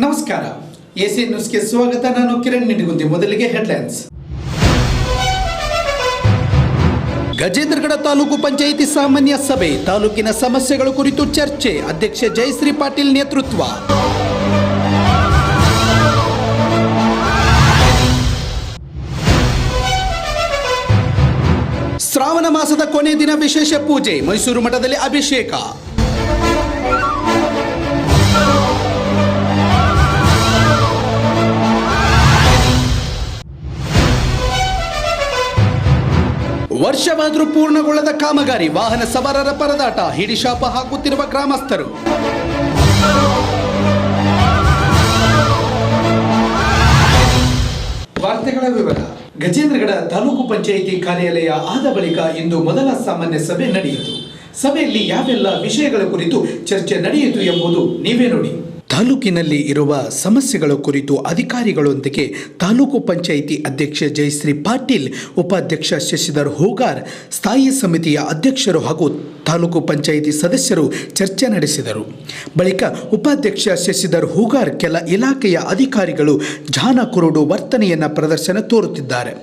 ನಮಸ್ಕಾರ, ಎಸಿ ನ್ಯೂಸ್ಗೆ ಸ್ವಾಗತ. ನಾನು ಕಿರಣ್ ನಿಡಿಗುಂದಿ. ಮೊದಲಿಗೆ ಹೆಡ್ಲೈನ್ಸ್. ಗಜೇಂದ್ರಗಡ ತಾಲೂಕು ಪಂಚಾಯಿತಿ ಸಾಮಾನ್ಯ ಸಭೆ, ತಾಲೂಕಿನ ಸಮಸ್ಯೆಗಳ ಕುರಿತು ಚರ್ಚೆ. ಅಧ್ಯಕ್ಷ ಜಯಶ್ರೀ ಪಾಟೀಲ್ ನೇತೃತ್ವ. ಶ್ರಾವಣ ಮಾಸದ ಕೊನೆ ದಿನ ವಿಶೇಷ ಪೂಜೆ, ಮೈಸೂರು ಮಠದಲ್ಲಿ ಅಭಿಷೇಕ. ವರ್ಷವಾದರೂ ಪೂರ್ಣಗೊಳ್ಳದ ಕಾಮಗಾರಿ, ವಾಹನ ಸವಾರರ ಪರದಾಟ, ಹಿಡಿಶಾಪ ಹಾಕುತ್ತಿರುವ ಗ್ರಾಮಸ್ಥರು. ವಾರ್ತೆಗಳ ವಿವರ. ಗಜೇಂದ್ರಗಡ ತಾಲೂಕು ಪಂಚಾಯಿತಿ ಕಾರ್ಯಾಲಯ ಆದ ಬಳಿಕ ಇಂದು ಮೊದಲ ಸಾಮಾನ್ಯ ಸಭೆ ನಡೆಯಿತು. ಸಭೆಯಲ್ಲಿ ಯಾವೆಲ್ಲ ವಿಷಯಗಳ ಕುರಿತು ಚರ್ಚೆ ನಡೆಯಿತು ಎಂಬುದು ನೀವೇ ನೋಡಿ. ತಾಲೂಕಿನಲ್ಲಿ ಇರುವ ಸಮಸ್ಯೆಗಳ ಕುರಿತು ಅಧಿಕಾರಿಗಳೊಂದಿಗೆ ತಾಲೂಕು ಪಂಚಾಯಿತಿ ಅಧ್ಯಕ್ಷ ಜಯಶ್ರೀ ಪಾಟೀಲ್, ಉಪಾಧ್ಯಕ್ಷ ಶಶಿಧರ್ ಹೂಗಾರ್, ಸ್ಥಾಯಿ ಸಮಿತಿಯ ಅಧ್ಯಕ್ಷರು ಹಾಗೂ ತಾಲೂಕು ಪಂಚಾಯಿತಿ ಸದಸ್ಯರು ಚರ್ಚೆ ನಡೆಸಿದರು. ಬಳಿಕ ಉಪಾಧ್ಯಕ್ಷ ಶಶಿಧರ್ ಹೂಗಾರ್, ಕೆಲ ಇಲಾಖೆಯ ಅಧಿಕಾರಿಗಳು ಜಾನ ಕುರುಡು ವರ್ತನೆಯನ್ನು ಪ್ರದರ್ಶನ ತೋರುತ್ತಿದ್ದಾರೆ,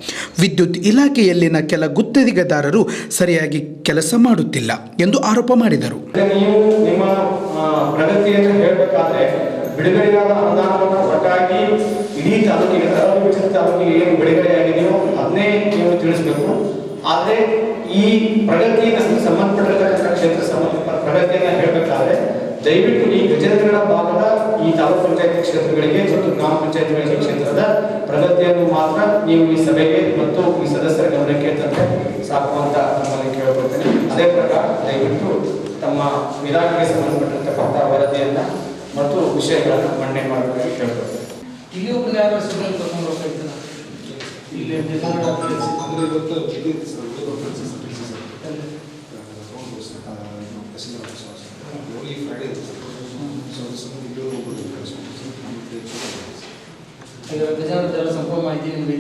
ವಿದ್ಯುತ್ ಇಲಾಖೆಯಲ್ಲಿನ ಕೆಲ ಗುತ್ತಿಗೆದಾರರು ಸರಿಯಾಗಿ ಕೆಲಸ ಮಾಡುತ್ತಿಲ್ಲ ಎಂದು ಆರೋಪ ಮಾಡಿದರು. ಪ್ರಗತಿಯನ್ನು ಹೇಳಬೇಕಾದ್ರೆ ಬಿಡುಗಡೆಯಾದ ಅನುದಾನವನ್ನು ಒಟ್ಟಾಗಿ ಇಡೀ ತಾಲೂಕಿಗೆ ತಾಲೂಕಿಗೆ ಏನು ಬಿಡುಗಡೆಯಾಗಿದೆಯೋ ಅದನ್ನೇ ನೀವು ತಿಳಿಸಬೇಕು. ಆದರೆ ಈ ಪ್ರಗತಿಯನ್ನು ಸಂಬಂಧಪಟ್ಟಿರತಕ್ಕಂಥ ಕ್ಷೇತ್ರ ಸಂಬಂಧಪಟ್ಟ ಪ್ರಗತಿಯನ್ನು ಹೇಳಬೇಕಾದ್ರೆ ದಯವಿಟ್ಟು ಈ ಗಜೇಂದ್ರಗಡ ಭಾಗದ ಈ ತಾಲೂಕು ಪಂಚಾಯತಿ ಕ್ಷೇತ್ರಗಳಿಗೆ ಮತ್ತು ಗ್ರಾಮ ಪಂಚಾಯತಿಗಳಿಗೆ ಕ್ಷೇತ್ರದ ಪ್ರಗತಿಯನ್ನು ಮಾತ್ರ ನೀವು ಈ ಸಭೆಗೆ ಮತ್ತು ಈ ಸದಸ್ಯರ ಗಮನಕ್ಕೆ ತಂದ್ರೆ ಸಾಕು ಅಂತ ನಮ್ಮಲ್ಲಿ ಕೇಳಿಕೊಳ್ತೇನೆ. ಅದೇ ಪ್ರಕಾರ ದಯವಿಟ್ಟು ತಮ್ಮ ಇಲಾಖೆಗೆ ಸಂಬಂಧಪಟ್ಟಿರ್ತಕ್ಕಂಥ ವರದಿಯನ್ನ ಮತ್ತು ವಿಷಯಗಳನ್ನು ಮಂಡನೆ ಮಾಡಬೇಕಾಗಿ ಕೇಳ್ಕೊಳ್ತೇನೆ. ಇಲ್ಲಿ ಒಬ್ಬರು ಯಾರು ಕರ್ಕೊಂಡು ಹೋಗ್ತಾ ಇಲ್ಲಿ ಗಜಾನದ ಸಂಪೂರ್ಣ ಮಾಹಿತಿ ನಿಮಗೆ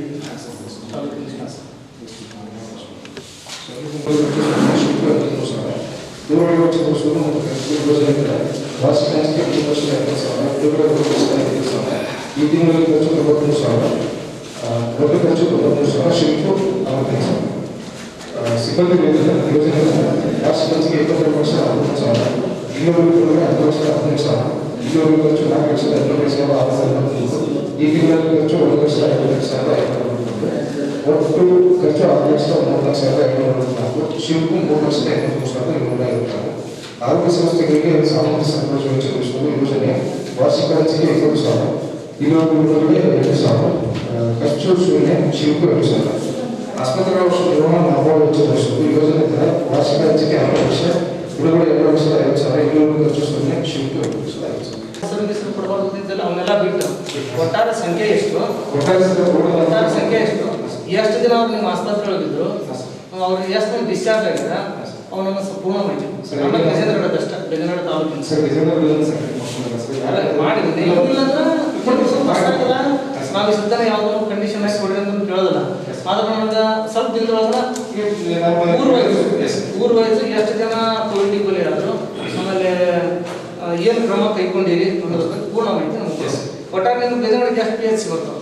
ಈ ತಿಂಗಳಿಗೆ ಖರ್ಚು 93,000, ದೊಡ್ಡ ಖರ್ಚು 93,000, ಶಿಲ್ಪು 45,000. ಸಿಬ್ಬಂದಿ ಯೋಜನೆ ರಾಷ್ಟ್ರಪತಿಗೆ 22,60,000, ಇನ್ನೂರು 10,15,000, ಇನ್ನೂರು ಖರ್ಚು 4,18,643. ಈ ತಿಂಗಳಲ್ಲಿ ಖರ್ಚು 1,55,500. ಒಟ್ಟು ಖರ್ಚು 6,34,544. ಶಿಲ್ಪು 3,83,756. ಆರೋಗ್ಯ ಸಂಸ್ಥೆಗಳಿಗೆ ಸಾಮಾನ್ಯ ಸಂತೋಷ ವೆಚ್ಚ ಯೋಜನೆ ವಾರ್ಷಿಕ ವೆಚ್ಚಕ್ಕೆ 20,000, ಇನ್ನೂರು 2,000, ಖರ್ಚು ಶೂನ್ಯ, ಶಿಲ್ಪು 2,000. ಆಸ್ಪತ್ರೆಗಳ ನಿರ್ವಹಣಾ ಲಾಭ ವೆಚ್ಚ ಯೋಜನೆ ವಾರ್ಷಿಕ ವೆಚ್ಚಕ್ಕೆ 60,000, ಬಿಡುಗಡೆ 2,50,000, ಇನ್ನೂರು ಖರ್ಚು ಶೂನ್ಯ, ಶಿಲ್ಪು 2,000. ಅವನ್ನೆಲ್ಲ ಬಿಟ್ಟು ಒಟ್ಟಾರೆ ಸಂಖ್ಯೆ ಎಷ್ಟು ಎಷ್ಟು ದಿನ ಅವ್ರು ನಿಮ್ಮ ಆಸ್ಪತ್ರೆ ಹೋಗಿದ್ರು, ಅವ್ರಿಗೆ ಎಷ್ಟು ಡಿಸ್ಚಾರ್ಜ್ ಆಗಿದೆ ಅವನನ್ನ ಸಂಪೂರ್ಣ ಮಾಹಿತಿ ಗಜೇಂದ್ರಗಡ ತಾಲೂಕಿನ ನಾವು ಸುತ್ತ ಯಾವ್ದು ಕಂಡೀಷನ್ ಆಗಿ ಕೊಡ್ರಿ ಅಂತ ಕೇಳೋದಿಲ್ಲ. ಆದ್ರೆ ನನಗೆ ಸ್ವಲ್ಪ ದಿನದೊಳಗ ಊರ್ ವಯಸ್ಸು ಎಷ್ಟು ಜನ ಕೋವಿಡ್ ಬಲಿ ಆದ್ರು, ಆಮೇಲೆ ಏನು ಕ್ರಮ ಕೈಗೊಂಡಿರಿ ಅನ್ನೋದಕ್ಕೆ ಪೂರ್ಣ ಮಾಹಿತಿ ನಮ್ಗೆ ಒಟ್ಟಾರೆ ನೀವು ಗಜೇಂದ್ರಗಡಕ್ಕೆ ಎಷ್ಟು PHC ಬರ್ತಾವೆ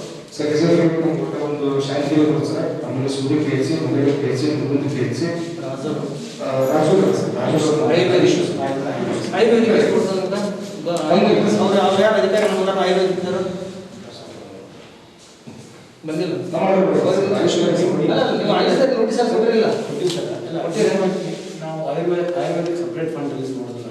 ಒಂದು ಶಾಂತಿ ಸರ್, ಆಮೇಲೆ ಸೂರ್ಯ PHC, ಮುಂದೆ PHC, ಮುಂದೆ PHC, ಆಯುರ್ವೇದಿಕ್ ಎಷ್ಟು ಕೊಡ್ತದಂತ ಅವ್ರು ಯಾರು ಅಧಿಕಾರಿ ನಮ್ಮ ಆಯುರ್ವೇದಿಕ್ ಬಂದಿಲ್ಲ. ನೀವು ಆಯುರ್ವೇದ ನೋಟಿಸ್ ಕೊಟ್ಟಿರಲಿಲ್ಲ. ನಾವು ಆಯುರ್ವೇದಿಕ್ ಸಪ್ರೇಟ್ ಫಂಡ್ ರಿಲೀಸ್ ಮಾಡೋದಿಲ್ಲ,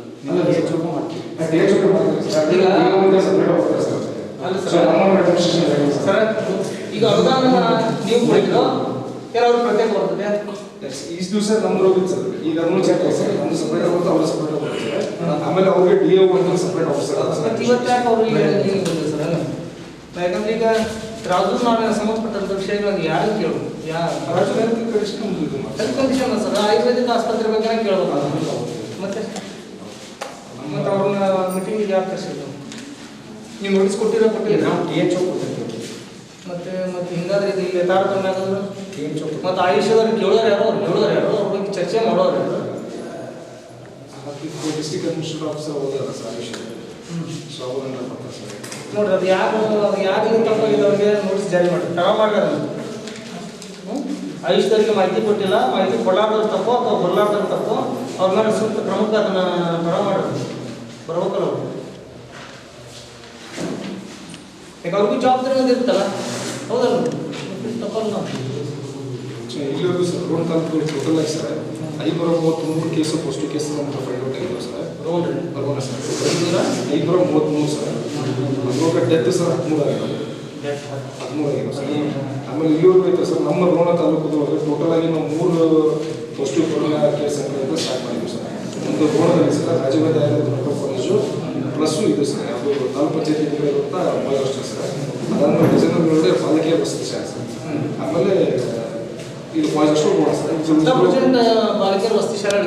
ಈಗ ಅನುದಾನ ನೀವು ಕೊಟ್ಟಿರೋ ಕೆಲವರು ಪ್ರತ್ಯೇಕ ಬರ್ತದೆ. ಇಷ್ಟು ದಿವಸ ನಮ್ದು ಹೋಗಿತ್ತು ಸರ್, ಈಗ ಅದನ್ನು ಚೆಕ್ ಸರ್, ನಮ್ದು ಸಪ್ರೇಟ್ ಆಗುತ್ತೆ, ಅವ್ರು ಸಪ್ರೇಟ್ ಆಗುತ್ತೆ. ಆಮೇಲೆ ಅವ್ರಿಗೆ DO ಅಂತ ಸಪ್ರೇಟ್ ಆಫೀಸರ್. ಇವತ್ತು ಯಾಕೆ ಅವ್ರಿಗೆ ಬಂದಿದೆ ಸರ್? ಯಾಕಂದ್ರೆ ಈಗ ರಾಜು ನಾವು ಸಂಬಂಧಪಟ್ಟಂತ ವಿಷಯಗಳನ್ನು ಯಾರು ಕೇಳೋದು? ಕಂಡೀಷನ್ ಸರ್, ಆಯುರ್ವೇದಿಕ್ ಆಸ್ಪತ್ರೆ ಬಗ್ಗೆ ಕೇಳಬೇಕು. ಮತ್ತೆ ಅವ್ರನ್ನ ಮೀಟಿಂಗಿಗೆ ಯಾರು ಕರ್ಸಿದ್ರು? ನೀವು ನೋಟಿಸ್ ಕೊಟ್ಟಿರೋ ಕೊಟ್ಟಿಲ್ಲ? ನಾವು THO ಕೊಟ್ಟಿರ್ತೀವಿ. ಮತ್ತೆ ಹಿಂಗಾದ್ರೆ ಇದು ಇಲ್ಲಿ ತಾರತಮ್ಯ ಆಗೋದು. ಮತ್ತು ಆಯುಷ್ಯದವ್ರು ಕೇಳೋರು ಯಾರು, ಅವ್ರ ಬಗ್ಗೆ ಚರ್ಚೆ ಮಾಡೋರು ಯಾರು? ಡಿಸ್ಟ್ರಿಕ್ಟ್ ಅಡ್ಮಿನಿಸ್ಟ್ರೇಟಿವ್ ಆಫೀಸರ್ ಹೋದಾರ ಸರ್, ಸೊ ಅವರೆಲ್ಲ ಬರ್ತಾರೆ ಸರ್. ನೋಡ್ರಿ ಅದು ಯಾರು ತಗೊಂಡೋಗಿದ್ದವ್ರಿಗೆ ನೋಟಿಸ್ ಜಾರಿ ಮಾಡಿ ತಡ ಮಾಡ್ಯಾರ. ಆಯುಷ್ದವರಿಗೆ ಮಾಹಿತಿ ಕೊಟ್ಟಿಲ್ಲ, ಮಾಹಿತಿ ಕೊಡಲಾರ್ದವ್ರು ತಪ್ಪು ಅಥವಾ ಬರಲಾರ್ದವ್ರು ತಪ್ಪು, ಅವ್ರ ಮೇಲೆ ಸೂಕ್ತ ಕ್ರಮಕ್ಕೆ ಅದನ್ನು ತಡ ಮಾಡೋದು ಬರ್ಬೇಕಲ್ಲ ಅವರು. ಈಗ ಅವ್ರಿಗೂ ಜವಾಬ್ದಾರಿ ಅನ್ನೋದು ಇರುತ್ತಲ್ಲ, ಹೌದಲ್ಲ ತಪ್ಪಲ್ಲ ನಾವು. ಸೊ ಇಲ್ಲಿವರೆಗೂ ಸರ್ ರೋಡ್ ತಾಲೂಕು ಟೋಟಲ್ ಆಗಿ ಸರ್ 533 ಕೇಸು ಪಾಸಿಟಿವ್ ಕೇಸಸ್ ಅಂತ ಫೈಂಡ್ ಔಟ್ ಆಗಿದ್ದಾವೆ ಸರ್. ಬರೋಣ ಸರ್ 533 ಸರ್. ಅದ್ರೊಳಗೆ ಡೆತ್ ಸರ್ 13 ಆಗಿದ್ದಾವೆ ಸರ್. ಆಮೇಲೆ ಇಲ್ಲಿವರೆಗೂ ಐತೆ ಸರ್ ನಮ್ಮ ರೋಣ ತಾಲೂಕದೊಳಗೆ ಟೋಟಲ್ ಆಗಿ ನಾವು 3 ಪಾಸಿಟಿವ್ ಕೊರೋನಾ ಕೇಸ್ ಅಂತ ಸ್ಟಾರ್ಟ್ ಮಾಡಿದ್ವಿ ಸರ್. ಒಂದು ರೋಣದಲ್ಲಿ sir Rajiv Gandhi medical college plus ಇದು ಸರ್ ಅದು ತಾಲೂಕು ಪಂಚಾಯತಿ ಇರುವಂಥ ಬಾಯ್ ಹಾಸ್ಟೆಲ್ ಸರ್. ಅದಾದ್ಮೇಲೆ ಡಿಸೈನರ್ಗಳೇ ಬಾಲಕಿಯ ವಸತಿ ಶಾಲೆ ಸರ್. ಆಮೇಲೆ ಇದು ಬಾಯ್ಸ್ ಹಾಸ್ಟೆಲ್ ರೋಣ ಸರ್. ಬಾಲಕಿಯರ ವಸತಿ ಶಾಲೆ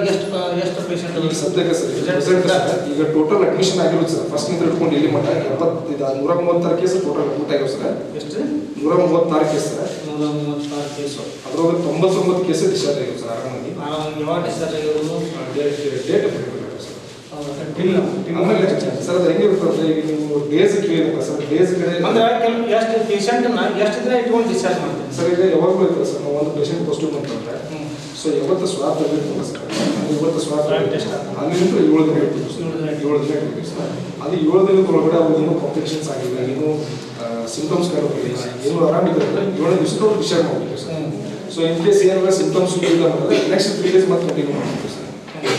ಎಷ್ಟು ಪೇಷಂಟ್ ಈಗ ಸದ್ಯಕ್ಕೆ ಸರ್ ಈಗ ಟೋಟಲ್ ಅಡ್ಮಿಷನ್ ಆಗಿರೋದು ಸರ್ ಫಸ್ಟ್ನಿಂದ ಹಿಡ್ಕೊಂಡು ಇಲ್ಲಿ ಮಟ್ಟ 136 ಕೇಸ್ ಟೋಟಲ್ ಅಡ್ಮಿಟ್ ಆಗಿರೋ ಸರ್. ಎಷ್ಟು 136 ಕೇಸ್ ಸರ್. 136 ಕೇಸು. ಅದ್ರೊಳಗೆ 99 ಕೇಸ್ ಡಿಸ್ಚಾರ್ಜ್ ಆಗಿರೋ ಸರ್ ಆರಾಮಾಗಿ. ಯಾವಾಗ ಡಿಸ್ಚಾರ್ಜ್ ಆಗಿರೋದು ಡೇಟ್ ಆಮೇಲೆ ಸರ್ ಅದು ಹೆಂಗಿರುತ್ತೆ ಈಗ ನೀವು ಡೇಸ್ ಕೇಳಿರಲ್ಲ ಸರ್. ಡೇಸ್ ಕಡೆ ಅಂದ್ರೆ ಎಷ್ಟು ಪೇಷಂಟ್ನ ಎಷ್ಟು ದಿನ ಇಟ್ಕೊಂಡು ಡಿಸ್ಚಾರ್ಜ್ ಮಾಡ್ತೀವಿ ಸರ್. ಈಗ ಯಾವಾಗಲೂ ಇರ್ತದೆ ಸರ್ ನಾವು ಒಂದು ಪೇಷಂಟ್ ಪಾಸಿಟಿವ್ ಬಂತಂದ್ರೆ ಸೊ ಯಾವತ್ತು ಸ್ವಾಬ್ ತೆಗಿರ್ತೀವಿ ಸರ್. ಇವತ್ತು ಸ್ವಾಬ್ ಟೆಸ್ಟ್ ಅಲ್ಲಿಂದ 7 ದಿನ ಇರ್ತೀವಿ ಸರ್. 7 ದಿನ ಇರ್ತೀವಿ ಸರ್. ಅದು 7 ದಿನದ ಒಳಗಡೆ ಅವ್ರಿಗೆ ಏನೂ ಕಾಂಪ್ಲಿಕೇಶನ್ಸ್ ಆಗಿಲ್ಲ, ಏನೂ ಸಿಂಪ್ಟಮ್ಸ್ ಕಾಣೋದಿಲ್ಲ, ಏನೂ ಆರಾಮಿದ್ರೆ 7 ದಿವಸದೊಳಗೆ ಡಿಸ್ಚಾರ್ಜ್ ಮಾಡ್ತೀವಿ ಸರ್. ಸೊ ಇನ್ ಕೇಸ್ ಏನಾರ ಸಿಂಪ್ಟಮ್ಸ್ ಇಲ್ಲ ಅಂದರೆ ನೆಕ್ಸ್ಟ್ 3 ಡೇಸ್ ಮತ್ತೆ ಕಂಟಿನ್ಯೂ ಮಾಡ್ತೀವಿ ಸರ್.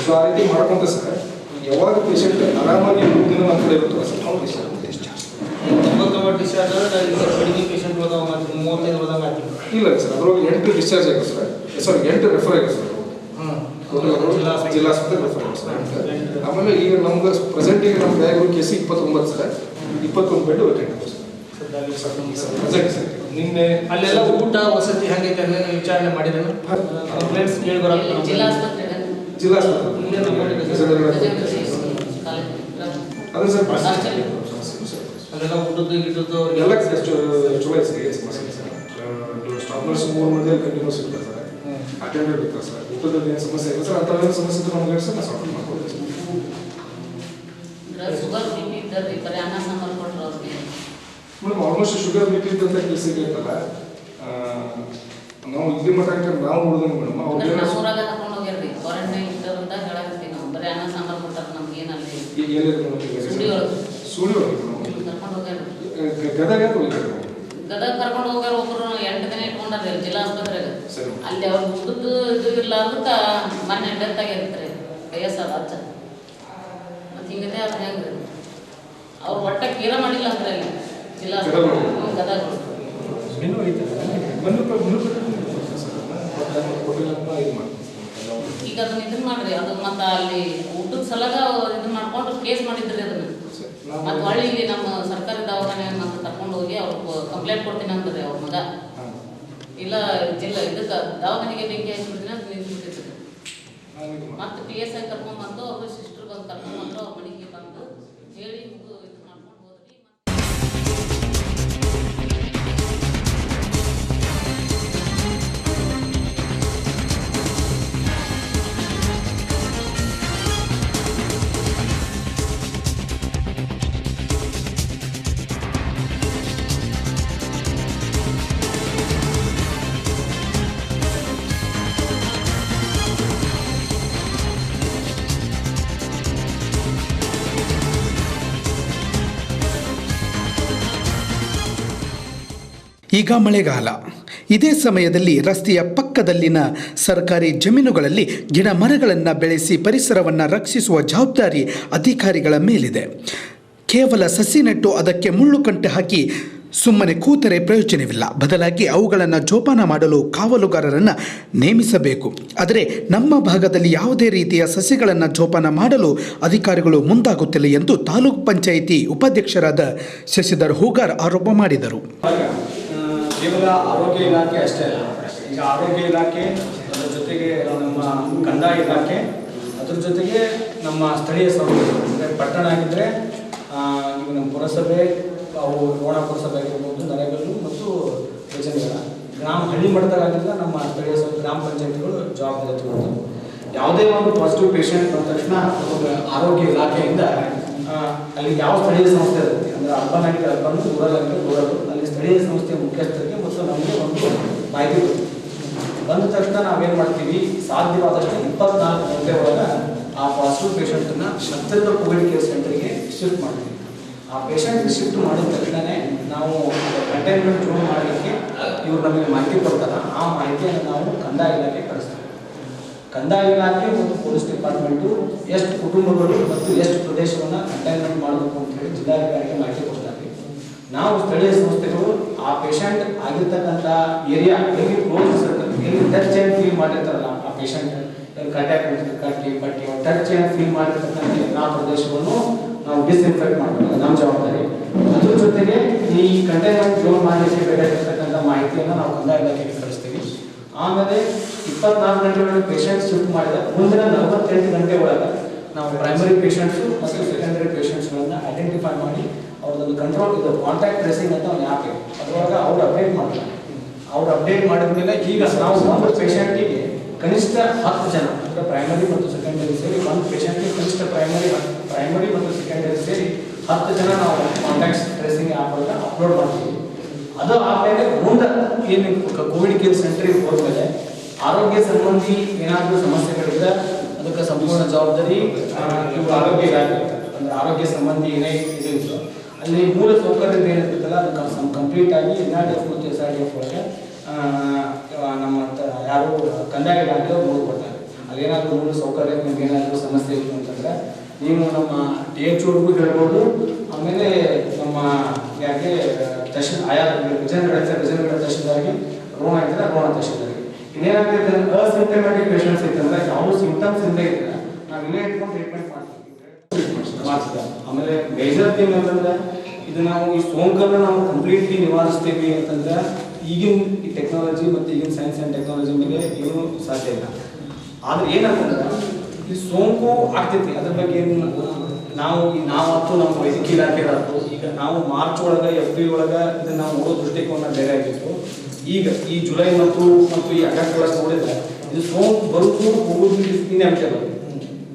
ಸೊ ಆ ರೀತಿ ಮಾಡ್ಕೊಂತ ಸರ್ ಯಾವಾಗ ಪೇಷಂಟ್ ಆರಾಮಾಗಿ 3 ದಿನ ನಮ್ಮ ಕಡೆ ಇರುತ್ತಲ್ಲ ಸರ್ ನಾವು ಡಿಸ್ಚಾರ್ಜ್ ಕಡಿಮೆ ಪೇಷಂಟ್ ಹೋದಾಗ 35 ಹೋದಾಗ ಆಗ್ತೀವಿ. ಇಲ್ಲ ಸರ್ ಅದ್ರೊಳಗೆ 8 ಡಿಸ್ಚಾರ್ಜ್ ಆಗಿದೆ ಸರ್. ಸಾರಿ 8 ರೆಫರ್ ಆಗಿದೆ ಸರ್. ಜಿಲ್ಲಾಸ್ಪತ್ರೆ ರೆಫರ್ ಆಗಿದೆ ಸರ್. ಆಮೇಲೆ ಈಗ ನಮ್ಗೆ ಪ್ರೆಸೆಂಟ್ ಈಗ ನಮ್ಮ bag case 29 sir. 21 bed vacant sir present sir. ನಿನ್ನೆ ಅಲ್ಲೆಲ್ಲ ಊಟ ವಸತಿ ಹೆಂಗೈತೆ ಅನ್ನೋ ವಿಚಾರಣೆ ಮಾಡಿದ್ರು. ಕಂಪ್ಲೇಂಟ್ಸ್ ಕೇಳಿ ಬರೋದು ಜಿಲ್ಲಾಸ್ಪತ್ರೆ ಅದೇ ಸರ್ ಅಲ್ಲೆಲ್ಲ ಊಟದ್ದು ಗಿಟ್ಟದ್ದು ಎಲ್ಲ ಚಲೋ ಐತೆ ಸರ್. ಸ್ಟಾಫ್ ನರ್ಸ್ 3 ಮಂದಿ ಕಂಟಿನ್ಯೂಸ್ ಇರ್ತಾರೆ ಸರ್. ಅಟೆಂಡರ್ ಇರ್ತಾರೆ ಸರ್. ಊಟದಲ್ಲಿ ಏನು ಸಮಸ್ಯೆ ಇಲ್ಲ ಸರ್. ಅಂಥವೇನು ಸಮಸ್ಯೆ ಇದ್ರೆ ನಮ್ಗೆ ಸರ್ ನಾವು ಸಾಲ್ವ್ ಮಾಡ್ಕೊಡ್ತೀವಿ ಸರ್. ಶುಗರ್ BP ಇದ್ದದ್ದು ಬರೀ ಅನ್ನ ಸಾಂಬಾರು ಕೊಟ್ಟರು ಅವ್ರಿಗೆ ಮೇಡಮ್ ಆಲ್ಮೋಸ್ಟ್ ಶುಗರ್ BP ಇದ್ದಂಥ ಕೇಸಿಗೆ ಇರ್ತಲ್ಲ ನಾವು ಇಲ್ಲಿ ಮಟ್ಟ ನಾವು ನೋಡಿದಂಗೆ ಮೇಡಮ್ ಅವ್ರಿಗೆ ನಮ್ಮೂರಾಗ ಕರ್ಕೊಂಡು ಹೋಗ್ಯಾರ್ರಿ ಕ್ವಾರಂಟೈನ್ ಇದ್ದವ್ರು ಅಂತ ಹೇಳಕತ್ತೀವಿ ನಾವು. ಬರೀ ಅನ್ನ ಸಾಂಬಾರು ಕೊಟ್ಟಾರ ನಮ್ಗೆ ಏನಲ್ಲಿ ಸುಡಿ ಒಳಗೆ ಕರ್ಕೊಂಡು ಹೋಗ್ಯಾರ. ಗದಗ ಕರ್ಕೊಂಡು ಹೋಗ್ಯಾರ. ಒಬ್ಬರು 8 ದಿನ ಇಟ್ಕೊಂಡ್ರಿ ಜಿಲ್ಲಾ ಆಸ್ಪತ್ರೆಗೆ. ಅಲ್ಲಿ ಅವ್ರ ಊಟದ್ದು ಇದು ಇಲ್ಲ ಅದಕ್ಕೆ ಮೊನ್ನೆ ಡೆತ್ ಆಗಿರ್ತಾರೆ ವಯಸ್ಸಾದ ಅಜ್ಜ. ಮತ್ತು ಹಿಂಗದೆ ಅದು ಹೆಂಗೆ ಅವ್ರು ಒಟ್ಟ ಕೇರ ಮಾಡಿಲ್ಲ ಅಂದ್ರೆ ಅಲ್ಲಿ ಜಿಲ್ಲಾ ಗದಗ ಈಗ ಅದನ್ನ ಇದನ್ನ ಮಾಡ್ರಿ. ಅದು ಮತ್ತೆ ಅಲ್ಲಿ ಊಟದ ಸಲಾಗ ಇದನ್ನ ಮಾಡ್ಕೊಂಡು ಕೇಸ್ ಮಾಡಿದ್ರಿ ಅದನ್ನ. ಮತ್ತೆ ಹೊಳ್ಳಿ ಇಲ್ಲಿ ನಮ್ಮ ಸರ್ಕಾರಿ ದವಾಖಾನೆ ಮತ್ತೆ ಕರ್ಕೊಂಡು ಹೋಗಿ ಅವ್ರು ಕಂಪ್ಲೇಂಟ್ ಕೊಡ್ತೀನಿ ಅಂದ್ರಿ ಅವ್ರ ಮಗ. ಇಲ್ಲ ಜಿಲ್ಲಾ ಇದಕ್ಕೆ ದವಾಖಾನೆಗೆ ಬೆಂಕಿ ಹಾಕಿಬಿಡ್ತೀನಿ ಅಂತ ನಿಂತ್ಬಿಟ್ಟಿದ್ರು. ಮತ್ತೆ PSI ಕರ್ಕೊಂಡ್ಬಂದು ಅವ್ರ ಸಿಸ್ಟರ್ ಬಂದು ಕರ್ಕೊಂಡ್ಬಂದ್ರು. ಅವ್ರ ಮನೆಗೆ ಬಂದು ಹೇಳಿ ಇದು ಮಾಡ್ಕೊಂಡು ಹೋದ್ರಿ. ಈಗ ಮಳೆಗಾಲ. ಇದೇ ಸಮಯದಲ್ಲಿ ರಸ್ತೆಯ ಪಕ್ಕದಲ್ಲಿನ ಸರ್ಕಾರಿ ಜಮೀನುಗಳಲ್ಲಿ ಗಿಡ ಮರಗಳನ್ನು ಬೆಳೆಸಿ ಪರಿಸರವನ್ನು ರಕ್ಷಿಸುವ ಜವಾಬ್ದಾರಿ ಅಧಿಕಾರಿಗಳ ಮೇಲಿದೆ. ಕೇವಲ ಸಸಿ ನೆಟ್ಟು ಅದಕ್ಕೆ ಮುಳ್ಳು ಕಂಟೆ ಹಾಕಿ ಸುಮ್ಮನೆ ಕೂತರೆ ಪ್ರಯೋಜನವಿಲ್ಲ. ಬದಲಾಗಿ ಅವುಗಳನ್ನು ಜೋಪಾನ ಮಾಡಲು ಕಾವಲುಗಾರರನ್ನು ನೇಮಿಸಬೇಕು. ಆದರೆ ನಮ್ಮ ಭಾಗದಲ್ಲಿ ಯಾವುದೇ ರೀತಿಯ ಸಸಿಗಳನ್ನು ಜೋಪಾನ ಮಾಡಲು ಅಧಿಕಾರಿಗಳು ಮುಂದಾಗುತ್ತಿಲ್ಲ ಎಂದು ತಾಲೂಕು ಪಂಚಾಯಿತಿ ಉಪಾಧ್ಯಕ್ಷರಾದ ಶಶಿಧರ್ ಹೂಗಾರ್ ಆರೋಪ ಮಾಡಿದರು. ಕೇವಲ ಆರೋಗ್ಯ ಇಲಾಖೆ ಅಷ್ಟೇ ಅಲ್ಲ, ಈಗ ಆರೋಗ್ಯ ಇಲಾಖೆ ಅದರ ಜೊತೆಗೆ ನಮ್ಮ ಕಂದಾಯ ಇಲಾಖೆ, ಅದ್ರ ಜೊತೆಗೆ ನಮ್ಮ ಸ್ಥಳೀಯ ಸಂಸ್ಥೆಗಳು, ಅಂದರೆ ಪಟ್ಟಣ ಆಗಿದ್ದರೆ ಈಗ ನಮ್ಮ ಪುರಸಭೆ, ಅವು ರೋಣ ಪುರಸಭೆ ಆಗಿರ್ಬೋದು, ನರೇಗಲ್ಲು ಮತ್ತು ಯೋಜನೆಗಳ ಹಳ್ಳಿ ಮಟ್ಟದಾಗಿಲ್ಲ ನಮ್ಮ ಸ್ಥಳೀಯ ಗ್ರಾಮ ಪಂಚಾಯತ್ಗಳು ಜವಾಬ್ದಾರಿ ತಗೊಳ್ತಾರೆ. ಯಾವುದೇ ಒಂದು ಪಾಸಿಟಿವ್ ಪೇಷಂಟ್ ಬಂದ ತಕ್ಷಣ ಆರೋಗ್ಯ ಇಲಾಖೆಯಿಂದ ಅಲ್ಲಿ ಯಾವ ಸ್ಥಳೀಯ ಸಂಸ್ಥೆ ಇರುತ್ತೆ ಅಂದರೆ ಅರ್ಬನ್ ಆಗಿ ಅರ್ಬನ್, ರೂರಲ್ ಆಗಿ ರೂರಲ್, ಅಲ್ಲಿ ಸ್ಥಳೀಯ ಸಂಸ್ಥೆಯ ಮುಖ್ಯಸ್ಥರಿಗೆ ಮತ್ತು ನಮಗೆ ಒಂದು ಮಾಹಿತಿ ಕೊಡ್ತೀವಿ. ಬಂದ ತಕ್ಷಣ ನಾವೇನು ಮಾಡ್ತೀವಿ, ಸಾಧ್ಯವಾದಷ್ಟು 24 ಗಂಟೆ ಒಳಗೆ ಆ ಪಾಸಿಟಿವ್ ಪೇಷಂಟನ್ನು ಹತ್ತಿರದ ಕೋವಿಡ್ ಕೇರ್ ಸೆಂಟರ್ಗೆ ಶಿಫ್ಟ್ ಮಾಡ್ತೀವಿ. ಆ ಪೇಷಂಟ್ಗೆ ಶಿಫ್ಟ್ ಮಾಡಿದ ತಕ್ಷಣವೇ ನಾವು ಕಂಟೈನ್ಮೆಂಟ್ ಝೋನ್ ಮಾಡಲಿಕ್ಕೆ ಇವ್ರು ನಮಗೆ ಮಾಹಿತಿ ಕೊಡ್ತಾರೆ. ಆ ಮಾಹಿತಿಯನ್ನು ನಾವು ಕಂದಾಯ ಇಲಾಖೆ ಕಳಿಸ್ತೀವಿ. ಕಂದಾಯ ಇಲಾಖೆ ಮತ್ತು ಪೊಲೀಸ್ ಡಿಪಾರ್ಟ್ಮೆಂಟು ಎಷ್ಟು ಕುಟುಂಬಗಳು ಮತ್ತು ಎಷ್ಟು ಪ್ರದೇಶವನ್ನು ಕಂಟೈನ್ಮೆಂಟ್ ಮಾಡಬೇಕು ಅಂತ ಹೇಳಿ ಜಿಲ್ಲಾಧಿಕಾರಿಗೆ ಮಾಹಿತಿ ಕೊಡ್ತಾರೆ. ನಾವು ಸ್ಥಳೀಯ ಸಂಸ್ಥೆಗಳು ಆ ಪೇಷಂಟ್ ಆಗಿರ್ತಕ್ಕಂಥ ಏರಿಯಾ ಎಲ್ಲಿ ಕ್ಲೋಸ್ ಸರ್ಕಲ್, ಎಲ್ಲಿ ಟಚ್ ಆ್ಯಂಡ್ ಫೀಲ್ ಮಾಡಿರ್ತಾರಲ್ಲ ಆ ಪೇಷಂಟ್, ಕಾಂಟ್ಯಾಕ್ಟ್ ಕಟ್ಟಿ ಬಟ್ಟಿ ಟಚ್ ಆ್ಯಂಡ್ ಫೀಲ್ ಮಾಡಿರ್ತಕ್ಕಂಥ ಎಲ್ಲ ಪ್ರದೇಶವನ್ನು ನಾವು ಡಿಸ್ಇನ್ಫೆಕ್ಟ್ ಮಾಡಬೇಕು, ನಮ್ಮ ಜವಾಬ್ದಾರಿ. ಅದ್ರ ಜೊತೆಗೆ ಈ ಕಂಟೈನ್ಮೆಂಟ್ ಝೋನ್ ಮಾಡಲಿಕ್ಕೆ ಬೇಕಾಗಿರ್ತಕ್ಕಂಥ ಮಾಹಿತಿಯನ್ನು ನಾವು ಕಂದಾಯ ಇಲಾಖೆಗೆ ಕಳಿಸ್ತೀವಿ. ಆಮೇಲೆ 24 ಗಂಟೆ ಒಳಗೆ ಪೇಷಂಟ್ ಶಿಫ್ಟ್ ಮಾಡಿದ ಮುಂದಿನ 48 ಗಂಟೆ ಒಳಗೆ ನಾವು ಪ್ರೈಮರಿ ಪೇಷಂಟ್ಸು ಮತ್ತು ಸೆಕೆಂಡರಿ ಪೇಷಂಟ್ಸ್ಗಳನ್ನು ಐಡೆಂಟಿಫೈ ಮಾಡಿ ಅವ್ರದ್ದು ಕಂಟ್ರೋಲ್ ಇದು ಕಾಂಟ್ಯಾಕ್ಟ್ ಟ್ರೇಸಿಂಗ್ ಅಂತ ಒಂದು ಆ್ಯಪ್ ಇದೆ, ಅದರೊಳಗೆ ಅವ್ರು ಅಪ್ಡೇಟ್ ಮಾಡ್ತಾರೆ. ಅವ್ರು ಅಪ್ಡೇಟ್ ಮಾಡಿದ ಮೇಲೆ ಈಗ ನಾವು ಒಂದು ಪೇಷಂಟಿಗೆ ಕನಿಷ್ಠ 10 ಜನ ಅಂದರೆ ಪ್ರೈಮರಿ ಮತ್ತು ಸೆಕೆಂಡರಿ ಸೇರಿ ಒಂದು ಪೇಷಂಟ್ಗೆ ಕನಿಷ್ಠ ಪ್ರೈಮರಿ ಮತ್ತು ಸೆಕೆಂಡರಿ ಸೇರಿ 10 ಜನ ನಾವು ಕಾಂಟ್ಯಾಕ್ಟ್ ಟ್ರೇಸಿಂಗ್ ಆ್ಯಪ್ ಒಳಗೆ ಅಪ್ಲೋಡ್ ಮಾಡ್ತೀವಿ. ಅದು ಆಮೇಲೆ ಮುಂದೆ ಏನು ಕೋವಿಡ್ ಕೇರ್ ಸೆಂಟ್ರಿಗೆ ಹೋದ್ಮೇಲೆ ಆರೋಗ್ಯ ಸಂಬಂಧಿ ಏನಾದರೂ ಸಮಸ್ಯೆಗಳಿದ್ರೆ ಅದಕ್ಕೆ ಸಂಪೂರ್ಣ ಜವಾಬ್ದಾರಿ ಇವರು ಆರೋಗ್ಯ ಇಲಾಖೆ. ಅಂದರೆ ಆರೋಗ್ಯ ಸಂಬಂಧಿ ಏನೇ ಇದ್ರು ಅಲ್ಲಿ ಮೂಲ ಸೌಕರ್ಯ ಏನಿರ್ತಲ್ಲ ಅದಕ್ಕೆ ಕಂಪ್ಲೀಟ್ ಆಗಿ NRDF ಮತ್ತು SRDF ಒಳಗೆ ನಮ್ಮ ಯಾರು ಕಂದಾಯ ಇಲಾಖೆ ನೋಡ್ಕೊಡ್ತಾರೆ. ಅಲ್ಲೇನಾದರೂ ಮೂಲ ಸೌಕರ್ಯ ನಿಮ್ಗೆ ಏನಾದರೂ ಸಮಸ್ಯೆ ಇತ್ತು ಅಂತಂದರೆ ನೀವು ನಮ್ಮ THOರ್ಗೂ ಹೇಳ್ಬೋದು, ಆಮೇಲೆ ನಮ್ಮ ಯಾಕೆ ಆಯಾ ವಿಜಯನಗರ ತಹಶೀಲ್ದಾರ್ಗೆ, ರೋಣ ಇದ್ದರೆ ರೋಣ ತಹಶೀಲ್ದಾರ್ಗೆ. ಇನ್ನೇನಾಗ್ತೈತೆ ಅಸಿಂಪ್ಟಮ್ಯಾಟಿಕ್ ಪೇಷಂಟ್ಸ್ ಇತ್ತಂದ್ರೆ ಯಾವುದೂ ಸಿಂಪ್ಟಮ್ಸ್ ಇಲ್ಲದೆ ಇದ್ರೆ ನಾವು ಇಲ್ಲೇ ಇಟ್ಕೊಂಡು ಟ್ರೀಟ್ಮೆಂಟ್ ಮಾಡ್ತೀವಿ. ಆಮೇಲೆ ಮೇಜರ್ ಥಿಂಗ್ ಅಂತಂದ್ರೆ ಇದು ನಾವು ಈ ಸೋಂಕನ್ನು ನಾವು ಕಂಪ್ಲೀಟ್ಲಿ ನಿವಾರಿಸ್ತೀವಿ ಅಂತಂದ್ರೆ ಈಗಿನ ಈ ಟೆಕ್ನಾಲಜಿ ಮತ್ತು ಈಗಿನ ಸೈನ್ಸ್ ಆ್ಯಂಡ್ ಟೆಕ್ನಾಲಜಿ ಮೇಲೆ ಏನೂ ಸಾಧ್ಯ ಇಲ್ಲ. ಆದರೆ ಏನಂತಂದ್ರೆ ಈ ಸೋಂಕು ಆಗ್ತೈತಿ, ಅದ್ರ ಬಗ್ಗೆ ಏನು ನಾವಂತೂ ನಮ್ಮ ವೈದ್ಯಕೀಯ ಇಲಾಖೆಗಳಾಯ್ತು ಈಗ ನಾವು ಮಾರ್ಚ್ ಒಳಗೆ ಏಪ್ರಿಲ್ ಒಳಗೆ ಇದನ್ನು ನಾವು ನೋಡೋ ದೃಷ್ಟಿಕೋನ ಬೇರೆ ಆಗಿತ್ತು. ಈಗ ಈ ಜುಲೈ ಮತ್ತು ಈ ಆಗಸ್ಟ್ ಒಳಗೆ ನೋಡಿದ್ರೆ ಇದು ಸೋಂಕು ಬರುವುದು ಹೋಗೋದು ಇನ್ನೇ ಅಂಶ ಬರುತ್ತೆ.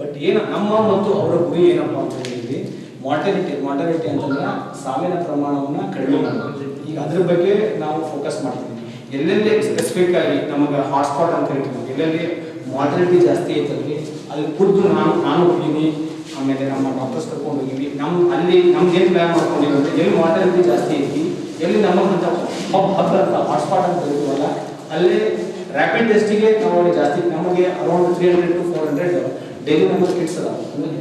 ಬಟ್ ಏನು ನಮ್ಮ ಮತ್ತು ಅವರ ಗುರಿ ಏನಪ್ಪ ಅಂತ ಹೇಳಿದ್ವಿ, ಮಾರ್ಟಾಲಿಟಿ ಅಂತಂದ್ರೆ ಸಾವಿನ ಪ್ರಮಾಣವನ್ನು ಕಡಿಮೆ ಮಾಡಬೇಕು. ಈಗ ಅದ್ರ ಬಗ್ಗೆ ನಾವು ಫೋಕಸ್ ಮಾಡ್ತೀವಿ. ಎಲ್ಲೆಲ್ಲಿ ಸ್ಪೆಸಿಫಿಕ್ ಆಗಿ ನಮಗೆ ಹಾಟ್ಸ್ಪಾಟ್ ಅಂತ ಹೇಳ್ತೀವಿ, ಎಲ್ಲೆಲ್ಲಿ ಮಾರ್ಟಾಲಿಟಿ ಜಾಸ್ತಿ ಐತಲ್ರಿ ಅಲ್ಲಿ ಖುದ್ದು ನಾನು ಹೋಗಿನಿ, ಆಮೇಲೆ ನಮ್ಮ ಡಾಕ್ಟರ್ಸ್ ಕರ್ಕೊಂಡು ಹೋಗಿವಿ. ಅಲ್ಲಿ ನಮ್ಗೇನು ಪ್ಲ್ಯಾನ್ ಮಾಡ್ಕೊಂಡಿವಿ ಅಂದರೆ ಎಲ್ಲಿ ಮಾರ್ಟಾಲಿಟಿ ಜಾಸ್ತಿ ಐತಿ, ಎಲ್ಲಿ ನಮಗಂತ ಹಬ್ಬ ಅಂತ ಹಾಟ್ಸ್ಪಾಟ್ ಅಂತ ಹೇಳ್ತೀವಲ್ಲ ಅಲ್ಲಿ ರ್ಯಾಪಿಡ್ ಟೆಸ್ಟಿಗೆ ನಾವು ಜಾಸ್ತಿ ನಮಗೆ around 300 to 400 daily number kits ಅದ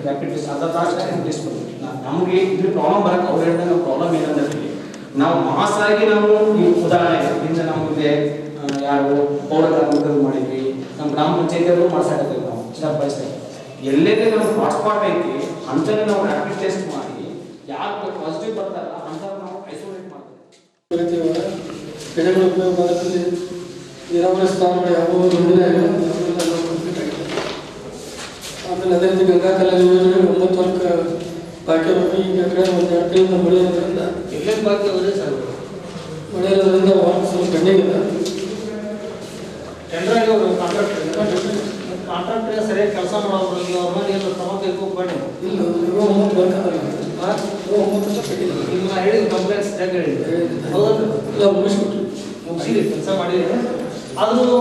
ರ್ಯಾಪಿಡ್ ಟೆಸ್ಟ್ ಅರ್ಧ ತಾಸು ಟೆಸ್ಟ್ ಬರುತ್ತೆ. ನಮಗೆ ಇದ್ರ ಪ್ರಾಬ್ಲಮ್ ಬರೋಕ್ಕೆ ಅವ್ರು ಹೇಳಿದ್ರೆ ನಾವು ಪ್ರಾಬ್ಲಮ್ ಏನಂದ್ರೆ ನಾವು ಮಾಸಾಗಿ ನಾವು ಈ ಉದಾಹರಣೆ ಇಂದ ನಮಗೆ ಯಾರು ಪೌರಗ್ರಾಮ ಮಾಡಿದ್ವಿ, ನಮ್ಮ ಗ್ರಾಮ ಪಂಚಾಯತಿಯವರು ಮಾಡ್ಸಾಕತ್ತೀವಿ ನಾವು ಸ್ಟೆಪ್ ಬೈ ಸ್ಟೆಪ್. ಎಲ್ಲೆಲ್ಲಿ ನಮ್ಮ ಹಾಟ್ಸ್ಪಾಟ್ ಐತಿ ಅಂತಲೇ ನಾವು ರ್ಯಾಪಿಡ್ ಟೆಸ್ಟ್ ಮಾಡಿ ಯಾರು ಪಾಸಿಟಿವ್ ಬರ್ತಾರಲ್ಲ ಅಂಥವ್ರು ನಾವು ಐಸೋಲೇಟ್ ಮಾಡ್ತೀವಿ. ಬೆಳೆಗಳ ಉಪಯೋಗ ಭಾರತದಲ್ಲಿ ನೀರಾವರಿ ಸ್ಥಾನಗಳು ಯಾವುವು ನೋಡಿದ್ರೆ ಆಮೇಲೆ ಅದೇ ರೀತಿ ಗಂಗಾ ಕಲ್ಯಾಣ ಯೋಜನೆ 9 ವರ್ಷ ಬಾಕಿ ಈಗ ಕಡೆ ಒಂದು 2 ತಿಂಗಳಿಂದ ಮಳೆ ಇರೋದ್ರಿಂದ ಎಲ್ಲೇನು ಬಾಕಿ ಅವರೇ ಸರ್ ಮಳೆ ಇರೋದ್ರಿಂದ ವಾಪಸ್ ಸ್ವಲ್ಪ ಪೆಂಡಿಂಗ್ ಇದೆ. ಟೆಂಡರ್ ಆಗಿ ಅವರು ಕಾಂಟ್ರಾಕ್ಟರ್ ಸರಿಯಾಗಿ ಕೆಲಸ ಮಾಡೋರು ಅವ್ರ ಮೇಲೆ ಏನು ಕ್ರಮ ಬೇಕು ಬನ್ನಿ. ಇಲ್ಲ 9 ಬರ್ಕಂದ್ರೆ 9 ವರ್ಷ ಪೆಂಡಿಂಗ್ ಈಗ ನಾ ಹೇಳಿದ ಕಂಪ್ಲೇಂಟ್ಸ್ ಜಾಗ ಹೇಳಿದೆ ಹೌದಲ್ಲ, ಇಲ್ಲ ಮುಗಿಸ್ಬಿಟ್ರು ಮುಗಿಸಿದೆ ಕೆಲಸ ಮಾಡಿದ್ರೆ ಆದರೂ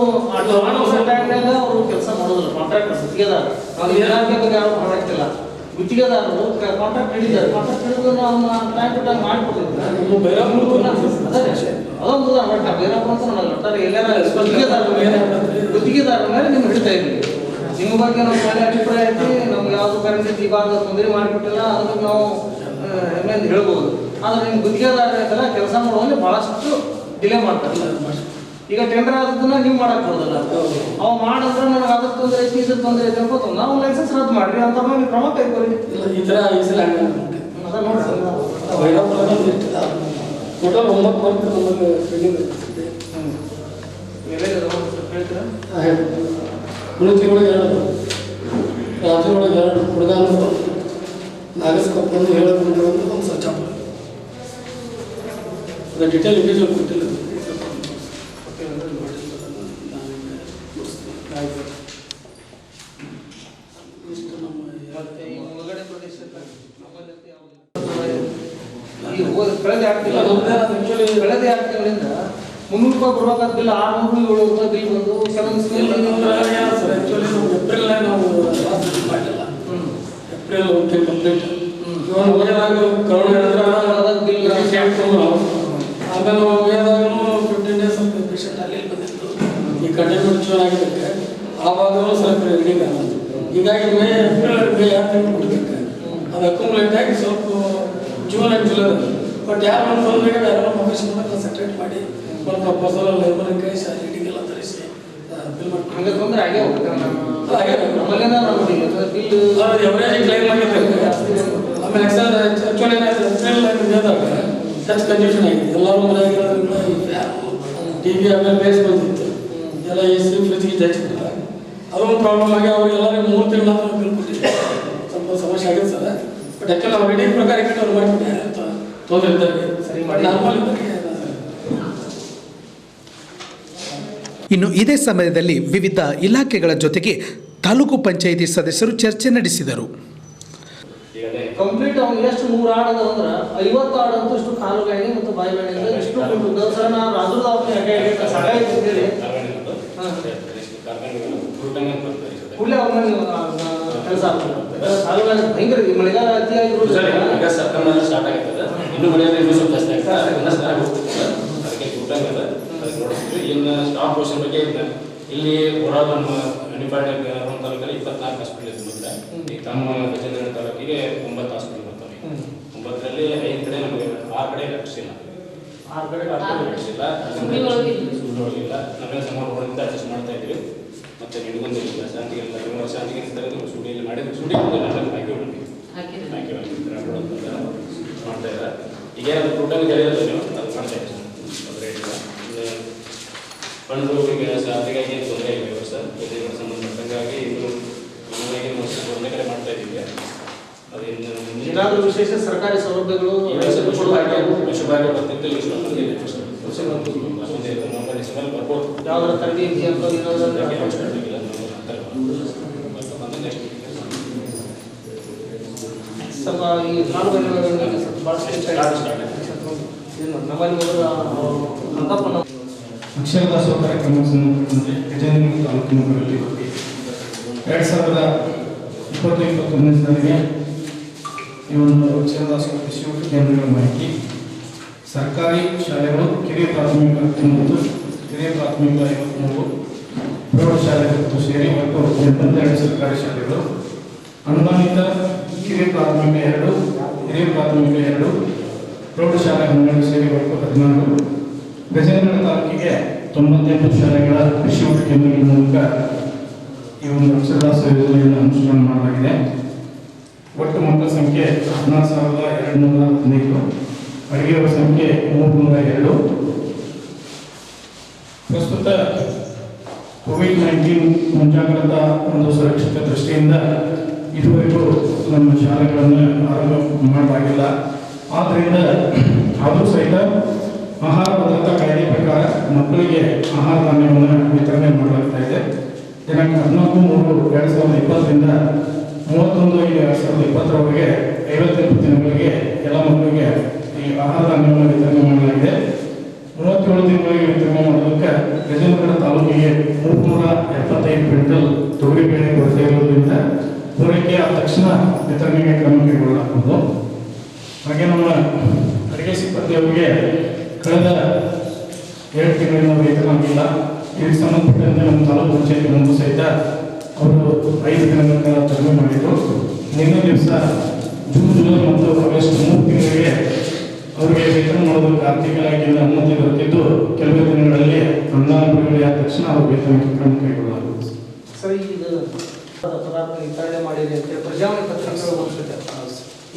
ಟೈಮ್ನಾಗ ಅವರು ಕೆಲಸ ಮಾಡೋದಿಲ್ಲ. ಕಾಂಟ್ರಾಕ್ಟರ್ ಗುತ್ತಿಗೆದಾರ ನಾವು ಇಲಾಖೆ ಬಗ್ಗೆ ಯಾರು ಮಾತಾಡ್ತಿಲ್ಲ, ಗುತ್ತಿಗೆದಾರರು ಕಾಂಟ್ರಾಕ್ಟ್ ಹಿಡಿದಾರೆ. ಕಾಂಟ್ರಾಕ್ಟ್ ಹಿಡಿದು ನಾವು ಟೈಮ್ ಟು ಟೈಮ್ ಮಾಡಿಕೊಟ್ಟಿದ್ವಿ. ನಮ್ಮ ಬೈರಾಪುರ ಅದೊಂದು ಬಟ್ ಬೈರಾಪುರ ಅಂತ ನೋಡಲ್ಲ ಒಟ್ಟಾರೆ ಎಲ್ಲಾರ ಗುತ್ತಿಗೆದಾರರ ಮೇಲೆ ನೀವು ಹಿಡಿತಾ ಇದ್ದೀವಿ. ನಿಮ್ಮ ಬಗ್ಗೆ ನಮ್ಮ ಮೇಲೆ ಅಭಿಪ್ರಾಯ ಐತಿ, ನಮ್ಗೆ ಯಾವುದು ಕರೆಂಟ್ ಇವಾಗ ತೊಂದರೆ ಮಾಡಿಕೊಟ್ಟಿಲ್ಲ ಅದಕ್ಕೆ ನಾವು ಹೆಮ್ಮೆಯಿಂದ ಹೇಳ್ಬೋದು. ಆದರೆ ನಿಮ್ಮ ಗುತ್ತಿಗೆದಾರ ಐತಲ್ಲ ಕೆಲಸ ಮಾಡುವಲ್ಲಿ ಭಾಳಷ್ಟು ಡಿಲೇ ಮಾಡ್ತಾರೆ. ಈಗ ಟೆಂಡರ್ ಆದದನ್ನ ನೀವು ಮಾಡಕ್ ಬರೋದಲ್ಲ, ಅವ್ ಮಾಡಿದ್ರೆ ನನಗೆ ಅದ್ರ ತೊಂದರೆ ಐತಿ ಇದ್ರ ತೊಂದರೆ ಐತಿ ಅನ್ಕೋತ ನಾವು ಲೈಸೆನ್ಸ್ ರದ್ದು ಮಾಡ್ರಿ ಅಂತ ನೀವು ಕ್ರಮ ಕೈಗೊಳ್ಳಿ. ಈ ಥರ ಈ ಸಲ ಅದ ನೋಡಿ ಬೈರಾಪುರ ಟೋಟಲ್ 9 ವರ್ಕ್ ನಮಗೆ ಪೆಂಡಿಂಗ್ ಇದೆ. ಹೇಳ್ತೀರಾ ಮುಳುತಿಗಳಿಗೆ 2 ರಾಜ್ಯಗಳಿಗೆ 2 ಹುಡುಗರು ನಾಗಸ್ಕೊಪ್ಪಂದು ಹೇಳೋದು ಒಂದು ಸರ್ಚ್ ಅದ ಡಿಟೇಲ್ ಇಂಡಿವಿಜುವಲ್ ಕೊಟ್ಟಿಲ್ಲ. ಮತ್ತೆ ಈ ಒಳಗಡೆ ಪ್ರದೇಶಕ್ಕೆ ನಮ್ಮಲ್ಲಿ ಈ ಕಳೆದ 2 ತಿಂಗಳಿಂದ 300 ರೂಪಾಯಿ ಬರ್ಬೇಕಾದ ಬಿಲ್ 600 700 ರೂಪಾಯಿ ಬಿಲ್ ಬಂದು ಕೆಲವೊಂದು ಸ್ಕೂಲ್ ಆ್ಯಕ್ಚುಲಿ ನಾವು ಏಪ್ರಿಲ್ನಾಗ ನಾವು ಮಾಡಿಲ್ಲ. ಏಪ್ರಿಲ್ ಓಕೆ ಕಂಪ್ಲೀಟ್ ಇವಾಗ ಹೋದಾಗ ಕರೋನಾ ಬಿಲ್ ಆಮೇಲೆ ಹೋಗಿದಾಗೂ 15 ಡೇಸ್ ಸ್ವಲ್ಪ ಪೇಷಂಟ್ ಅಲ್ಲಿ ಬಂದಿತ್ತು. ಈ ಕಂಟೈನ್ಮೆಂಟ್ ಜೋನ್ ಆಗಿದ್ದಕ್ಕೆ ಆವಾಗಲೂ ಸ್ವಲ್ಪ ರೀಡಿಂಗ್ ಆಗೋದು. ಹೀಗಾಗಿ ಮೇ ಏಪ್ರಿಲ್ 2 ತಿಂಗಳು ಕೊಡ್ಬೇಕು. ಅದು ಅಕ್ಯುಮುಲೇಟ್ ಆಗಿ ಸ್ವಲ್ಪ ಜೂನ್ ಆ್ಯಂಡ್ ಜುಲೈ. ಬಟ್ ಯಾರು ಒಂದು ಬಂದಾಗ ಯಾರೋ ಆಫೀಸ್ ಸೆಟ್ರೇಟ್ ಮಾಡಿ ಸ್ವಲ್ಪ ಪರ್ಸನಲ್ ಲೇಬರ್ ಕಳಿಸಿ ರೀಡಿಂಗ್ ಎಲ್ಲ ತರಿಸಿ ಬಿಲ್ ಮಾಡಿ ಹಂಗೆ ತೊಂದರೆ ಆಗೇ ಹೋಗುತ್ತೆ. ಬಿಲ್ ಎವರೇಜ್ ಕ್ಲೈಮ್ ಆಗಿರ್ತದೆ. ಆಮೇಲೆ ಆ್ಯಕ್ಚುಲಿ ಏನಾಯ್ತು ಏಪ್ರಿಲ್ ಹೋದಾಗ ಹೆಚ್ಚು ಕಂಜೂಷನ್ ಆಗಿದೆ. ಎಲ್ಲರೂ ಮನೆಯಾಗಿರೋದ್ರಿಂದ ಈ ಫ್ಯಾನು ಟಿ ವಿ ಆಮೇಲೆ ಬೇಸ್ ಬಂದಿತ್ತು. ಎಲ್ಲ ಎ ಸಿ ಫ್ರಿಜ್ಗೆ ಹಚ್ಚಿಬಿಡ್ತಾರೆ. ಅದೊಂದು ಪ್ರಾಬ್ಲಮ್ ಆಗಿ ಅವ್ರಿಗೆಲ್ಲರಿಗೂ 3 ತಿಂಗಳ ಬಿಲ್ ಕೊಟ್ಟಿದೆ. ಸ್ವಲ್ಪ ಸಮಸ್ಯೆ ಆಗಿದೆ ಸರ್. ಬಟ್ ಆ್ಯಕ್ಚುಲಿ ಅವ್ರು ರೀಡಿಂಗ್ ಪ್ರಕಾರ ಇಟ್ಟು ಅವ್ರು ಮಾಡಿಬಿಟ್ಟಾರೆ ಅಂತ ತೊಂದರೆ ಇದ್ದಾರೆ. ಸರಿ ಮಾಡಿ ನಾರ್ಮಲ್ ಇದ್ದಾರೆ. ಇನ್ನು ಇದೇ ಸಮಯದಲ್ಲಿ ವಿವಿಧ ಇಲಾಖೆಗಳ ಜೊತೆಗೆ ತಾಲೂಕು ಪಂಚಾಯಿತಿ ಸದಸ್ಯರು ಚರ್ಚೆ ನಡೆಸಿದರು. ಕಂಪ್ಲೀಟ್ ಅವ್ನು ಎಷ್ಟು 3 ಆಡೋದು ಅಂದ್ರೆ 50 ಆಡಂತೂ ಇಷ್ಟು ಕಾಲು ಬ್ಯಾಣಿ ಮತ್ತು ಬಾಯಿ ಬ್ಯಾಣಿ ಅಂದ್ರೆ ಇಷ್ಟು ಕೊಟ್ಟು ಸರ್ ನಾನು ರಾಜುದ ಸಗಾಯಿದ್ದೇನೆ ಕೂಡಲೇ ಅವ್ರನ್ನ ಕೆಲಸ ಆಗ್ತದೆ. ಕಾಲು ಬ್ಯಾಣಿ ಭಯಂಕರ ಮಳೆಗಾಲ ಅತಿಯಾಗಿರೋದು ಸೆಪ್ಟೆಂಬರ್ ಸ್ಟಾರ್ಟ್ ಆಗ್ತದೆ. ಇನ್ನು ಮಳೆಯಾದ್ರೆ ಇನ್ನೂ ಸ್ವಲ್ಪ ಜಾಸ್ತಿ ಆಗ್ತದೆ. ಅದಕ್ಕೆ ಕೂಟಂಗದ ಅದಕ್ಕೆ ನೋಡ್ತೀವಿ. ಇನ್ನು ಸ್ಟಾಫ್ ಪೋರ್ಷನ್ ಬಗ್ಗೆ ಇಲ್ಲಿ ಓವರಾಲ್ ನಮ್ಮ ಯುನಿಫೈಡ್ ತಾಲೂಕಲ್ಲಿ 24 ಹಾಸ್ಪಿಟಲ್ ಇರುತ್ತೆ. ಈ ತಮ್ಮ ಗಜೇಂದ್ರ ತಾಲೂಕಿಗೆ 9 ಹಾಸ್ಪಿಟಲ್ ಬರ್ತವೆ. 9ರಲ್ಲಿ 5 ಕಡೆ ನಮಗೆ 6 ಕಡೆ ಕಟ್ಟಿಸಿಲ್ಲ. 6 ಕಡೆ ಕಟ್ಟಿಸಿಲ್ಲ. ಸುಳ್ಳಿಲ್ಲ. ನಾವೇ ಸಮಾರೋಹದಿಂದ ಅಡ್ಜಸ್ಟ್ ಮಾಡ್ತಾ ಇದ್ದೀವಿ. ಮತ್ತೆ ನಿಡ್ಗೊಂದಿಲ್ಲ ಶಾಂತಿಗೆಲ್ಲ ಶಾಂತಿಗೆ ಸುಡಿಯಲ್ಲಿ ಮಾಡಿದ್ರೆ ಸುಡಿ ಹಾಕಿ ಮಾಡ್ತಾ ಇದ್ದಾರೆ. ಈಗ ಅದು ಟೋಟಲ್ ಹೇಳಿದ್ರೆ ನೀವು ಅದು ಮಾಡ್ತಾ ಇದ್ದೀವಿ. ತೊಂದರೆ ಇಲ್ಲ. ಫಂಡು ಈಗ ಶಾಂತಿಗಾಗಿ ಏನು ತೊಂದರೆ ಇಲ್ಲ ಇವರು ಸರ್. ಜೊತೆಗೆ ಸಂಬಂಧಪಟ್ಟಂಗಾಗಿ ಇನ್ನು ಮನೆಗೆ ಒಂದೇ ಕಡೆ ಮಾಡ್ತಾ ಇದ್ದೀವಿ. ಅದೇನು ಏನಾದರೂ ವಿಶೇಷ ಸರ್ಕಾರಿ ಸೌಲಭ್ಯಗಳು ಪಶುಭಾಗ್ಯ ಬರ್ತಿತ್ತು. ಬರ್ಬೋದು. ಯಾವ್ದಾರ ತರಬೇತಿ ಅಂತ ಸ್ವಲ್ಪ ಈ ಕಾಲುಗಳಿಗೆ ನಮ್ಮಲ್ಲಿ ಅಂತಪ್ಪನ ಅಕ್ಷರದಾಸೋಹ ಕಾರ್ಯಕ್ರಮ ಸಂಬಂಧಪಟ್ಟಂತೆ ಗಜೇಂದ್ರ ತಾಲೂಕಿನಲ್ಲಿ 2020-21ನೇ ಸಾಲಿಗೆ ಈ ಒಂದು ಅಕ್ಷರದಾಸೋಹ ಕೃಷಿ ಕೇಂದ್ರಗಳ ಮಾಹಿತಿ ಸರ್ಕಾರಿ ಶಾಲೆಗಳು ಕಿರಿಯ ಪ್ರಾಥಮಿಕ 19, ಹಿರಿಯ ಪ್ರಾಥಮಿಕ 53, ಪ್ರೌಢಶಾಲೆ 10 ಸೇರಿ ಒಟ್ಟು 82 ಸರ್ಕಾರಿ ಶಾಲೆಗಳು, ಅನುದಾನಿತ ಕಿರಿಯ ಪ್ರಾಥಮಿಕ 2, ಹಿರಿಯ ಪ್ರಾಥಮಿಕ 2, ಪ್ರೌಢಶಾಲೆ 12 ಸೇರಿ ಒಟ್ಟು 14. ಗಜೇಂದ್ರ ತಾಲೂಕಿಗೆ 98 ಶಾಲೆಗಳ ಕೃಷಿ ಕೇಂದ್ರಗಳ ಮೂಲಕ ಈ ಒಂದು ಅಕ್ಷರದಾಸ ಯೋಜನೆಯನ್ನು ಅನುಷ್ಠಾನ ಮಾಡಲಾಗಿದೆ. ಒಟ್ಟು ಮಕ್ಕಳ ಸಂಖ್ಯೆ 16,215, ಅಡುಗೆಯವರ ಸಂಖ್ಯೆ 302. ಪ್ರಸ್ತುತ ಕೋವಿಡ್-19 ಮುಂಜಾಗ್ರತಾ ಒಂದು ಸುರಕ್ಷತೆ ದೃಷ್ಟಿಯಿಂದ ಇದುವರೆಗೂ ನಮ್ಮ ಶಾಲೆಗಳನ್ನು ಆರಂಭ ಮಾಡಲಾಗಿಲ್ಲ. ಆದ್ದರಿಂದ ಆದರೂ ಸಹಿತ ಆಹಾರ ಭದ್ರತಾ ಕಾಯ್ದೆ ಪ್ರಕಾರ ಮಕ್ಕಳಿಗೆ ಆಹಾರ ಧಾನ್ಯವನ್ನು ವಿತರಣೆ ಮಾಡಲಾಗ್ತಾ ಇದೆ. ದಿನಾಂಕ 14/3/2020ರಿಂದ 31/5/2020ರವರೆಗೆ 58 ದಿನಗಳಿಗೆ ಎಲ್ಲ ಮಕ್ಕಳಿಗೆ ಈ ಆಹಾರ ಧಾನ್ಯವನ್ನು ವಿತರಣೆ ಮಾಡಲಾಗಿದೆ. 37 ದಿನಗಳಿಗೆ ವಿತರಣೆ ಮಾಡೋದಕ್ಕೆ ಗಜೇಂದ್ರ ತಾಲೂಕಿಗೆ 375 ಕ್ವಿಂಟಲ್ ತೊಗರಿಬೇಳೆ ಕೊರತೆ ಇರುವುದರಿಂದ ಪೂರೈಕೆ ಆದ ತಕ್ಷಣ ವಿತರಣೆಗೆ ಕ್ರಮ ಕೈಗೊಳ್ಳಲಾಗುವುದು. ಹಾಗೆ ನಮ್ಮ ಅಡುಗೆ ಸಿಬ್ಬಂದಿಯವರಿಗೆ ಕಳೆದ 2 ತಿಂಗಳಿಂದ ವೇತನ ಆಗಿಲ್ಲ. ಇದಕ್ಕೆ ಸಂಬಂಧಪಟ್ಟಂತೆ ನಮ್ಮ ತಾಲೂಕು ಪಂಚಾಯತಿ ಮುಂದೆ ಸಹಿತ ಅವರು 5 ದಿನಗಳ ಕಾಲ ಕಡಿಮೆ ಮಾಡಿದರು. ನಿನ್ನೆ ದಿವಸ ಜೂನ್, ಜುಲೈ ಮತ್ತು ಆಗಸ್ಟ್ 3 ತಿಂಗಳಿಗೆ ಅವರಿಗೆ ವೇತನ ಮಾಡೋದಕ್ಕೆ ಆರ್ಥಿಕ ಇಲಾಖೆಯಿಂದ ಅನುಮತಿ ದೊರೆತಿದ್ದು ಕೆಲವೇ ದಿನಗಳಲ್ಲಿ ಅನುದಾನ ಬಿಡುಗಡೆ ಆದ ತಕ್ಷಣ ಅವರು ವೇತನಕ್ಕೆ ಕ್ರಮ ಕೈಗೊಳ್ಳಲಾಗುವುದು. ಸರಿ, ಇದು ಪದಾರ್ಥ ವಿತರಣೆ ಮಾಡಿದೆ ಅಂತೇಳಿ ಪ್ರಜಾವಾಣಿ ಪತ್ರಿಕೆಗಳು ಬಂದಿದೆ.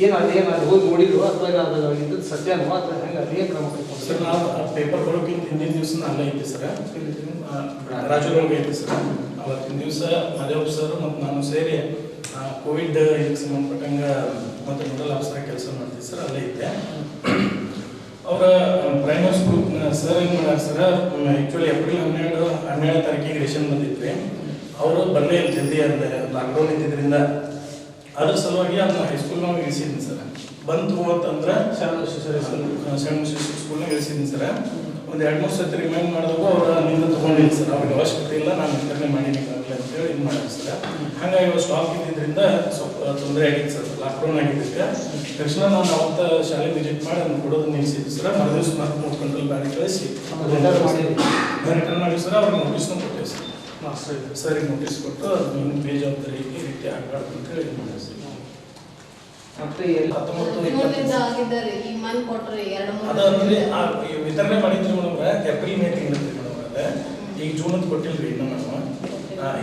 ಏನಾದ್ರು ಹೋಗಿ ನೋಡಿದ್ರು ಅಥವಾ ಏನಾದ್ರು ಸತ್ಯನೋ ಅಥವಾ ಹೆಂಗೆ ಅದೇ ಕ್ರಮ ಕೈಗೊಂಡು ಸರ್? ನಾವು ಪೇಪರ್ ಬರೋಕ್ಕಿಂತ ಹಿಂದಿನ ದಿವಸ ಅಲ್ಲೇ ಐತಿ ಸರ್, ರಾಜುಗಳಿಗೆ ಐತಿ ಸರ್. ಅವತ್ತಿನ ದಿವಸ ಮಾದೇವ್ ಸರ್ ಮತ್ತು ನಾನು ಸೇರಿ ಕೋವಿಡ್ ಇದಕ್ಕೆ ಸಂಬಂಧಪಟ್ಟಂಗೆ ಮತ್ತು ನೋಡಲ್ ಆಫೀಸರ್ ಕೆಲಸ ಮಾಡ್ತೀವಿ ಸರ್, ಅಲ್ಲೇ ಇದ್ದೆ. ಅವರ ಪ್ರೈಮರಿ ಸ್ಕೂಲ್ ಸರ್ ಏನು ಮಾಡ್ಯಾರ ಸರ್, ಆ್ಯಕ್ಚುಲಿ ಏಪ್ರಿಲ್ 12 ತಾರೀಕಿಗೆ ರೇಷನ್ ಬಂದಿತ್ತು. ಅವರು ಬರಲೇ ಜಲ್ದಿ ಅಂದರೆ ಲಾಕ್ಡೌನ್ ಇದ್ದಿದ್ದರಿಂದ ಅದ್ರ ಸಲುವಾಗಿ ಅದನ್ನ ಹೈಸ್ಕೂಲ್ ನಾವು ಇಳಿಸಿದ್ದೀನಿ ಸರ್. ಬಂತು ಅಂತಂದ್ರೆ ಸಣ್ಣ ಶಿಶು ಸ್ಕೂಲ್ನಾಗ ಇಳಿಸಿದ್ದೀನಿ ಸರ್. ಒಂದು 2-3 ಸತಿ ರಿಮೈಂಡ್ ಮಾಡಿದಾಗ ಅವ್ರು ಅಲ್ಲಿಂದ ತೊಗೊಂಡಿಲ್ಲ ಸರ್. ಅವ್ರಿಗೆ ಅವಶ್ಯಕತೆ ಇಲ್ಲ, ನಾನು ವಿತರಣೆ ಮಾಡೀನಿ ಈಗಾಗಲೇ ಅಂತೇಳಿ ಇದು ಮಾಡಿದ್ರು ಸರ್. ಹಾಗಾಗಿ ಅವ್ರು ಸ್ಟಾಕ್ ಇದ್ದಿದ್ದರಿಂದ ಸ್ವಲ್ಪ ತೊಂದರೆ ಆಗಿತ್ತು ಸರ್. ಲಾಕ್ಡೌನ್ ಆಗಿದ್ದಕ್ಕೆ ತಕ್ಷಣ ನಾನು ಅವತ್ತ ಶಾಲೆ ವಿಸಿಟ್ ಮಾಡಿ ಅದನ್ನು ಕೊಡೋದು ನಿಲ್ಲಿಸಿದ್ವಿ ಸರ್. ಮರುದಿವ್ಸ 3 ಕ್ವಿಂಟಲ್ ಬ್ಯಾಗ್ ಕಳಿಸಿ ರಿಟರ್ನ್ ಮಾಡಿ ಸರ್. ಅವ್ರಿಗೆ ನೋಟಿಸ್ನ ಕೊಟ್ಟೇವೆ ಸರ್. ಸರಿಗೆ ನೋಟಿಸ್ ಕೊಟ್ಟು ಅದು ಬೇಜವಾಬ್ದಾರಿ ಈ ರೀತಿ ಆಗಬಾರ್ದು ಅಂತೇಳಿ ಇದು ಮಾಡಿದೆ ಸರ್. ಮತ್ತೆ 19 ಅದಂದ್ರೆ ವಿತರಣೆ ಮಾಡಿದ್ರಿ ಮೇಡಮ್ ಏಪ್ರಿಲ್ ಮೇ ತಿಂಗಳಿದ್ರಿ ಮೇಡಮ್. ಅದೇ ಈಗ ಜೂನದ್ದು ಕೊಟ್ಟಿಲ್ರಿ ಇನ್ನು ನಾವು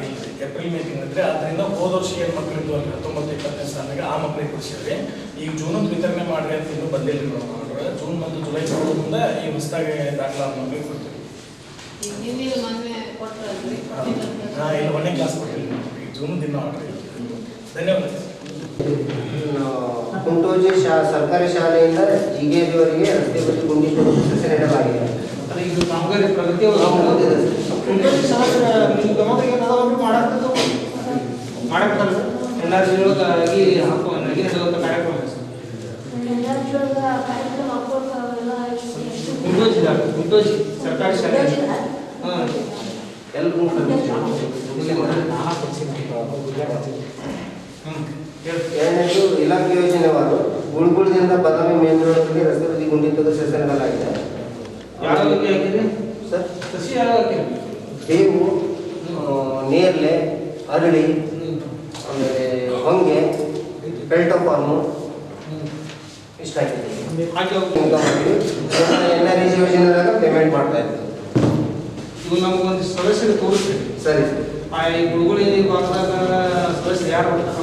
ಇಲ್ರಿ ಏಪ್ರಿಲ್ ಮೇ ತಿಂಗಳಿದ್ರಿ. ಆದ್ದರಿಂದ ಹೋದ ವರ್ಷ ಏನು ಮಕ್ಕಳಿದ್ದು 19-20 ಸಾಲಿಗೆ ಆ ಮಕ್ಕಳಿಗೆ ಕೊಡಿಸಿದ್ರಿ. ಈಗ ಜೂನದ್ದು ವಿತರಣೆ ಮಾಡ್ರಿ ಅಂತ ಇನ್ನೂ ಬಂದಿಲ್ಲ ರೀ ಮೇಡಮ್. ಅವ್ರು ಜೂನ್ ಮತ್ತು ಜುಲೈ ಮುಂದೆ ಈ ಹೊಸದಾಗಿ ದಾಖಲಾದ ಮಕ್ಕಳಿಗೆ ಕೊಡ್ತೀವಿ. ಹಾಂ ಇಲ್ಲ 1ನೇ ಕ್ಲಾಸ್ ಕೊಟ್ಟಿಲ್ಲ ಈಗ ಜೂನ್ ದಿನ ಆರ್ಡ್ರಿ. ಧನ್ಯವಾದ. ಕುಂಟೋಜಿ ಸರ್ಕಾರಿ ಶಾಲೆಯಿಂದ ಜಿಗೇಜಿಯವರಿಗೆ ರಸ್ತೆ ಬದಿ ಗುಂಡಿ ಸಸ್ಯ ನೆಡಲಾಗಿದೆ. ಇದು ಕಾಮಗಾರಿ ಪ್ರಗತಿ ಮಾಡಕ್ಕೆ ಎಲ್ಲ ಜಿಲ್ಲೆಗಾಗಿ ಹಾಕುವ ನಗಿ ನಡೆಯುವಂಥ ಕಾರ್ಯಕ್ರಮ ಗುಂಟೋಜಿ ಸರ್ಕಾರಿ ಶಾಲೆ. ಹಾಂ ಎಲ್ಲರೂ ಎರಡನೇದು ಇಲಾಖೆ ಯೋಜನೆವಾರು ಗುಳ್ಗುಳದಿಂದ ಬದಾಮಿ ಮೇನ್ ರೋಡ್ಗೆ ರಸ್ತೆ ಬದಿ ಗುಂಡಿ ಸಸ್ಯ ನೆಡಲಾಗಿದೆ. ಯಾವ ಬಗ್ಗೆ ಹಾಕಿದ್ರಿ ಸರ್? ಸಸಿ ಯಾವ ಹಾಕಿರಿ? ಬೇವು, ನೇರ್ಲೆ, ಅರಳಿ, ಆಮೇಲೆ ಹೊಂಗೆ, ಪೆಲ್ಟೋ ಫಾರ್ಮು ಇಷ್ಟ ಹಾಕಿದ್ದೀವಿ. NREG ಯೋಜನೆದಾಗ ಪೇಮೆಂಟ್ ಮಾಡ್ತಾ ಇದ್ದೀವಿ. ಇವು ನಮಗೊಂದು ಸದಸ್ಯರು ತೋರಿಸ್ತೀವಿ. ಸರಿ ಆ ಈ ಗುಳುಗುಳಿ ಭಾಗದಾಗ ಸದಸ್ಯರು ಯಾರು ಬರ್ತಾರೆ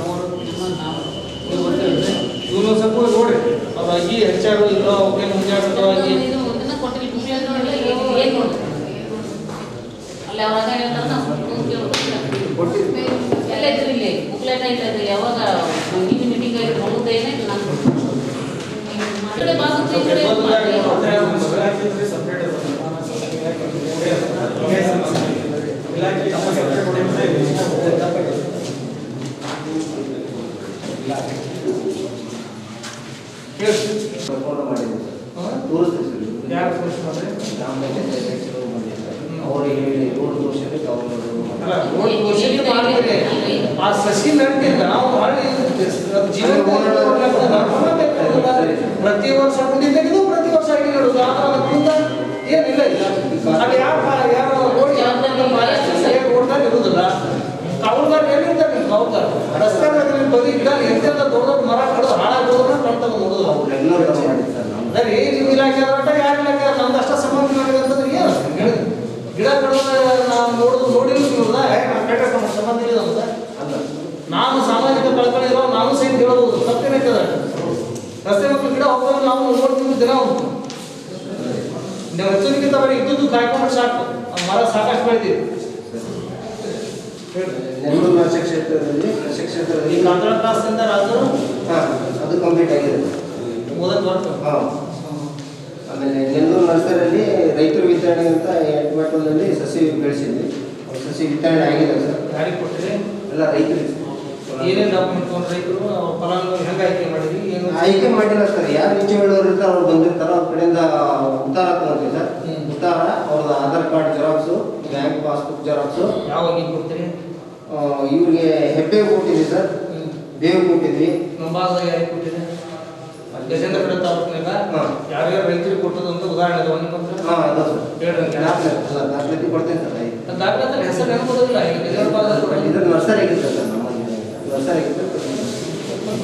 ಇವನು ಸ್ವಲ್ಪ ನೋಡ್ರಿ ಅವ್ರಾಗಿ ಹೆಚ್ಚಾರು ಇಲ್ಲ ಅವಕ್ಕೆ ಮುಂಜಾಗ್ರತವಾಗಿ ಎಲ್ಲ ಇದ್ರಿ ಇಲ್ಲಿ ಬುಕ್ಲೆಟ್ ಐತೆ ಯಾವಾಗ ಮೀಟಿಂಗ್ ಆಯ್ತು ಹೋಗುತ್ತೇನೆ ಆ ಸಸಿ ನಡ್ತಿದ್ದ ನಾವು ಜೀವನ ಪ್ರತಿ ವರ್ಷ ತೆಗೆದು ಪ್ರತಿ ವರ್ಷ ಅಡಿಗೆ ನೆಡೋದು ಏನಿಲ್ಲ ಅಲ್ಲಿ ಯಾರು ರೋಡ್ದಾಗ ಇರುವುದಿಲ್ಲ. ಕೌಲ್ದಾರ ಏನಿರ್ತಾರೆ ನಿಮ್ಗೆ ಕೌಲ್ದಾರ ರಸ್ತೆ ಬದಿ ಗಿಡ ಎಂತೆಂತ ದೊಡ್ಡ ದೊಡ್ಡ ಮರ ಕಡಿದು ಹಾಳಾಗೋದನ್ನ ಕಣ್ತಂದು ನೋಡೋದು. ಅದೇ ನೀವು ಇಲಾಖೆ ಆದ ಯಾರು ಇಲಾಖೆ ನಮ್ದು ಅಷ್ಟ ಸಂಬಂಧ ಮಾಡಿದೆ ಅಂತಂದ್ರೆ ಏನು ಗಿಡ ಕಡಿದ್ರೆ ನಾವು ನೋಡಿಲ್ಲ ಸಂಬಂಧ ಇಲ್ಲ ನಮ್ದು. ನಾನು ಸಾಮಾಜಿಕ ಕಳಕಳಿ ಇರೋ ನಾನು ಸಹಿತ ಹೇಳ್ಬೋದು ತಪ್ಪೇನೈತದ. ರಸ್ತೆ ಮಕ್ಕಳು ಗಿಡ ಹೋಗೋದು ನಾವು ನೋಡ್ತೀವಿ ದಿನ ಹೋಗ್ತೀವಿ. ನೀವು ಹೆಚ್ಚುಗಿಂತ ಬರೀ ಇದ್ದದ್ದು ಕಾಯ್ಕೊಂಡ್ರೆ ಸಾಕು. ಮರ ಸಾಕಷ್ಟು ಬೆಳಿತೀವಿ. ನೆಲ್ಲೂರು ಕ್ಷೇತ್ರದಲ್ಲಿ ಈ ಕಾಂಗ್ರಾ ಕ್ಲಾಸಿಂದ ರಾಜು ಅದು ಕಂಪ್ಲೀಟ್ ಆಗಿದೆ. ಓದಕ್ಕೆ ಬರ್ತದೆ. ಹಾಂ ಆಮೇಲೆ ನೆಲ್ಲೂರು ನರ್ಸರಿಯಲ್ಲಿ ರೈತರು ವಿತರಣೆ ಅಂತ 8 ಮಟ್ಟದಲ್ಲಿ ಸಸಿ ಬೆಳೆಸಿದ್ವಿ. ಸಸಿ ವಿತರಣೆ ಆಗಿದೆ ಸರ್. ಯಾರಿಗೆ ಕೊಟ್ಟಿರಿ? ಎಲ್ಲ ರೈತರಿಗೆ. ಏನೇನು ಡಾಕ್ಯುಮೆಂಟ್ ತೊಗೊಂಡು ರೈತರು ಫಲಾನುಭವಿ ಹೆಂಗೆ ಆಯ್ಕೆ ಮಾಡಿದ್ರಿ? ಏನು ಆಯ್ಕೆ ಮಾಡಿಲ್ಲ ಸರ್. ಯಾರು ಇಚ್ಛೆ ಹೇಳೋರು ಇರ್ತಾರೆ ಅವ್ರು ಬಂದಿರ್ತಾರೆ. ಅವ್ರ ಕಡೆಯಿಂದ ಉತ್ತಾರ ತಗೊಂಡ್ರಿ ಸರ್. ಉತ್ತಾರ ಅವ್ರದ್ದು Aadhaar card xerox, bank passbook xerox. ಯಾವಾಗ ಕೊಡ್ತೀರಿ? ಇವ್ರಿಗೆ ಹೆಬ್ಬೇವು ಕೊಟ್ಟಿದ್ವಿ ಸರ್, ಬೇವು ಕೊಟ್ಟಿದ್ವಿ. ಮುಂಭಾಗದಾಗ ಯಾರಿಗೆ ಕೊಟ್ಟಿದೆ? ಗಜೇಂದ್ರ ಕಡೆ ತಾಲೂಕಿನಾಗ ಯಾರ್ಯಾರು ರೈತರಿಗೆ ಕೊಟ್ಟದ್ದು ಅಂತ ಉದಾಹರಣೆ ಅದಾವ ನಿಮ್ಮತ್ರ? ಹಾಂ ಅದಾವ ಸರ್. ಹೇಳ್ರಿ ದಾಖಲಾತಿ ಕೊಡ್ತೇನೆ ಸರ್. ದಾಖಲಾತಿ ಹೆಸರು ನೆನಪೋದಿಲ್ಲ. ಈಗ ಗಜೇಂದ್ರ ಪಾಲದಲ್ಲಿ ಇದ್ರ ನರ್ಸರಿ ಆಗಿತ್ತು ಸರ್. ನಮ್ಮಲ್ಲಿ ನರ್ಸರಿ ಆಗಿತ್ತು.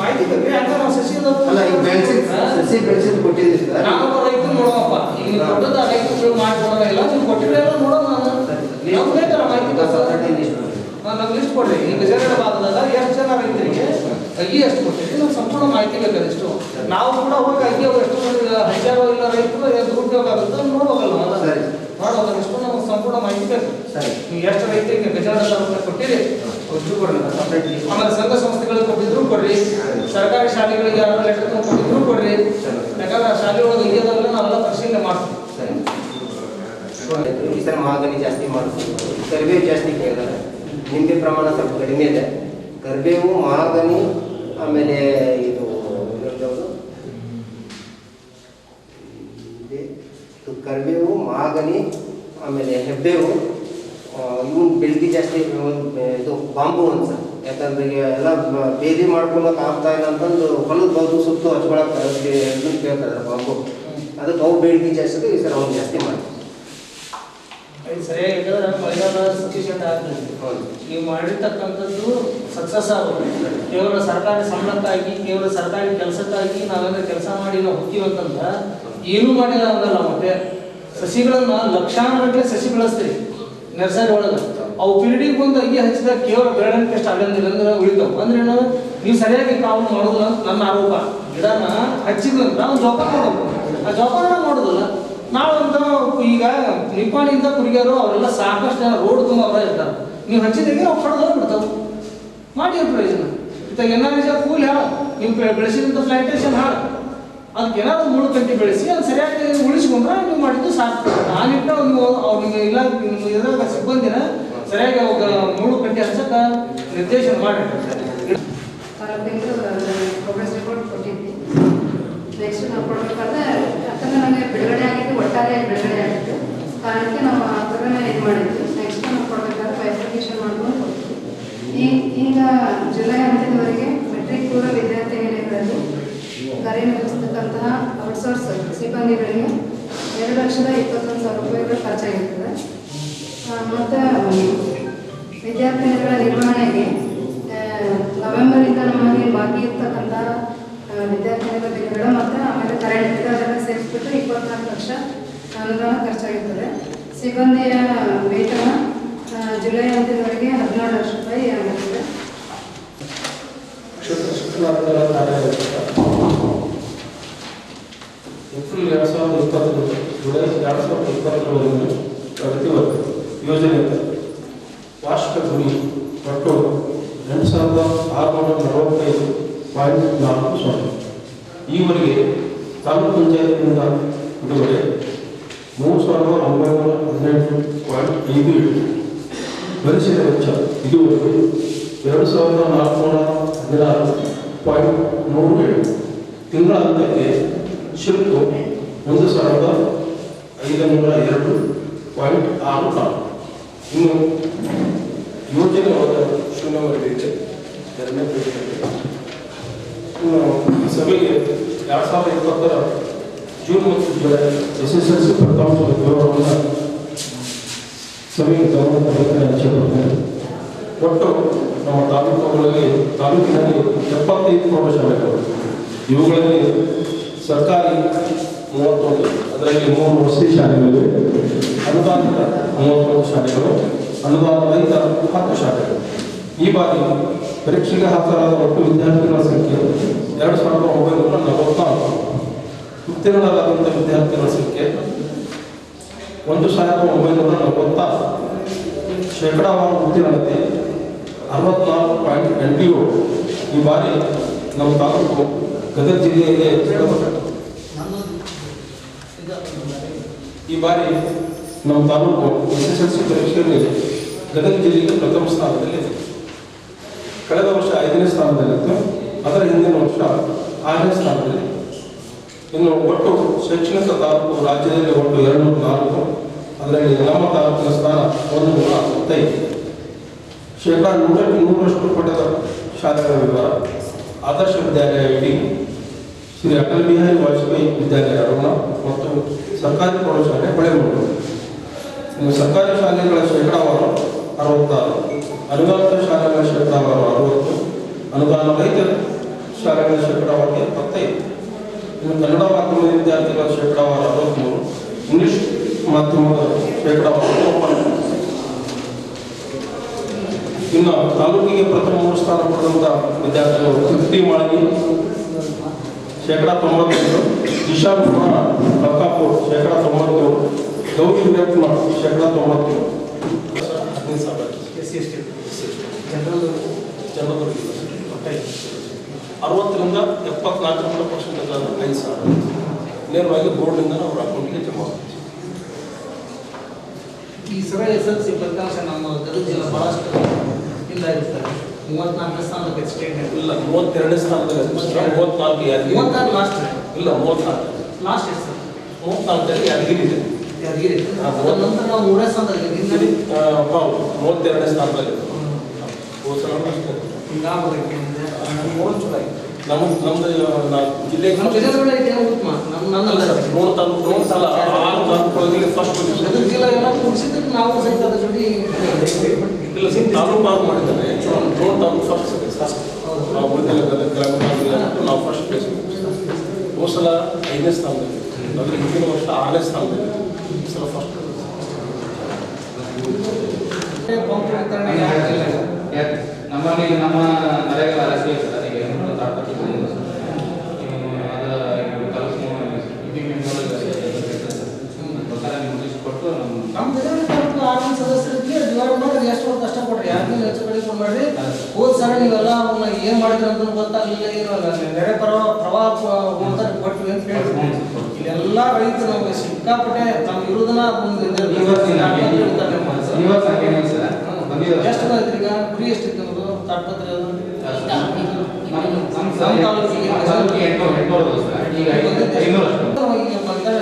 ಮಾಹಿತಿ ಬಗ್ಗೆ ಹಂಗ ನಾವು ಸಸಿ ಅಲ್ಲ ಈಗ ಬೆಳೆಸಿದ್ ಸಸಿ ಬೆಳೆಸಿದ್ದು ಕೊಟ್ಟಿದ್ವಿ ಸರ್. ನಾವು ರೈತರು ನೋಡೋಣಪ್ಪ. ಈಗ ನೀವು ಕೊಟ್ಟದ್ದು ರೈತರು ಮಾಡ್ಕೊಡೋಣ ಇಲ್ಲ ನೀವು ಕೊಟ್ಟಿಲ್ಲ ನೋಡೋಣ. ನಮ್ಗೆ ಬೇಕಲ್ಲ ಮಾಹಿತಿ ನಮ್ಗೆ ಲಿಸ್ಟ್ ಕೊಡ್ರಿ. ಈ ಗಜೇಂದ್ರ ಭಾಗದಾಗ ಎಷ್ಟು ಜನ ರೈತರಿಗೆ ಅಗಿ ಎಷ್ಟು ಕೊಟ್ಟಿರಿ ನಮ್ಗೆ ಸಂಪೂರ್ಣ ಮಾಹಿತಿ ಬೇಕಾದ್ರೆ ಇಷ್ಟು. ನಾವು ಕೂಡ ಹೋಗಿ ಅಗಿ ಎಷ್ಟು ಹೈಜಾರು ಇಲ್ಲ ರೈತರು ದುರುಪಯೋಗ ಆಗುತ್ತೆ ನೋಡ್ಬೇಕಲ್ಲ. ನೋಡ್ಬೇಕಲ್ಲ ಇಷ್ಟು ನಮ್ಗೆ ಸಂಪೂರ್ಣ ಮಾಹಿತಿ ಬೇಕು. ನೀವು ಎಷ್ಟು ರೈತರಿಗೆ ಗಜೇಂದ್ರ ತಾಲೂಕಿನ ಕೊಟ್ಟಿರಿ ಅಷ್ಟು ಕೊಡ್ರಿ. ಆಮೇಲೆ ಸಂಘ ಸಂಸ್ಥೆಗಳಿಗೆ ಕೊಟ್ಟಿದ್ರು ಕೊಡ್ರಿ. ಸರ್ಕಾರಿ ಶಾಲೆಗಳಿಗೆ ಯಾರು ಲೆಟರ್ ಕೊಟ್ಟಿದ್ರು ಕೊಡ್ರಿ. ಯಾಕಂದ್ರೆ ಶಾಲೆ ಒಳಗೆ ಇದೆಲ್ಲ ನಾವೆಲ್ಲ ಪರಿಶೀಲನೆ ಮಾಡ್ತೀವಿ. ಈ ಸಲ ಮಾಗನಿ ಜಾಸ್ತಿ ಮಾಡ್ತೀವಿ. ಕರಿಬೇವು ಜಾಸ್ತಿ ಕೇಳಿದ್ದಾರೆ. ನಿಂಬೆ ಪ್ರಮಾಣ ಸ್ವಲ್ಪ ಕಡಿಮೆ ಇದೆ. ಕರಿಬೇವು, ಮಾಗನಿ, ಆಮೇಲೆ ಇದು ಇದೆ. ಇದು ಕರಿಬೇವು, ಮಾಗನಿ, ಆಮೇಲೆ ಹೆಬ್ಬೇವು, ಇವು ಬೆಳಗ್ಗೆ ಜಾಸ್ತಿ ಇದು ಬಾಂಬು ಅಂತ ಸರ್. ಯಾಕಂದ್ರೆ ಈಗ ಎಲ್ಲ ಬೇದಿ ಮಾಡ್ಕೊಳಕ್ಕೆ ಆಗ್ತಾ ಇಲ್ಲ ಅಂತಂದು ಹೊಲದ ಬಂದು ಸುತ್ತು ಹಚ್ಕೊಳಕ್ಕೆ ಕೇಳ್ತಾರೆ ಬಾಂಬು. ಅದಕ್ಕೆ ಅವು ಬೆಳಗ್ಗೆ ಜಾಸ್ತಿ ಈ ಸರ್ ಅವ್ನು ಜಾಸ್ತಿ ಮಾಡಿ ಸರಿಯಾಗಿ ಹೇಳಿದ್ರೆ ಮಳೆಗಾಲ ಸಫಿಷಿಯಂಟ್ ಆಗ್ತದೆ. ನೀವು ಮಾಡಿರ್ತಕ್ಕಂಥದ್ದು ಸಕ್ಸಸ್ ಆಗುತ್ತೆ. ಕೇವಲ ಸರ್ಕಾರಿ ಸಂಬಳಕ್ಕಾಗಿ, ಕೇವಲ ಸರ್ಕಾರಿ ಕೆಲಸಕ್ಕಾಗಿ ನಾವೆಲ್ಲ ಕೆಲಸ ಮಾಡಿ ನಾವು ಹೋಗ್ತೀವಂತಂದ್ರೆ ಏನೂ ಮಾಡಿಲ್ಲ ಅನ್ನಲ್ಲ. ಮತ್ತೆ ಸಸಿಗಳನ್ನ ಲಕ್ಷಾನುಗಟ್ಟಲೆ ಸಸಿ ಬೆಳೆಸ್ತೀರಿ ನರ್ಸರಿ ಒಳಗೆ. ಅವು ಪಿರಿಡಿಗೆ ಬಂದು ಅಗಿ ಹಚ್ಚಿದಾಗ ಕೇವಲ ಬೆಳವಣಿಗೆ ಅಷ್ಟು ಆಗಂದಿಲ್ಲ ಅಂದ್ರೆ ಉಳಿತಾವೆ. ಅಂದ್ರೆ ನೀವು ಸರಿಯಾಗಿ ಕಾವು ಮಾಡೋದಿಲ್ಲ ಅಂತ ನನ್ನ ಆರೋಪ. ಗಿಡನ ಹಚ್ಚಿದ್ರಂತ ಅವ್ನು ಜೋಪಾನ ಮಾಡೋದು, ಆ ಜೋಪಾನ ಮಾಡೋದಿಲ್ಲ. ನಾವಂತ ಈಗ ನಿಪ್ಪಾಣಿಯಿಂದ ಕುರಿಗಾರು ಅವರೆಲ್ಲ ಸಾಕಷ್ಟು ಜನ ರೋಡ್ ತುಂಬ ಅವರ ಇರ್ತಾರೆ. ನೀವು ಹಚ್ಚಿದಾಗೆ ಅವು ಕಡ್ದು ಹೋಗ್ಬಿಡ್ತಾವೆ. ಮಾಡಿ ಪ್ರಯೋಜನ ಇತ್ತಾಗ ಏನಾದ್ರು ಕೂಲಿ ಹಾಳು, ನೀವು ಬೆಳೆಸಿದಂಥ ಪ್ಲಾಂಟೇಶನ್ ಹಾಳು, ಅದಕ್ಕೆ ಏನಾದ್ರು ಮುಳ್ಳು ಕಂಟಿ ಬೆಳೆಸಿ ಅದು ಸರಿಯಾಗಿ ಉಳಿಸ್ಕೊಂಡ್ರೆ ನೀವು ಮಾಡಿದ್ದು ಸಾಕು. ಆ ನಿಟ್ಟಿನ ನೀವು ಅವ್ರಿಗೆ ಇಲ್ಲ ಇದ್ರಾಗ ಸಿಬ್ಬಂದಿನ ಸರಿಯಾಗಿ ಅವಾಗ ಮುಳ್ಳು ಕಂಟಿ ಹಚ್ಚಕ್ಕೆ ನಿರ್ದೇಶನ ಮಾಡಿರ್ತಾರೆ. ಪ್ರೋಗ್ರೆಸ್ ರಿಪೋರ್ಟ್ ಕೊಟ್ಟಿದ್ವಿ. ನೆಕ್ಸ್ಟ್ ನಾವು ಕೊಡಬೇಕಾದ್ರೆ ಯಾಕಂದರೆ ನನಗೆ ಬಿಡುಗಡೆ ಆಗಿದ್ದು, ಒಟ್ಟಾರೆ ಬಿಡುಗಡೆ ಆಗಿತ್ತು ಕಾರಣಕ್ಕೆ ನಾವು ಆ ಥರನೇ ಇದು ಮಾಡಿದ್ವಿ. ನೆಕ್ಸ್ಟ್ ನಾವು ಕೊಡಬೇಕಾದ್ರೆ ಬೈಫರ್ಕೇಷನ್ ಮಾಡ್ಕೊಂಡು ಕೊಡ್ತೀವಿ. ಈಗ ಜುಲೈ ಅಂತ್ಯದವರೆಗೆ ಮೆಟ್ರಿಕ್ ಪೂರ್ವ ವಿದ್ಯಾರ್ಥಿ ನಿಲಯಗಳಲ್ಲಿ ಕಾರ್ಯನಿರ್ವಹಿಸ್ತಕ್ಕಂತಹ ಔಟ್ಸೋರ್ಸ್ ಸಿಬ್ಬಂದಿಗಳಿಗೆ 2,21,000 ರೂಪಾಯಿಗಳು ಖರ್ಚಾಗಿರ್ತದೆ. ಮತ್ತು ವಿದ್ಯಾರ್ಥಿನಿಗಳ ನಿರ್ವಹಣೆಗೆ ನವೆಂಬರಿಂದ ನಮಗೆ ಬಾಕಿ ಇರ್ತಕ್ಕಂಥ ವಿದ್ಯಾರ್ಥಿನಿಗಳ ಬಿಲ್ಗಳು ಮತ್ತು ಆಮೇಲೆ ಕರೆಂಟ್ ಇದೆಲ್ಲ ಸೇರಿಸ್ಬಿಟ್ಟು 24 ಲಕ್ಷ ಅನುದಾನ ಖರ್ಚಾಗಿರ್ತದೆ. ಸಿಬ್ಬಂದಿಯ ವೇತನ ಜುಲೈ ಅಂತ್ಯದವರೆಗೆ 14 ಲಕ್ಷ ರೂಪಾಯಿ ಆಗಿರ್ತದೆ. ಏಪ್ರಿಲ್ 2020 ಜುಲೈ 2020 ಪ್ರಗತಿ ವರ್ಗ ಯೋಜನೆ ವಾರ್ಷಿಕ ಗುರಿ ಒಟ್ಟು 8,645.40. ಈವರೆಗೆ ತಾಲೂಕು ಪಂಚಾಯತ್ನಿಂದ ಇದುವರೆ 3,918.57. ಭರಿಸಿದ ವೆಚ್ಚ ಇದುವರೆಗೆ 2,416.37. ತಿಂಗಳ ಹಂತಕ್ಕೆ ಶುಲ್ಕ 1,502.64. ಇನ್ನು ಯೋಜನೆ ಶೂನ್ಯವರೆಗೆ ಎರಡನೇ ಪೀಳಿಗೆ. ಇನ್ನು ಸಭೆಗೆ 2020 ಜೂನ್ ಮತ್ತು ಜುಲೈ SSLC ಫಲಿತಾಂಶದ ವಿವರವನ್ನು ಸಭೆಗೆ ಗಮನಕ್ಕೆ ಹಂಚಿಕೊಳ್ಳುತ್ತೇವೆ. ಒಟ್ಟು ನಮ್ಮ ತಾಲೂಕಿನಲ್ಲಿ 75 ಪ್ರೌಢಶಾಲೆಗಳು. ಇವುಗಳಲ್ಲಿ ಸರ್ಕಾರಿ 31, ಅದರಲ್ಲಿ 3 ವಸತಿ ಶಾಲೆಗಳಿವೆ. ಅನುದಾನಿತ 31 ಶಾಲೆಗಳು, ಅನುದಾನ ರಹಿತ 10 ಶಾಲೆಗಳು. ಈ ಬಾರಿ ಪರೀಕ್ಷೆಗೆ ಹಾಜರಾದ ಒಟ್ಟು ವಿದ್ಯಾರ್ಥಿಗಳ ಸಂಖ್ಯೆ 2,944. ಉತ್ತೀರ್ಣರಾದಂಥ ವಿದ್ಯಾರ್ಥಿಗಳ ಸಂಖ್ಯೆ 1,946. ಶೇಕಡಾವಾರು ಉತ್ತೀರ್ಣತೆ 64.87. ಈ ಬಾರಿ ನಮ್ಮ ತಾಲೂಕು ಗದಗ ಜಿಲ್ಲೆಯಲ್ಲಿ SSLC ಪರೀಕ್ಷೆಯಲ್ಲಿ ಗದಗ ಜಿಲ್ಲೆಗೆ ಪ್ರಥಮ ಸ್ಥಾನದಲ್ಲಿದೆ. ಕಳೆದ ವರ್ಷ 5ನೇ ಸ್ಥಾನದಲ್ಲಿತ್ತು. ಅದರ ಹಿಂದಿನ ವರ್ಷ 6ನೇ ಸ್ಥಾನದಲ್ಲಿ. ಇನ್ನು ಒಟ್ಟು ಶೈಕ್ಷಣಿಕ ತಾಲೂಕು ರಾಜ್ಯದಲ್ಲಿ ಒಟ್ಟು 204. ಅದರಲ್ಲಿ ನಮ್ಮ ತಾಲೂಕಿನ ಸ್ಥಾನ 165. ಶೇಕಡಾ 100% ಪಡೆದ ಶಾಲೆಗಳ ವಿವರ: ಆದರ್ಶ ವಿದ್ಯಾಲಯ ಇಡಿ, ಶ್ರೀ ಅಟಲ್ ಬಿಹಾರಿ ವಾಜಪೇಯಿ ವಿದ್ಯಾಲಯ ಅರುಣ ಮತ್ತು ಸರ್ಕಾರಿ ಪ್ರೌಢಶಾಲೆ ಹೊಳೆಮೂರು. ಇನ್ನು ಸರ್ಕಾರಿ ಶಾಲೆಗಳ ಶೇಕಡಾವಾರು 66, ಅನುದಾನಿತ ಶಾಲೆಗಳ ಶೇಕಡಾವಾರು 60, ಅನುದಾನ ರಹಿತ ಶಾಲೆಗಳ ಶೇಕಡಾವಾರು 75. ಇನ್ನು ಕನ್ನಡ ಮಾಧ್ಯಮದ ವಿದ್ಯಾರ್ಥಿಗಳ ಶೇಕಡಾವಾರು 63, ಇಂಗ್ಲಿಷ್ ಮಾಧ್ಯಮದ ಶೇಕಡಾವಾರು 90. ಇನ್ನು ತಾಲೂಕಿಗೆ ಪ್ರಥಮ 3 ಸ್ಥಾನ ಪಡೆದಂಥ ವಿದ್ಯಾರ್ಥಿಗಳು ತೃಪ್ತಿ ಮಾಳಗಿ ಶೇಕಡಾ 91, ದಿಶಾಪುರ ಲಕ್ಕಾಪುರ್ ಶೇಕಡಾ 90, ಗೌರಿ ವಿರತ್ನ ಶೇಕಡಾ 90. 15,000 ಜನರಲ್ 60ರಿಂದ 74% 5,000 ನೇರವಾಗಿ ಬೋರ್ಡ್ನಿಂದ ಅವ್ರ ಅಕೌಂಟ್ಗೆ ಜಮಾ ಆಗುತ್ತೆ. ಈ ಸರ SSLC ಫಲಿತಾಂಶ ನಮ್ಮ ಗದಗ ಜಿಲ್ಲೆ ಭಾಳಷ್ಟು ಇಲ್ಲ ಇರ್ತಾರೆ. 34 ಸ್ಥಾನಕ್ಕೆ ಸ್ಟೇಟ್ ಇಲ್ಲ, 32ನೇ ಸ್ಥಾನದಲ್ಲಿ 34 34 ಲಾಸ್ಟ್ ಇಲ್ಲ 34 ಲಾಸ್ಟ್ ಎಷ್ಟು 34 ಯಾದಗಿರಿ ಇದೆ. ಯಾದಗಿರಿ ಅದರ ನಂತರ ನಾವು 3ನೇ ಸ್ಥಾನದಲ್ಲಿ ಹೌದು 32ನೇ ಸ್ಥಾನದಲ್ಲಿ ನಮ್ದು ಜಿಲ್ಲೆ ಉತ್ತಮ ನನ್ನಲ್ಲ ಸಲ 6 ತಾಲೂಕುಗಳಲ್ಲಿ ಫಸ್ಟ್ ಗದಗ ಜಿಲ್ಲಾ ಎಲ್ಲ ಕೂಡಿಸಿದ್ರೆ ನಾವು ಸಹಿತ ಅದ್ರ ಜೊತೆ ತಾಲೂಕು ಪಾರು ಮಾಡಿದ್ದಾರೆ. ತಾಲೂಕು ಫಸ್ಟ್ ನಾವು ಉಳಿದೆಲ್ಲ ಗದಗ ಗ್ರಾಮೀಣ ನಾವು ಫಸ್ಟ್ ಪ್ಲೇಸ್. ಹೋದ ಸಲ 5ನೇ ಸ್ಥಾನದಲ್ಲಿ, ಅದ್ರ ಹಿಂದಿನ ವರ್ಷ 6ನೇ ಸ್ಥಾನದಲ್ಲಿ, ಈ ಸಲ ಫಸ್ಟ್. ನಮ್ಮಲ್ಲಿ ನಮ್ಮ ನರೇಗಾ ರಾಷ್ಟ್ರೀಯ ಸರ್ ಈಗ ತಾಳ್ಪಟ್ಟು ಕೊಟ್ಟು ನಮ್ಮ ತಾಲೂಕು 6 ಸದಸ್ಯರಿಗೆ ಡಿವೈಡ್ ಮಾಡಿ ಎಷ್ಟು ವರ್ಷ ಕಷ್ಟಪಡ್ರಿ, ಯಾಕೆ ಹೆಚ್ಚು ಕಡೆ ಮಾಡ್ರಿ. ಹೋದ ಸಲ ನೀವೆಲ್ಲ ಅವನ್ನ ಏನು ಮಾಡಿದ್ರಿ ಅಂತ ಗೊತ್ತಾಗಲಿಲ್ಲ, ಏನು ಅಲ್ಲ ನೆರೆ ಪ್ರವಾಹ ಕೊಟ್ವಿ ಅಂತ ಹೇಳಿದ್ವಿ. ಇಲ್ಲೆಲ್ಲ ರೈತರು ನಮಗೆ ಸಿಕ್ಕಾಪಟ್ಟೆ ನಾವು ಇರೋದನ್ನ ಎಷ್ಟು ರೈತರು ಈಗ ಗುರಿ ಎಷ್ಟಿತ್ತು ನಮ್ಮದು ತಾಡ್ಪತ್ರೆ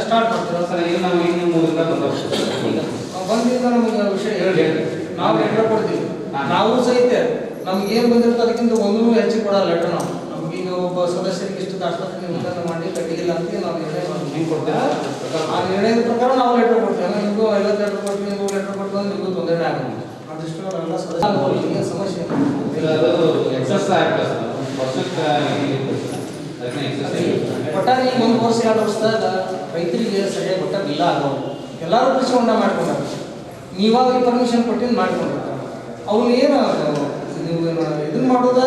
ಸ್ಟಾರ್ಟ್ ಮಾಡ್ತೀರಾ ಸರ್? ಈಗ ನಾವು ಇನ್ನು 3ರಿಂದ ಬಂದಿಂದ ನಮಗೆ ವಿಷಯ ಹೇಳಿ, ನಾವು ಲೆಟರ್ ಕೊಡ್ತೀವಿ. ನಾವು ಸಹಿತ ನಮ್ಗೆ ಏನು ಬಂದಿರುತ್ತೆ ಅದಕ್ಕಿಂತ ಒಂದೂ ಹೆಚ್ಚಿಗೆ ಕೊಡಲ್ಲ ಲೆಟರ್. ನಾವು ನಮಗೀಗ ಒಬ್ಬ ಸದಸ್ಯರಿಗೆ ಇಷ್ಟು ಆಸ್ಪತ್ರೆ ನಿರ್ಧಾರ ಮಾಡಿ ಕಟ್ಟಿಗಿಲ್ಲ ಅಂತ ನಾವು ನಿರ್ಣಯ ಮಾಡ್ತೀವಿ ಕೊಡ್ತೇವೆ. ಆ ನಿರ್ಣಯದ ಪ್ರಕಾರ ನಾವು ಲೆಟರ್ ಕೊಡ್ತೇವೆ. ನಿಮಗೂ 50 ಲೆಟರ್ ಕೊಡ್ತೀವಿ, ನಿಮಗೂ ಲೆಟರ್ ಕೊಡ್ತೀವಿ, ನಿಮಗೂ ತೊಂದರೆ ಆಗುತ್ತೆ. ಅದಿಷ್ಟು ಎಲ್ಲ ಸದಸ್ಯ ಸಮಸ್ಯೆ ಒಟ್ಟಾರೆ ಈಗ 1 ವರ್ಷ 2 ವರ್ಷದಾಗ ರೈತರಿಗೆ ಸರಿಯಾಗಿ ಒಟ್ಟ ಬಿಲ್ಲ ಆಗೋದು. ಎಲ್ಲರೂ ಕೃಷಿ ಹೊಂಡ ಮಾಡ್ಕೊಂಡಾರ, ನೀವಾಗ ಪರ್ಮಿಷನ್ ಕೊಟ್ಟಿದ್ದು ಮಾಡ್ಕೊಂಡಿರ್ತಾರೆ. ಅವ್ನು ಏನು ನೀವು ಇದನ್ನ ಮಾಡೋದ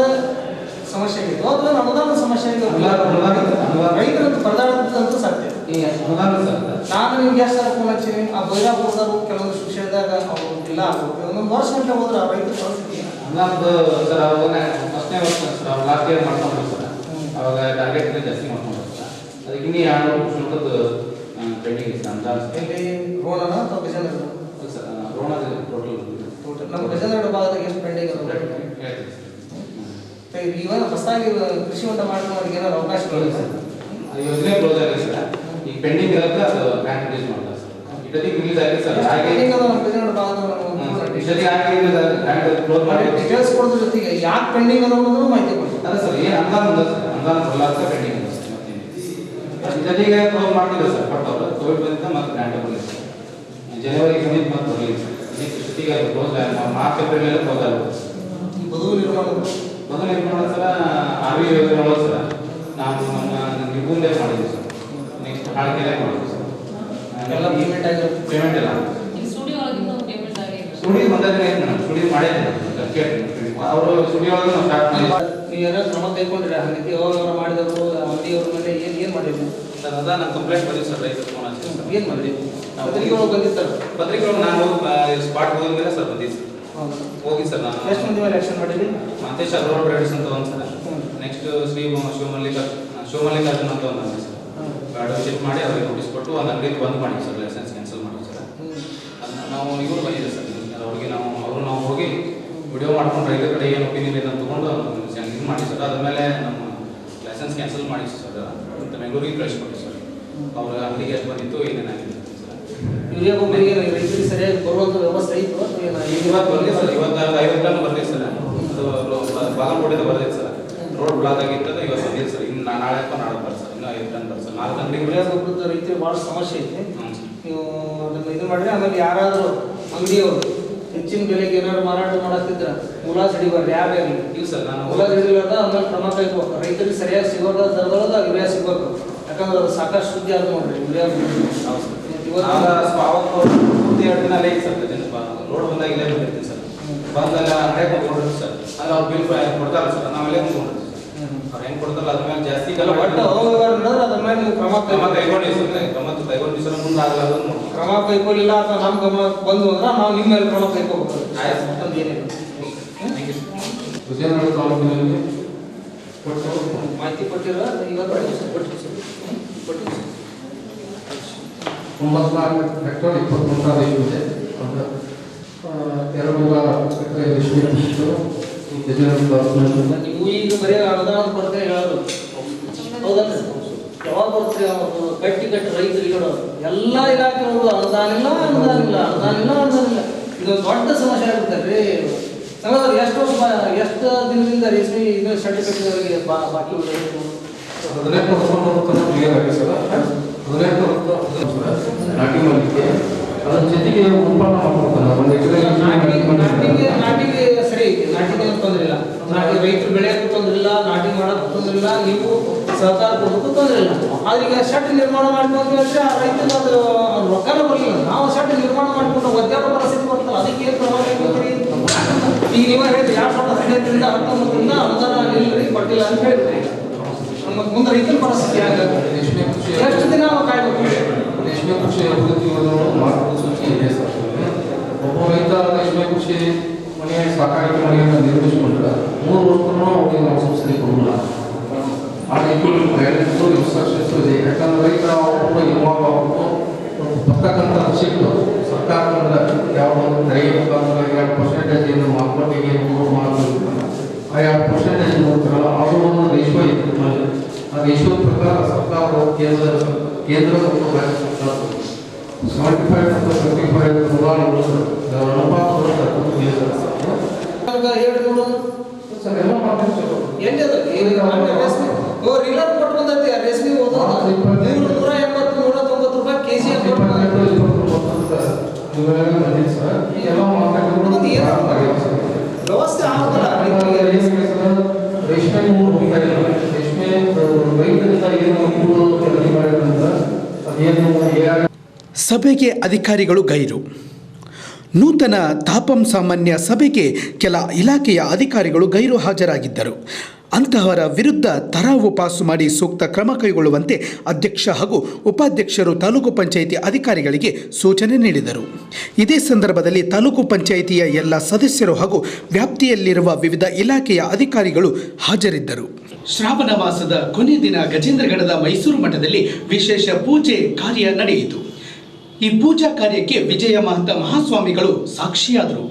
ಸಮಸ್ಯೆ ಆಗಿತ್ತು, ಅಥವಾ ಅನುದಾನ ಸಮಸ್ಯೆ ಆಗಿತ್ತು. ರೈತರಂತ ಪರದಾಡೋದಂತೂ ಸತ್ಯ. ನಾನು ನಿಮ್ಗೆ ಎಷ್ಟು ಫೋನ್ ಹಚ್ಚಿನಿ, ಆ ಬೈರಾಪುರದವರು ಕೆಲವೊಂದು ವಿಷಯದಾಗ ಅವರು ಇಲ್ಲ ಆಗ್ಬೋದು. ಒಂದೊಂದು ವರ್ಷ ಗಂಟೆ ಹೋದ್ರೆ ಆ ರೈತರ ಪರಿಸ್ಥಿತಿ ಸರ್ ಅವಾಗ ಫಸ್ಟ್ನೇ ವರ್ಷ ಸರ್ ಅವ್ರು ಲಾಸ್ಟ್ ಇಯರ್ ಮಾಡ್ಕೊಂಡು ಸರ್ ಅವಾಗ ಟಾರ್ಗೆಟ್ ಜಾಸ್ತಿ ಮಾಡ್ಕೊಂಡು ಸರ್ ಅದಕ್ಕೆ ಇನ್ನೂ 2 ಶುಲ್ಕದ್ದು ಪೆಂಡಿಂಗ್ ಇದೆ ಅಂತ ರೋಣನ ಅಥವಾ ಗಜೇಂದ್ರ ಸರ್ ರೋಣದ ಟೋಟಲ್ ನಮ್ಮ ಗಜೇಂದ್ರ ಭಾಗದಾಗ ಎಷ್ಟು ಪೆಂಡಿಂಗ್ ಅದ ಇವಾಗ ಹೊಸದಾಗಿ ಕೃಷಿ ಹೊಂಡ ಮಾಡ್ಕೊಳ್ಳೋರಿಗೆ ಏನಾದ್ರು ಅವಕಾಶಗಳಿದೆ ಸರ್? ಯೋಜನೆ ಕ್ಲೋಸ್ ಆಗಿದೆ ಸರ್. ಈಗ ಪೆಂಡಿಂಗ್ ಇರೋದು ಅದು ಬ್ಯಾಂಕ್ ರಿಲೀಸ್ ಮಾಡ್ತಾರೆ ಸರ್. ಇದಕ್ಕೆ ರಿಲೀಸ್ ಆಗಿದೆ ಸರ್. ಹಾಗೆ ನಮ್ಮ ಗಜೇಂದ್ರ ಭಾಗದ ಇದಕ್ಕೆ ಹಾಗೆ ಬ್ಯಾಂಕ್ ಕ್ಲೋಸ್ ಮಾಡಿ ಡೀಟೇಲ್ಸ್ ಕೊಡೋದ್ರ ಜೊತೆಗೆ ಯಾಕೆ ಪೆಂಡಿಂಗ್ ಅದ ಅನ್ನೋದು ಮಾಹಿತಿ ಕೊಡ್ತಾರೆ. ಅದೇ ಸರ್ ಏನು ಅನುದಾನ ಬರಲಾರ್ದ ಪೆಂಡಿಂಗ್ ಇದೆ ಸರ್. ಜೊತೆಗೆ ಕ್ಲೋಸ್ ಮಾಡ್ತಿಲ್ಲ ಸರ್. ಬಟ್ ಅವರು ಕೋವಿಡ್ ಬಂದಿದ್ದ ಮತ್ತೆ ಗ್ರಾಂಟ್ ಬರಲಿಲ್ಲ ಸರ್. ಜನವರಿ ಬಂದಿದ್ದು ಮತ್ತೆ ಬರಲಿಲ್ಲ ಸರ್. ಜೊತೆಗೆ ಕ್ಲೋಸ್ ಮಾರ್ಚ್ ಏಪ್ರಿಲ್ ಎಲ್ಲ ಕ್ಲೋಸ್ ಆಗುತ್ತೆ ಸರ್. ಬದುವು ನಿರ್ಮಾಣ ಸರ ಆರ್ವಿ ಯೋಜನೆ ಒಳಗೆ ಸರ್ ನಾವು ನಮ್ಮ ನಿಗುಂದೇ ಮಾಡಿದ್ವಿ ಸರ್. ನೆಕ್ಸ್ಟ್ ಹಾಳ್ಕೆರೆ ಮಾಡಿದ್ವಿ ಸರ್. ಎಲ್ಲ ಪೇಮೆಂಟ್ ಆಗಿರುತ್ತೆ. ಪೇಮೆಂಟ್ ಎಲ್ಲ ಸ್ಟುಡಿಯೋ ಬಂದಾಗ ಸ್ಟುಡಿಯೋ ಮಾಡಿದ್ದೆ ಅವರು ಸ್ಟುಡಿಯೋ ಒಳಗೆ ನಾವು ಸ್ಟಾರ್ಟ್ ಮಾಡಿ ನೀವು ಏನಾದ್ರು ಕ್ರಮ ಕೈಗೊಂಡ್ರೆ ಹಂಗತಿ ಯಾವಾಗ ಮಾಡಿದವರು ಅಂಗಡಿಯವ್ರ ಮೇಲೆ ಏನು ಮಾಡಿದ್ವಿ ಸರ್? ಅದ ನಾನು ಕಂಪ್ಲೇಂಟ್ ಬಂದಿದ್ದು ಸರ್. ರೈತರ ಫೋನ್ ಹಚ್ಚಿ ಸರ್. ಏನು ಮಾಡಿದ್ವಿ? ಪತ್ರಿಕೆ ಒಳಗೆ ಬಂದಿರ್ತಾರೆ. ಪತ್ರಿಕೆ ನಾನು ಸ್ಪಾಟ್ ಹೋದ್ಮೇಲೆ ಸರ್ ಬಂದಿದ್ದು ಸರ್. ಹೋಗಿ ಸರ್ ನಾನು ಎಷ್ಟು ಮಂದಿ ಮೇಲೆ ಆಕ್ಷನ್ ಮಾಡಿದ್ವಿ? ಮಂತೇಶ್ ಅಗ್ರವಾಲ್ ಬ್ರೈಡರ್ಸ್ ಅಂತ ಒಂದು ಸರ್. ನೆಕ್ಸ್ಟ್ ಶಿವಮಲ್ಲಿಕಾರ್ಜುನ್ ಅಂತ ಒಂದು ಅಂಗಡಿ ಸರ್. ಗಾಡಿ ವಿಸಿಟ್ ಮಾಡಿ ಅವ್ರಿಗೆ ನೋಟಿಸ್ ಕೊಟ್ಟು ಒಂದು ಅಂಗಡಿ ಬಂದ್ ಮಾಡಿ ಸರ್, ಲೈಸೆನ್ಸ್ ಕ್ಯಾನ್ಸಲ್ ಮಾಡಿ ಸರ್. ಅದನ್ನ ನಾವು ಇವರು ಬಂದಿದೆ ಸರ್. ಅವ್ರಿಗೆ ನಾವು ಹೋಗಿ ವಿಡಿಯೋ ಮಾಡ್ಕೊಂಡು ರೈತರ ಕಡೆ ಏನು ಒಪಿನಿಯನ್ ಇದೆ ಅಂತ ತೊಗೊಂಡು ಇದು ಮಾಡಿ ಸರ್. ಅದಾದಮೇಲೆ ನಮ್ಮ ಲೈಸೆನ್ಸ್ ಕ್ಯಾನ್ಸಲ್ ಮಾಡಿ ಸರ್ ಅಂತ ಬೆಂಗಳೂರಿಗೆ ಕಳಿಸ್ಕೊಡಿ ಸರ್. ಅವ್ರ ಅಂಗಡಿಗೆ ಎಷ್ಟು ಬಂದಿತ್ತು ಏನೇನಾಗಿದೆ ಸರ್. ಯೂರಿಯಾ ಗೊಬ್ಬರಿಗೆ ರೈತರಿಗೆ ಸರಿಯಾಗಿ ಬರುವಂಥ ವ್ಯವಸ್ಥೆ ಇತ್ತು ಇವತ್ತು ಬಂದಿದೆ ಸರ್. ಇವತ್ತು 50 ಟನ್ ಬರ್ತಿದೆ ಸರ್. ಅದು ಬಾಗಲಕೋಟೆದ ಬರ್ತಿದೆ ಸರ್. ರೋಡ್ ಬ್ಲಾಕ್ ಆಗಿರ್ತದೆ. ಇವತ್ತು ಬಂದಿದೆ ಸರ್. ಇನ್ನು ನಾಳೆ ನಾಳೆ ಬರ್ತಾರೆ ಸರ್. ಇನ್ನೂ 5 ಟನ್ ಬರ್ತಾರೆ ಸರ್. 4 ಅಂಗಡಿ ಯೂರಿಯಾ ಗೊಬ್ಬರದ ರೈತರಿಗೆ ಭಾಳ ಸಮಸ್ಯೆ ಐತಿ. ನೀವು ಅದನ್ನು ಇದು ಮಾಡಿದ್ರೆ ಆಮೇಲೆ ಯಾರಾದರೂ ಅಂಗಡಿಯವರು ಹೆಚ್ಚಿನ ಬೆಲೆಗೆ ಏನಾದ್ರು ಮಾರಾಟ ಮಾಡತ್ತಿದ್ರ ಮುಲಾಜ್ ಹಿಡಿಬಾರ್ದು. ಯಾರೇ ಆಗಲಿ ಇಲ್ಲ ಸರ್. ನಾನು ಮುಲಾಜ್ ಹಿಡಿಲಾರ್ದ ಆಮೇಲೆ ಕ್ರಮ ಕೈಬೇಕು. ರೈತರಿಗೆ ಸರಿಯಾಗಿ ಸಿಗೋದ ದರದೊಳಗೆ ಯೂರಿಯಾ ಸಿಗಬೇಕು. ಯಾಕಂದ್ರೆ ಅದು ಸಾಕಷ್ಟು ಸುದ್ದಿ ಆದ ನೋಡ್ರಿ ಯೂರಿಯಾ. ಪೂರ್ತಿ 2 ದಿನ ಅಲ್ಲೇ ಸರ್. ರೋಡ್ ಬಂದಾಗ ಇಲ್ಲೇ ಬಂದಿರ್ತೀವಿ ಸರ್. ಬಂದೆಲ್ಲ ಅಂಗಡಿ ಕೊಟ್ಕೊಂಡಿರ್ತೀವಿ ಸರ್. ಅಲ್ಲಿ ಅವ್ರು ಬಿಲ್ ಕೊಡ್ತಾರೆ ಸರ್. ನಾವೆಲ್ಲೇ ಕುಂತ್ಕೊಂಡಿರ್ತೀವಿ ಸರ್. ಅವ್ರು ಹೆಂಗೆ ಕೊಡ್ತಾರಲ್ಲ ಅದ್ರ ಮೇಲೆ ಜಾಸ್ತಿ ಒಟ್ಟು ಅವ್ಯವಹಾರ ನಡೆದ್ರೆ ಅದ್ರ ಮೇಲೆ ನೀವು ಕ್ರಮ ಕೈಗೊಂಡಿವಿ ಸರ್. ಕೈಗೊಂಡು ಸರ್ ಮುಂದೆ ಆಗಲ್ಲ ಕ್ರಮ ಕೈಗೊಳ್ಳಿಲ್ಲ ಅಥವಾ ನಮ್ಮ ಗಮನ ಬಂದು ಅಂದ್ರೆ ನಾವು ನಿಮ್ಮ ಮೇಲೆ ಕ್ರಮ ಕೈಗೊಳ್ಬೇಕು. ಅಂತಂದು ಏನಿಲ್ಲ. ವಿಜಯನಗರ ತಾಲೂಕಿನಲ್ಲಿ ಮಾಹಿತಿ ಕೊಟ್ಟಿರೋ ಇವತ್ತು ಕೊಟ್ಟಿವಿ 94 ಹೆಕ್ಟರ್ 23 ಇದೆ. 2 ನೀವು ಈಗ ಬರೀ ಅನುದಾನ ಕೊಡ್ತೇವೆ ಹೇಳೋದು ಹೌದಲ್ಲ? ಯಾವಾಗ ಬರ್ತೀರಿ ಅವರು ಗಟ್ಟಿ ರೈತರಿಗೆ ಹೇಳೋರು ಎಲ್ಲ ಇಲಾಖೆಗಳು ಅನುದಾನ ಇಲ್ಲ ಇದೊಂದು ದೊಡ್ಡ ಸಮಸ್ಯೆ ಆಗ್ಬಿಡ್ತಾರೆ ರೀ. ಸಂಘದವ್ರು ಎಷ್ಟು ದಿನದಿಂದ ರೇಷ್ಮೆ ಇದು ಸರ್ಟಿಫಿಕೇಟ್ ಅವರಿಗೆ ಬಾಕಿ ಉಳಿದ 18 ವರ್ಷ ಕ್ಲಿಯರ್ ಆಗಿದೆ ಸರ್. 18 ವರ್ಷ ನಾಟಿ ಮಾಡಲಿಕ್ಕೆ ಅದರ ಜೊತೆಗೆ ಉತ್ಪನ್ನ ಮಾಡ್ಕೊಡ್ತಾರೆ. ಒಂದು ಎಕರೆ ನಾಟಿಗೆ ಸರಿ ಐತಿ, ನಾಟಿಗೆ ಏನು ತೊಂದರೆ ಇಲ್ಲ, ನಾಟಿ ರೈತರು ಬೆಳೆಯೋಕ್ಕೂ ತೊಂದರೆ ಇಲ್ಲ, ನಾಟಿ ಮಾಡೋಕ್ಕೂ ತೊಂದರೆ ಇಲ್ಲ, ನೀವು ಸಹಕಾರ ಕೊಡೋಕ್ಕೂ ತೊಂದರೆ ಇಲ್ಲ. ಆದ್ರೆ ಈಗ ಶೆಡ್ ನಿರ್ಮಾಣ ಮಾಡ್ಕೊಂಡು ಹೇಳಿದ್ರೆ ಆ ರೈತನ ಅದು ರೊಕ್ಕನ ಬರಲಿಲ್ಲ. ನಾವು ಶೆಡ್ ನಿರ್ಮಾಣ ಮಾಡ್ಕೊಂಡು ಒದ್ದಾಡೋ ಪರಿಸ್ಥಿತಿ ಬರ್ತಲ್ಲ, ಅದಕ್ಕೆ ಏನು ಕ್ರಮ ಕೈಗೊಳ್ತೀರಿ? ಈಗ ನೀವು ಹೇಳಿದ್ರಿ 2015ರಿಂದ 19ರಿಂದ ಅನುದಾನ ನಿಲ್ಲರಿ ಕೊಟ್ಟಿಲ್ಲ ಅಂತ ಹೇಳಿದ್ರಿ. ನಮ್ಮ ಮುಂದೆ ರೈತರ ಪರಿಸ್ಥಿತಿ ಆಗುತ್ತೆ. ಎಷ್ಟು ದಿನ ನಾವು ಕಾಯ್ಬೇಕು? ರೇಷ್ಮೆ ಕೃಷಿ ಅಭಿವೃದ್ಧಿ ಮಾರ್ಗಸೂಚಿ ಇದೆ ಸರ್. ಒಬ್ಬ ರೈತ ರೇಷ್ಮೆ ಕೃಷಿ ಮನೆಯ ಸಾಕಾಣಿಕೆ ಮನೆಯನ್ನು ನಿರ್ಮಿಸಿಕೊಂಡ್ರೆ 3 ವರ್ಷಕ್ಕೂ ಅವರಿಗೆ ನಾವು ಸಬ್ಸಿಡಿ ಕೊಡೋಲ್ಲ. ಆ ಇನ್ಸ್ಟ್ರಕ್ಷನ್ಸ್ ಇದೆ. ಯಾಕಂದ್ರೆ ರೈತ ಅವರು ಇನ್ವಾಲ್ವ್ ಆಗ್ಬಿಟ್ಟು ಬರ್ತಕ್ಕಂಥ ಸಿಟ್ಟು ಸರ್ಕಾರದಿಂದ ಯಾವುದೋ ತೆರಿಗೆ ಮುಖಾಂತರ 2% ಏನು ಮಾರ್ಕೆಟಿಗೆ ಏನು ಮಾಡಬೇಕು ಆ 2% ನೋಡ್ತಾರಲ್ಲ ಅದು ಒಂದು ರೇಷ್ಮೆ ಇದೆ. ಆ ರೇಷ್ಮೆ ಪ್ರಕಾರ ಸರ್ಕಾರವು ಕೇಂದ್ರ ಮತ್ತು ರಾಜ್ಯ ಸರ್ಕಾರ 75 ಮತ್ತು 35 ಅನುದಾನಗಳು ಎಲ್ಲ ಮಾಡ್ತಾರೆ. ರೀಲರ್ ಕೊಟ್ಟು ಬಂದೈತಿ ರೇಷ್ಮೆ ಓದೋದು 180-190 ರೂಪಾಯಿ ಕೆಜಿ ವ್ಯವಸ್ಥೆ ಆಗಲ್ಲ. ರೇಷ್ಮೆ ರೇಷ್ಮೆ ರೈತರಿಂದ ಏನು ಖರೀದಿ ಮಾಡಿದ್ರಿಂದ ಅದೇನು ಸಭೆಗೆ ಅಧಿಕಾರಿಗಳು ಗೈರು. ನೂತನ ತಾಪಂ ಸಾಮಾನ್ಯ ಸಭೆಗೆ ಕೆಲ ಇಲಾಖೆಯ ಅಧಿಕಾರಿಗಳು ಗೈರು ಹಾಜರಾಗಿದ್ದರು. ಅಂತಹವರ ವಿರುದ್ಧ ತರಾವು ಪಾಸು ಮಾಡಿ ಸೂಕ್ತ ಕ್ರಮ ಕೈಗೊಳ್ಳುವಂತೆ ಅಧ್ಯಕ್ಷ ಹಾಗೂ ಉಪಾಧ್ಯಕ್ಷರು ತಾಲೂಕು ಪಂಚಾಯಿತಿ ಅಧಿಕಾರಿಗಳಿಗೆ ಸೂಚನೆ ನೀಡಿದರು. ಇದೇ ಸಂದರ್ಭದಲ್ಲಿ ತಾಲೂಕು ಪಂಚಾಯಿತಿಯ ಎಲ್ಲ ಸದಸ್ಯರು ಹಾಗೂ ವ್ಯಾಪ್ತಿಯಲ್ಲಿರುವ ವಿವಿಧ ಇಲಾಖೆಯ ಅಧಿಕಾರಿಗಳು ಹಾಜರಿದ್ದರು. ಶ್ರಾವಣ ಮಾಸದ ಕೊನೆ ದಿನ ಗಜೇಂದ್ರಗಢದ ಮೈಸೂರು ಮಠದಲ್ಲಿ ವಿಶೇಷ ಪೂಜೆ ಕಾರ್ಯ ನಡೆಯಿತು. ಈ ಪೂಜಾ ಕಾರ್ಯಕ್ಕೆ ವಿಜಯ ಮಹಂತ ಮಹಾಸ್ವಾಮಿಗಳು ಸಾಕ್ಷಿಯಾದರು.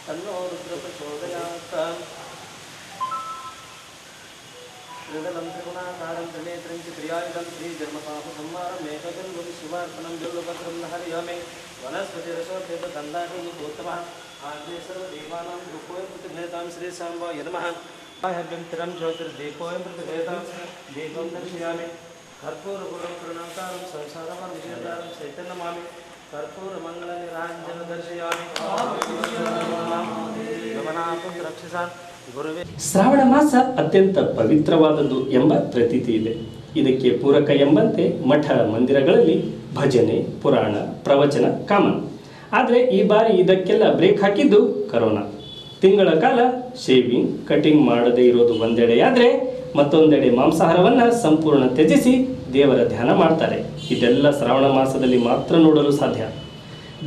तन्नो रुद्र प्रचोदयात् त्रिदलं त्रिगुणाकारं त्रिनेत्रं च त्रियायुधं श्रीजन्मपापसंहारं मेकगन्धं शिवार्पणं बिल्वपत्रं हरियामे वनस्पतिरसोपेतदण्डानि गोत्तमः आद्ये सर्वदेवानां रूपोऽयं प्रतिभेदां श्रीसाम्बाय नमः हव्यन्तिरं ज्योतिर्दीपोऽयं प्रतिभेदां दीपं दर्शयामि कर्पूरगुणं प्रणतारं संसारं विजयदारं चैतन्यमामि कर्पूरमङ्गलनिराञ्जन दर्शयामि ಶ್ರಾವಣ ಮಾಸ ಅತ್ಯಂತ ಪವಿತ್ರವಾದದ್ದು ಎಂಬ ಪ್ರತೀತಿ ಇದೆ. ಇದಕ್ಕೆ ಪೂರಕ ಎಂಬಂತೆ ಮಠ ಮಂದಿರಗಳಲ್ಲಿ ಭಜನೆ, ಪುರಾಣ, ಪ್ರವಚನ ಕಾಮನ್. ಆದರೆ ಈ ಬಾರಿ ಇದಕ್ಕೆಲ್ಲ ಬ್ರೇಕ್ ಹಾಕಿದ್ದು ಕರೋನಾ. ತಿಂಗಳ ಕಾಲ ಶೇವಿಂಗ್, ಕಟಿಂಗ್ ಮಾಡದೇ ಇರೋದು ಒಂದೆಡೆಯಾದರೆ ಮತ್ತೊಂದೆಡೆ ಮಾಂಸಾಹಾರವನ್ನು ಸಂಪೂರ್ಣ ತ್ಯಜಿಸಿ ದೇವರ ಧ್ಯಾನ ಮಾಡ್ತಾರೆ. ಇದೆಲ್ಲ ಶ್ರಾವಣ ಮಾಸದಲ್ಲಿ ಮಾತ್ರ ನೋಡಲು ಸಾಧ್ಯ.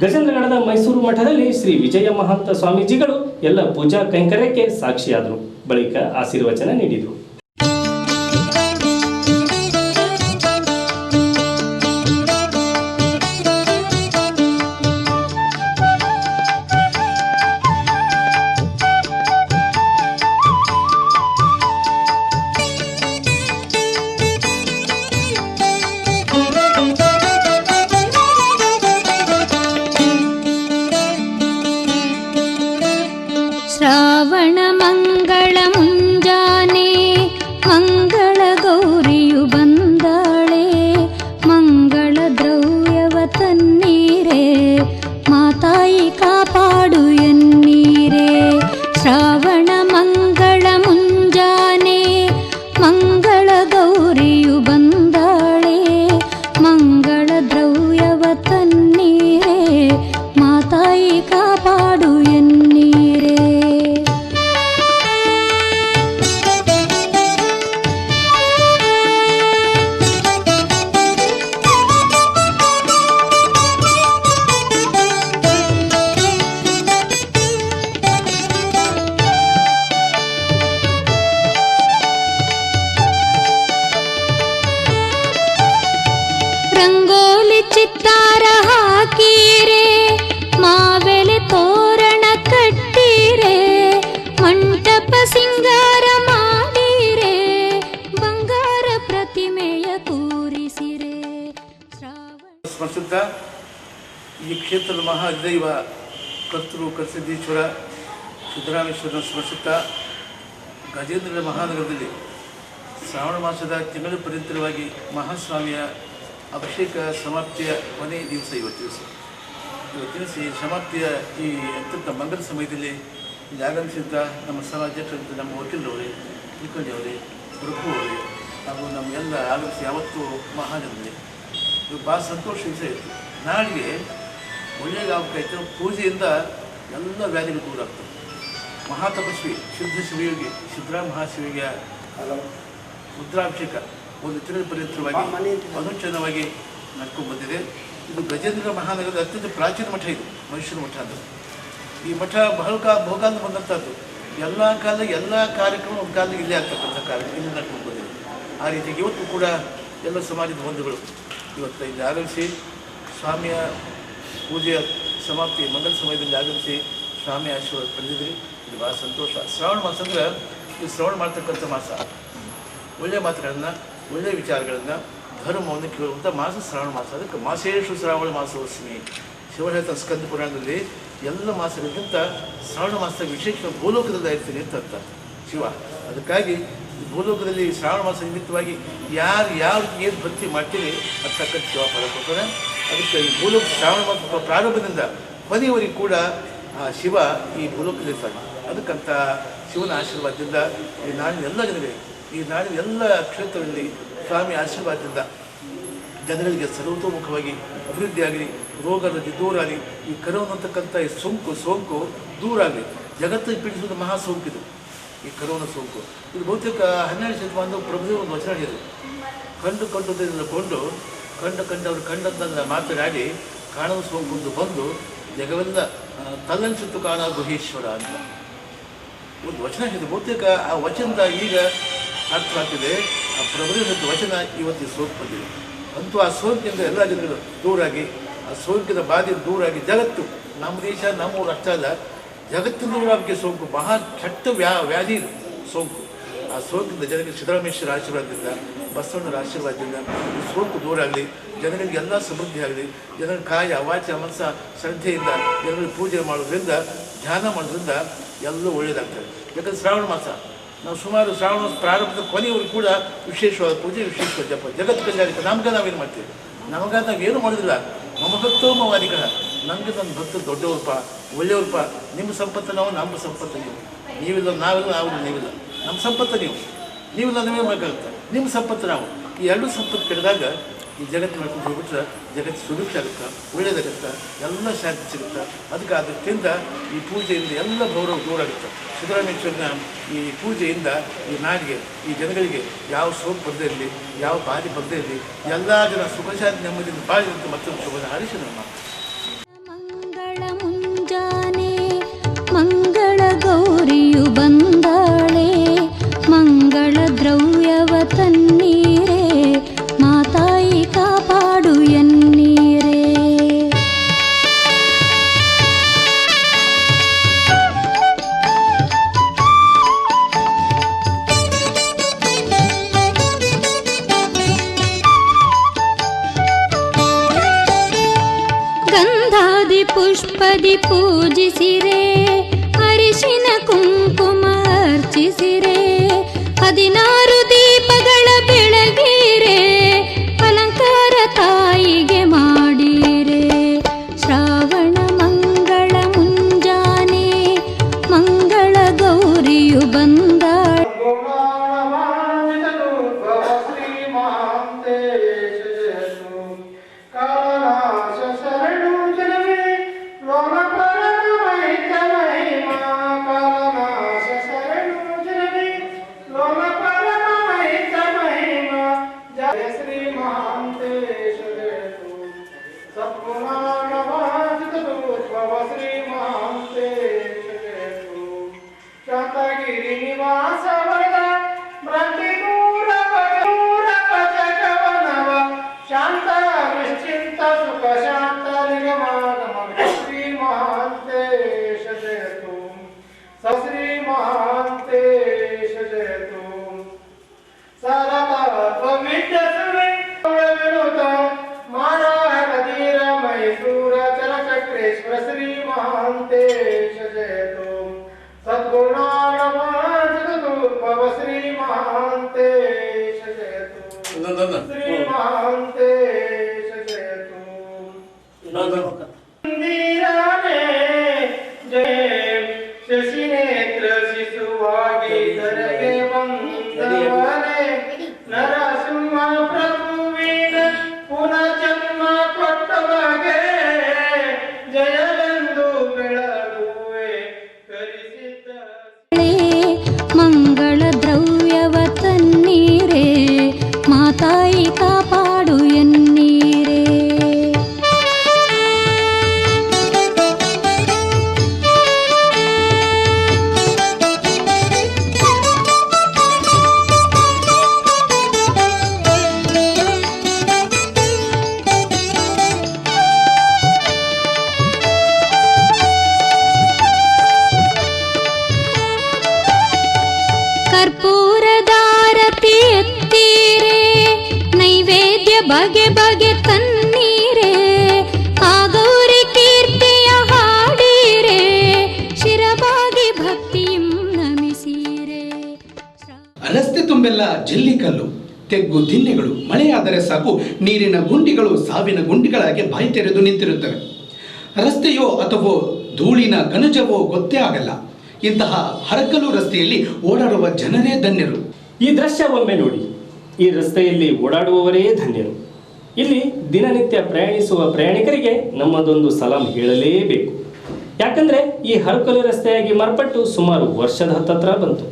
ಗಜೇಂದ್ರಗಢದ ಮೈಸೂರು ಮಠದಲ್ಲಿ ಶ್ರೀ ವಿಜಯ ಮಹಂತ ಸ್ವಾಮೀಜಿಗಳು ಎಲ್ಲ ಪೂಜಾ ಕೈಂಕರ್ಯಕ್ಕೆ ಸಾಕ್ಷಿಯಾದರು. ಬಳಿಕ ಆಶೀರ್ವಚನ ನೀಡಿದರು. ಶ್ರಾವಣ ಮಂಗಳ ಮುಂಜಾನೆ ಮಂಗಳ ಗೌರಿಯು ಬಂದಾಳೆ, ಮಂಗಳ ದ್ರವ್ಯವ ತನ್ನೀರೆ ಮಾತಾಯಿ ಕಾಪಾಡು ಎನ್ನೀರೆ. ಶ್ರಾವಣ ಮಂಗಳ ಮುಂಜಾನೆ ಮಂಗಳ ಗೌರಿಯು ಬಂದಾಳೆ, ಮಂಗಳ ದ್ರವ್ಯವ ತನ್ನೀರೆ ಮಾತಾಯಿ ಕಾಪಾಡು ಎನ್ನೀರೆ. ಗಣಪ ಸಿಂಗಾರ ಮಾಡಿರೆ ಬಂಗಾರ ಪ್ರತಿಮೆಯ ಕೂರಿಸಿರೆ ಸ್ಮರಿಸುತ್ತಾ ಈ ಕ್ಷೇತ್ರದ ಮಹಾದೈವ ಕರ್ತೃ ಕರ್ಸಿದ್ದೇಶ್ವರ ಸಿದ್ದರಾಮೇಶ್ವರನ ಸ್ಮರಿಸುತ್ತಾ ಗಜೇಂದ್ರನ ಮಹಾನಗರದಲ್ಲಿ ಶ್ರಾವಣ ಮಾಸದ ತಿಂಗಳ ಪರ್ಯಂತರವಾಗಿ ಮಹಾಸ್ವಾಮಿಯ ಅಭಿಷೇಕ ಸಮಾಪ್ತಿಯ ಕೊನೆಯ ದಿವಸ ಇವತ್ತಿನ ಸಮಾಪ್ತಿಯ ಈ ಅತ್ಯಂತ ಮಂಗಲ ಸಮಯದಲ್ಲಿ ಇಲ್ಲಿ ಆಗಮಿಸಿದ್ದ ನಮ್ಮ ಸಮಾಜಕ್ಕೆ ನಮ್ಮ ವಕೀಲರವರೇ ಮುಖಂಡವರೇ ಪ್ರಭು ಅವರೇ ಹಾಗೂ ನಮ್ಮ ಎಲ್ಲ ಆಗಮಿಸಿ ಯಾವತ್ತೂ ಮಹಾಜನರೇ ಇದು ಭಾಳ ಸಂತೋಷ ವಿಷಯ ಇತ್ತು. ನಾಡಿಗೆ ಒಳ್ಳೆಯದಾಗಬೇಕಾಯ್ತು. ಪೂಜೆಯಿಂದ ಎಲ್ಲ ವ್ಯಾಧಿಗಳು ದೂರ ಆಗ್ತವೆ. ಮಹಾತಪಸ್ವಿ ಶುದ್ಧ ಶಿವಯೋಗಿ ಸಿದ್ದರಾಮ ಮಹಾಶಿವಿಗೆ ರುದ್ರಾಭಿಷೇಕ ಒಂದು ತಿಂಗಳ ಪರ್ಯಂತರವಾಗಿ ಅನುಚನವಾಗಿ ನಡ್ಕೊಂಡು ಬಂದಿದೆ. ಇದು ಗಜೇಂದ್ರ ಮಹಾನಗರದ ಅತ್ಯಂತ ಪ್ರಾಚೀನ ಮಠ. ಇದು ಮೈಸೂರು ಮಠ ಅಂತ. ಈ ಮಠ ಬಹುಕಾಲ ಬಂದಂಥದ್ದು. ಎಲ್ಲ ಕಾಲದಾಗ ಎಲ್ಲ ಕಾರ್ಯಕ್ರಮ ಒಂದು ಕಾಲದಾಗ ಇಲ್ಲೇ ಆಗ್ತಕ್ಕಂಥ ಕಾರ್ಯಕ್ರಮ ಇಲ್ಲಿ ನಡ್ಕೊಂಡು ಬಂದಿದೆ. ಆ ರೀತಿಯಾಗಿ ಇವತ್ತು ಕೂಡ ಎಲ್ಲ ಸಮಾಜದ ಬಂಧುಗಳು ಇವತ್ತು ಇಲ್ಲಿ ಆಗಮಿಸಿ ಸ್ವಾಮಿಯ ಪೂಜೆಯ ಸಮಾಪ್ತಿ ಮಂಗಲ ಸಮಯದಲ್ಲಿ ಆಗಮಿಸಿ ಸ್ವಾಮಿ ಆಶೀರ್ವಾದ ಪಡೆದಿದ್ರಿ. ಇದು ಭಾಳ ಸಂತೋಷ. ಶ್ರಾವಣ ಮಾಸ ಅಂದರೆ ಇದು ಶ್ರವಣ ಮಾಡ್ತಕ್ಕಂಥ ಮಾಸ. ಒಳ್ಳೆಯ ಮಾತುಗಳನ್ನು ಒಳ್ಳೆಯ ವಿಚಾರಗಳನ್ನು ಧರ್ಮವನ್ನು ಕೇಳುವಂಥ ಮಾಸ ಶ್ರಾವಣ ಮಾಸ. ಅದಕ್ಕೆ ಮಾಸೇಶು ಶ್ರಾವಣ ಮಾಸೋಸ್ಮಿ ಶಿವಹೇತ ಸ್ಕಂದ ಪುರಾಣದಲ್ಲಿ ಎಲ್ಲ ಮಾಸಗಳಿಗಿಂತ ಶ್ರಾವಣ ಮಾಸದಾಗ ವಿಶೇಷ ಭೂಲೋಕದಲ್ಲಿ ಇರ್ತೀನಿ ಅಂತ ಅರ್ಥ ಶಿವ. ಅದಕ್ಕಾಗಿ ಭೂಲೋಕದಲ್ಲಿ ಶ್ರಾವಣ ಮಾಸ ನಿಮಿತ್ತವಾಗಿ ಯಾರು ಏನು ಭಕ್ತಿ ಮಾಡ್ತೀವಿ ಅದು ತಕ್ಕಂಥ ಶಿವ ಫಲ ಕೊಡ್ತಾನೆ. ಅದಕ್ಕೆ ಈ ಭೂಲೋಕ ಶ್ರಾವಣ ಮಾಸ ಪ್ರಾರಂಭದಿಂದ ಕೊನೆಯವರೆಗೂ ಕೂಡ ಆ ಶಿವ ಈ ಭೂಲೋಕದಲ್ಲಿರ್ತಾನೆ. ಅದಕ್ಕಂಥ ಶಿವನ ಆಶೀರ್ವಾದದಿಂದ ಈ ನಾಡಿನ ಎಲ್ಲ ಜನರಿಗೆ, ಈ ನಾಡಿನ ಎಲ್ಲ ಕ್ಷೇತ್ರದಲ್ಲಿ ಸ್ವಾಮಿ ಆಶೀರ್ವಾದದಿಂದ ಜನಗಳಿಗೆ ಸರ್ವತೋಮುಖವಾಗಿ ಅಭಿವೃದ್ಧಿ ಆಗಲಿ, ರೋಗ ದೂರ ಆಗಲಿ, ಈ ಕರೋನಾ ಅಂತಕ್ಕಂಥ ಈ ಸೋಂಕು ದೂರ ಆಗಲಿ. ಜಗತ್ತಿಗೆ ಪೀಡಿಸುವುದು ಮಹಾ ಸೋಂಕಿದು ಈ ಕರೋನಾ ಸೋಂಕು. ಇದು ಬಹುತೇಕ 12ನೇ ಶತಮಾನದ ಪ್ರಭುದೇವ ಒಂದು ವಚನ ಹೇಳಿದರು. ಕಂಡವರು ಕಂಡಂತ ಮಾತನಾಡಿ ಕಾಣುವ ಸೋಂಕು ಬಂದು ಜಗವೆಲ್ಲ ತಲ್ಲಂಚಿತ್ತು ಕಾಣ ಗುಹೇಶ್ವರ ಅಂತ ಒಂದು ವಚನ ಹೇಳಿದೆ. ಬಹುತೇಕ ಆ ವಚನದ ಈಗ ಅರ್ಥ ಆಗ್ತಿದೆ. ಆ ಪ್ರಭುದೇವ ವಚನ ಇವತ್ತಿನ ಸೋಂಕು ಬಂದಿದೆ. ಅಂತೂ ಆ ಸೋಂಕಿನಿಂದ ಎಲ್ಲ ಜನಗಳು ದೂರಾಗಿ, ಆ ಸೋಂಕಿನ ಬಾಧೆ ದೂರಾಗಿ ಜಗತ್ತು, ನಮ್ಮ ದೇಶ ನಮ್ಮೂರು ಅಷ್ಟೇ ಅಲ್ಲ, ಜಗತ್ತಿನ ದೂರಾಗಿ ಸೋಂಕು ಮಹಾ ಕೆಟ್ಟ ವ್ಯಾಧಿ ಸೋಂಕು. ಆ ಸೋಂಕಿಂದ ಜನರಿಗೆ ಸಿದ್ದರಾಮೇಶ್ವರ ಆಶೀರ್ವಾದದಿಂದ, ಬಸವಣ್ಣರ ಆಶೀರ್ವಾದದಿಂದ ಈ ಸೋಂಕು ದೂರ ಆಗಲಿ, ಜನಗಳಿಗೆ ಎಲ್ಲ ಸಮೃದ್ಧಿ ಆಗಲಿ. ಜನರ ಕಾಯ ವಾಚ ಮನಸ್ಸ ಶ್ರದ್ಧೆಯಿಂದ ಜನರಿಗೆ ಪೂಜೆ ಮಾಡೋದ್ರಿಂದ, ಧ್ಯಾನ ಮಾಡೋದ್ರಿಂದ ಎಲ್ಲ ಒಳ್ಳೆಯದಾಗ್ತದೆ. ಯಾಕಂದರೆ ಶ್ರಾವಣ ಮಾಸ ನಾವು ಸುಮಾರು ಶ್ರಾವಣ ಮಾಸ ಪ್ರಾರಂಭದ ಕೊನೆಯವರು ಕೂಡ ವಿಶೇಷವಾದ ಪೂಜೆ, ವಿಶೇಷವಾದ ಜಪ, ಜಗತ್ತು ಕಲ್ಯಾಣಕ್ಕೆ ನಾವೇನು ಮಾಡ್ತೀವಿ? ನಾವೇನು ಮಾಡೋದಿಲ್ಲ. ನಮ್ಮ ಭಕ್ತೋ ಮವಾದಿಗಳ, ನಮಗೆ ನನ್ನ ಭಕ್ತರು ದೊಡ್ಡವ್ರಪ್ಪ, ಒಳ್ಳೆಯವ್ರಪ್ಪ. ನಿಮ್ಮ ಸಂಪತ್ತು ನಾವು, ನಮ್ಮ ಸಂಪತ್ತು ನೀವು. ನೀವಿಲ್ಲ ನಾವಿಲ್ಲ, ನಾವಿಲ್ಲ ನೀವಿಲ್ಲ. ನಮ್ಮ ಸಂಪತ್ತು ನೀವಿಲ್ಲ ನೀವೇ ಬೇಕಾಗುತ್ತೆ. ನಿಮ್ಮ ಸಂಪತ್ತು ನಾವು. ಈ ಎರಡೂ ಸಂಪತ್ತು ಕೆಡದಾಗ ಈ ಜಗತ್ತು ಮಾಡ್ಕೊಂಡು ಹೋಗ್ಬಿಟ್ರೆ ಜಗತ್ತು ಸುಭಿಕ್ಷ ಆಗುತ್ತೆ, ಒಳ್ಳೆಯದಾಗುತ್ತೆ, ಎಲ್ಲ ಶಾಂತಿ ಸಿಗುತ್ತೆ. ಅದಕ್ಕೆ ಆ ದೃಷ್ಟಿಯಿಂದ ಈ ಪೂಜೆಯಿಂದ ಎಲ್ಲ ಗೌರವ ದೂರ ಆಗುತ್ತೆ. ಸಿದ್ದರಾಮೇಶ್ವರನ ಈ ಪೂಜೆಯಿಂದ ಈ ನಾಡಿಗೆ, ಈ ಜನಗಳಿಗೆ ಯಾವ ಸೋಂಕು ಬರದೇ ಇರಲಿ, ಯಾವ ಬಾಧೆ ಬರದೇ ಇರಲಿ, ಎಲ್ಲ ಜನ ಸುಖ ಶಾಂತಿ ನೆಮ್ಮದಿಯಿಂದ ಬಾಳಿದಂತೆ ಮತ್ತೊಂದು ಶುಭ ಹರಿಸಿ ನಮ್ಮ ಮಂಗಳ ಮುಂಜಾನೆ ಮಂಗಳ ಗೌರಿಯು ಬಂದಾಳೆ, ಮಂಗಳ ದ್ರವ್ಯವ ತನ್ನೀರೇ, ಮಾತಾಯಿ ಕಾಪಾಡು ಎನ್ನೀರೇ. ಗಂಧಾದಿ ಪುಷ್ಪದಿ ಪೂಜಿಸಿರೆ, ಅರಿಶಿನ ಕುಂಕುಮ ಅರ್ಚಿಸಿರೆ, 16 ದೀಪಗಳ ಬೆಳಗಿರೆ, ಅಲಂಕಾರ ತಾಯಿಗೆ ಮಾಡಿರೆ. ಶ್ರಾವಣ ಮಂಗಳ ಮುಂಜಾನೆ ಮಂಗಳ ಗೌರಿಯು ಬಂದಾಳೆ. शांतागिरी निवास ರಚಿಸುವಾಗಿ ಧರೆಗೆ ಬಂದವನೇ ನರಸಿಂಹ ಪ್ರಭುವಿನ ಪುನಃ ಜನ್ಮ ಕೊಟ್ಟವಗೆ ಜಯವೆಂದು ಬೆಳಗುವೆ ಕರಿಸಿದ್ದ ಮಂಗಳ ದ್ರವ್ಯವ ತನ್ನೀರೇ ಮಾತಾಯಿ ಕಾಪಾಡು ಎನ್ನೀರೇ. ಕರ್ಪೂರದಾರತಿ ಎತ್ತೀರೇ ನೈವೇದ್ಯ ಬಗೆ ಬಗೆ ತನ್ನೀರೇ ಆ ಗೌರಿ ಕೀರ್ತಿಯ ಹಾಡೀರೇ ಶಿರಬಾಗಿ ಭಕ್ತಿಯಂ ನಮಿಸೀರೇ. ರಸ್ತೆ ತುಂಬೆಲ್ಲ ಜಲ್ಲಿಕಲ್ಲು, ತೆಗ್ಗು ದಿನ್ನೆಗಳು. ಮಳೆಯಾದರೆ ಸಾಕು ನೀರಿನ ಗುಂಡಿಗಳು ಸಾವಿನ ಗುಂಡಿಗಳಾಗಿ ಬಾಯಿ ತೆರೆದು ನಿಂತಿರುತ್ತವೆ. ರಸ್ತೆಯೋ ಅಥವಾ ಧೂಳಿನ ಗನುಜವೋ ಗೊತ್ತೇ ಆಗಲ್ಲ. ಇಂತಹ ಹರಕಲು ರಸ್ತೆಯಲ್ಲಿ ಓಡಾಡುವ ಜನರೇ ಧನ್ಯರು. ಈ ದೃಶ್ಯ ಒಮ್ಮೆ ನೋಡಿ. ಈ ರಸ್ತೆಯಲ್ಲಿ ಓಡಾಡುವವರೇ ಧನ್ಯರು. ಇಲ್ಲಿ ದಿನನಿತ್ಯ ಪ್ರಯಾಣಿಸುವ ಪ್ರಯಾಣಿಕರಿಗೆ ನಮ್ಮದೊಂದು ಸಲಾಂ ಹೇಳಲೇಬೇಕು. ಯಾಕಂದ್ರೆ ಈ ಹರಕಲು ರಸ್ತೆಯಾಗಿ ಮಾರ್ಪಟ್ಟು ಸುಮಾರು ವರ್ಷದ ಹತ್ತತ್ರ ಬಂತು.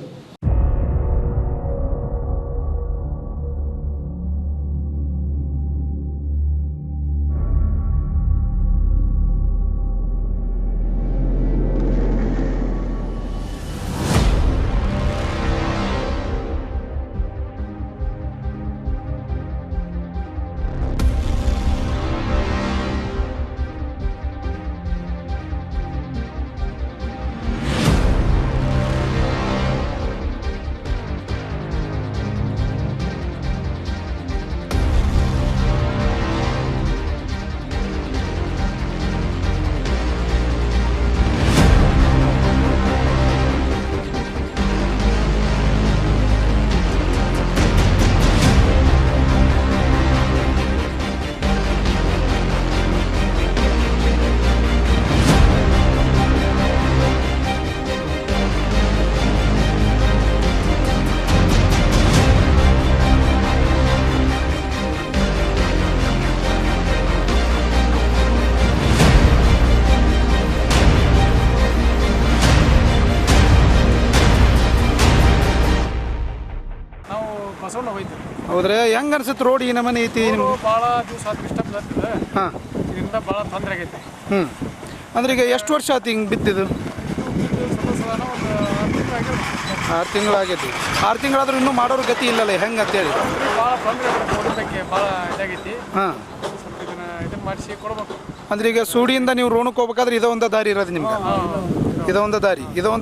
ಹೌದ್ರೆ ಹೆಂಗ ಅನ್ಸುತ್ತೆ ರೋಡ್ ಈ ನಮನೆ ಐತಿ ನಿಮ್ಗೆ? ಭಾಳ ದಿವಸ ಆತು ಇಷ್ಟ ಬರ್ತದೆ. ಹಾಂ, ಇದರಿಂದ ಭಾಳ ತೊಂದರೆ ಆಗೈತೆ. ಅಂದ್ರೆ ಈಗ ಎಷ್ಟು ವರ್ಷ ಆಯ್ತು ಹಿಂಗೆ ಬಿತ್ತಿದ್ದು? 6 ತಿಂಗಳಾಗೈತಿ. 6 ತಿಂಗಳಾದ್ರೂ ಇನ್ನೂ ಮಾಡೋರು ಗತಿ ಇಲ್ಲಲ್ಲ, ಹೆಂಗೆ ಅಂತೇಳಿ ಭಾಳ ತೊಂದರೆ ಓದೋದಕ್ಕೆ ಭಾಳ ಇದಾಗೈತಿ. ಹಾಂ, ಸ್ವಲ್ಪ ಇದನ್ನ ಮಾಡಿಸಿ ಕೊಡ್ಬೇಕು. ಅಂದ್ರೆ ಈಗ ಸೂಡಿಯಿಂದ ನೀವು ರೋಣಕ್ಕೆ ಹೋಗ್ಬೇಕಾದ್ರೆ ಇದೊಂದು ದಾರಿ ಇರೋದು ನಿಮ್ಗೆ. ಇದೊಂದು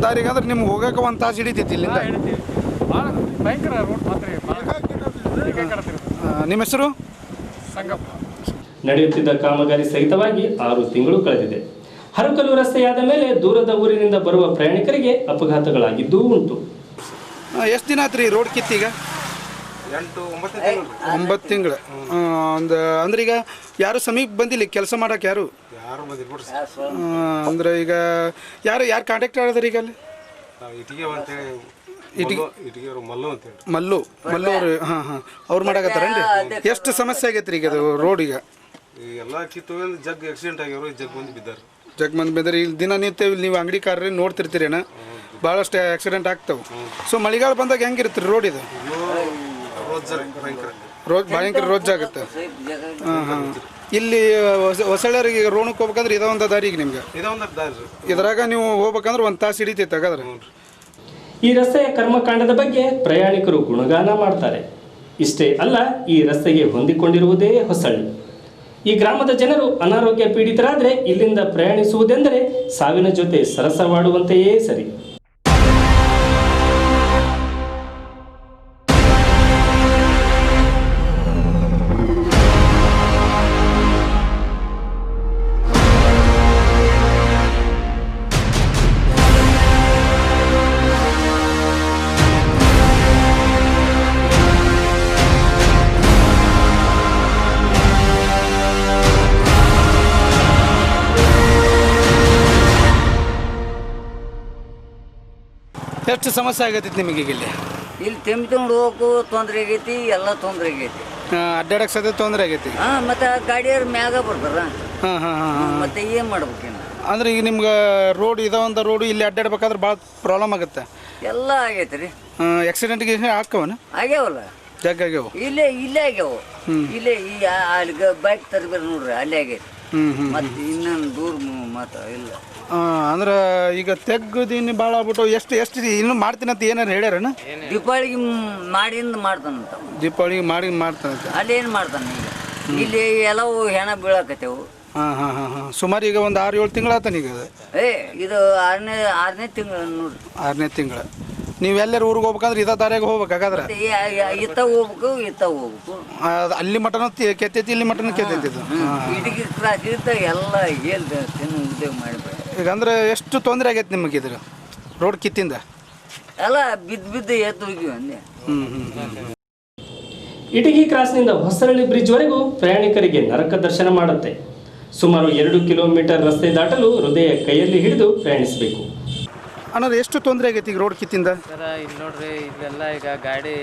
ದಾರಿಗೆ ಅಂದ್ರೆ ನಿಮ್ಗೆ ಹೋಗಕ್ಕೆ 1 ತಾಸು ಹಿಡಿತೈತಿ ಇಲ್ಲಿಂದ. ಭಾಳ ಭಯಂಕರ ರೋಡ್ ಮಾತ್ರ. ನಿಮ್ಮ ಹೆಸರು? ಸಂಗಪ್ಪ. ನಡೆಯುತ್ತಿದ್ದ ಕಾಮಗಾರಿ ಸಹಿತವಾಗಿ 6 ತಿಂಗಳು ಕಳೆದಿದೆ. ಹರಕಲು ರಸ್ತೆಯಾದ ಮೇಲೆ ದೂರದ ಊರಿನಿಂದ ಬರುವ ಪ್ರಯಾಣಿಕರಿಗೆ ಅಪಘಾತಗಳಾಗಿದ್ದೂ ಉಂಟು. ಎಷ್ಟು ದಿನ ಆತ್ರಿ ರೋಡ್ ಕಿತ್ತೀಗ? 9 ತಿಂಗಳು. ಅಂದ್ರೆ ಈಗ ಯಾರು ಸಮೀಪ ಬಂದಿಲ್ಲ ಕೆಲಸ ಮಾಡಕ್ಕೆ? ಯಾರು ಅಂದ್ರೆ ಈಗ ಯಾರು ಕಾಂಟ್ಯಾಕ್ಟ್ ಆಡಿದ್ರಿ ಈಗ ಅಲ್ಲಿ? ಮಲ್ಲು ಅವರು. ಹಾಂ, ಅವ್ರು ಮಾಡಕತ್ತಾರೇನ್ರಿ? ಎಷ್ಟು ಸಮಸ್ಯೆ ಆಗೈತ್ರಿ ಈಗ ಅದು ರೋಡ್? ಈಗ ಎಲ್ಲ ಕಿತ್ತು ಜಗ್ ಆಕ್ಸಿಡೆಂಟ್ ಆಗ್ಯಾವ, ಜಗ್ ಮಂದಿ ಬಿದ್ದಾರೆ. ಇಲ್ಲಿ ದಿನನಿತ್ಯ ನೀವು ಅಂಗಡಿ ಕಾರ್ಯ ನೋಡ್ತಿರ್ತೀರೇನ, ಭಾಳಷ್ಟು ಆಕ್ಸಿಡೆಂಟ್ ಆಗ್ತಾವೆ. ಸೊ ಮಳೆಗಾಲ ಬಂದಾಗ ಹೆಂಗಿರುತ್ತೆ ರೋಡ್ ಇದು? ಭಯಂಕರ ರೋಜ್ ಆಗುತ್ತೆ. ಹಾಂ, ಇಲ್ಲಿ ಹೊಸಳ್ಳಿಯರಿಗೆ ರೋಣಕ್ಕೆ ಹೋಗ್ಬೇಕಂದ್ರೆ ಇದೊಂದು ದಾರಿ ಈಗ ನಿಮ್ಗೆ. ಇದ್ರಾಗ ನೀವು ಹೋಗ್ಬೇಕಂದ್ರೆ 1 ತಾಸು ಹಿಡಿತೈತೆ ಹಾಗಾದ್ರೆ. ಈ ರಸ್ತೆಯ ಕರ್ಮಕಾಂಡದ ಬಗ್ಗೆ ಪ್ರಯಾಣಿಕರು ಗುಣಗಾನ ಮಾಡ್ತಾರೆ. ಇಷ್ಟೇ ಅಲ್ಲ, ಈ ರಸ್ತೆಗೆ ಹೊಂದಿಕೊಂಡಿರುವುದೇ ಹೊಸಳ್ಳಿ. ಈ ಗ್ರಾಮದ ಜನರು ಅನಾರೋಗ್ಯ ಪೀಡಿತರಾದರೆ ಇಲ್ಲಿಂದ ಪ್ರಯಾಣಿಸುವುದೆಂದರೆ ಸಾವಿನ ಜೊತೆ ಸರಸವಾಡುವಂತೆಯೇ ಸರಿ. ಎಷ್ಟು ಸಮಸ್ಯೆ ಆಗತ್ತೈತಿ ನಿಮಗೆ ಈಗ ಇಲ್ಲಿ ಇಲ್ಲಿ ತೆಮ್ಕೊಂಡು ಹೋಗಕ್ಕೂ ತೊಂದರೆ ಆಗೈತಿ ಎಲ್ಲ ತೊಂದರೆ ಆಗೈತಿ ಅಡ್ಡಾಡಕ್ಕೆ ಸದ್ಯ ತೊಂದರೆ ಆಗೈತಿ ಮತ್ತೆ ಆ ಗಾಡಿಯವ್ರ ಮ್ಯಾಗ ಬರ್ತಾರ ಹಾಂ ಮತ್ತೆ ಏನು ಮಾಡ್ಬೇಕೇನು ಅಂದ್ರೆ ಈಗ ನಿಮ್ಗೆ ರೋಡ್ ಇದಾವಂಥ ರೋಡು ಇಲ್ಲಿ ಅಡ್ಡಾಡ್ಬೇಕಾದ್ರೆ ಭಾಳ ಪ್ರಾಬ್ಲಮ್ ಆಗುತ್ತೆ ಎಲ್ಲ ಆಗೈತಿ ರೀ ಆಕ್ಸಿಡೆಂಟ್ಗೆ ಹಾಕವನ ಆಗ್ಯಾವಲ್ಲ ಜಗ್ ಆಗ್ಯಾವ ಇಲ್ಲೇ ಆಗ್ಯಾವ ಇಲ್ಲೇ ಈ ಅಲ್ಲಿ ಬೈಕ್ ತರಬೇರು ನೋಡ್ರಿ ಅಲ್ಲೇ ಆಗೈತಿ ಮತ್ತೆ ಇನ್ನೊಂದು ದೂರ ಮಾತ್ರ ಇಲ್ಲ ಅಂದ್ರೆ ಈಗ ತೆಗ್ಗದಿನ ಭಾಳ ಆಗ್ಬಿಟ್ಟು ಎಷ್ಟು ಇನ್ನೂ ಮಾಡ್ತೀನಿ ಅಂತ ಏನಾರು ಹೇಳ್ಯಾರನ ದೀಪಾವಳಿಗೆ ಮಾಡಿಂದ ಮಾಡ್ತಾನಂತ ದೀಪಾವಳಿಗೆ ಮಾಡ್ತಾನಂತ ಅಲ್ಲಿ ಏನು ಮಾಡ್ತಾನೆ ಈಗ ಇಲ್ಲಿ ಎಲ್ಲವೂ ಹೆಣ ಬೀಳಾಕತ್ತೇವು ಹಾಂ ಸುಮಾರು ಈಗ ಒಂದು 6-7 ತಿಂಗಳಾತಾನ ಈಗ ಇದು ಆರನೇ ತಿಂಗಳು ನೋಡ್ರಿ 6ನೇ ತಿಂಗಳು ನೀವು ಎಲ್ಲರೂ ಊರಿಗೆ ಹೋಗ್ಬೇಕಂದ್ರೆ ಇದ ದಾರಿಯಾಗ ಹೋಗ್ಬೇಕು ಹಾಗಾದ್ರೆ ಇತ್ತ ಹೋಗ್ಬೇಕು ಅಲ್ಲಿ ಮಟನ ಕೆತ್ತೈತಿ ಇಲ್ಲಿ ಮಟನ ಕೆತ್ತೈತಿ ಇದು ಇಡಗಿ ಕ್ರಾಸ್ ಇರ್ತ ಎಲ್ಲ ಹೇಳ್ದೆ ತಿನ್ನು ಉದ್ಯೋಗ ಮಾಡಿಬಿಡ ಈಗ ಅಂದ್ರೆ ಎಷ್ಟು ತೊಂದರೆ ಆಗೈತೆ ನಿಮಗೆ ಇದ್ರ ರೋಡ್ ಕಿತ್ತಿಂದ ಎಲ್ಲ ಬಿದ್ದು ಎದ್ದು ಹೋಗಿವಿ ಅಂದೆ ಇಟಗಿ ಕ್ರಾಸ್ನಿಂದ ಹೊಸರಳ್ಳಿ ಬ್ರಿಡ್ಜ್ವರೆಗೂ ಪ್ರಯಾಣಿಕರಿಗೆ ನರಕ ದರ್ಶನ ಮಾಡುತ್ತೆ. ಸುಮಾರು 2 ಕಿಲೋಮೀಟರ್ ರಸ್ತೆ ದಾಟಲು ಹೃದಯ ಕೈಯಲ್ಲಿ ಹಿಡಿದು ಪ್ರಯಾಣಿಸಬೇಕು. ಅನ್ನೋದು ಎಷ್ಟು ತೊಂದರೆ ಆಗೈತಿ ಈಗ ರೋಡ್ ಕಿತ್ತಿಂದ ಸರ ಇಲ್ಲಿ ನೋಡ್ರಿ ಇಲ್ಲೆಲ್ಲ ಈಗ ಗಾಡಿ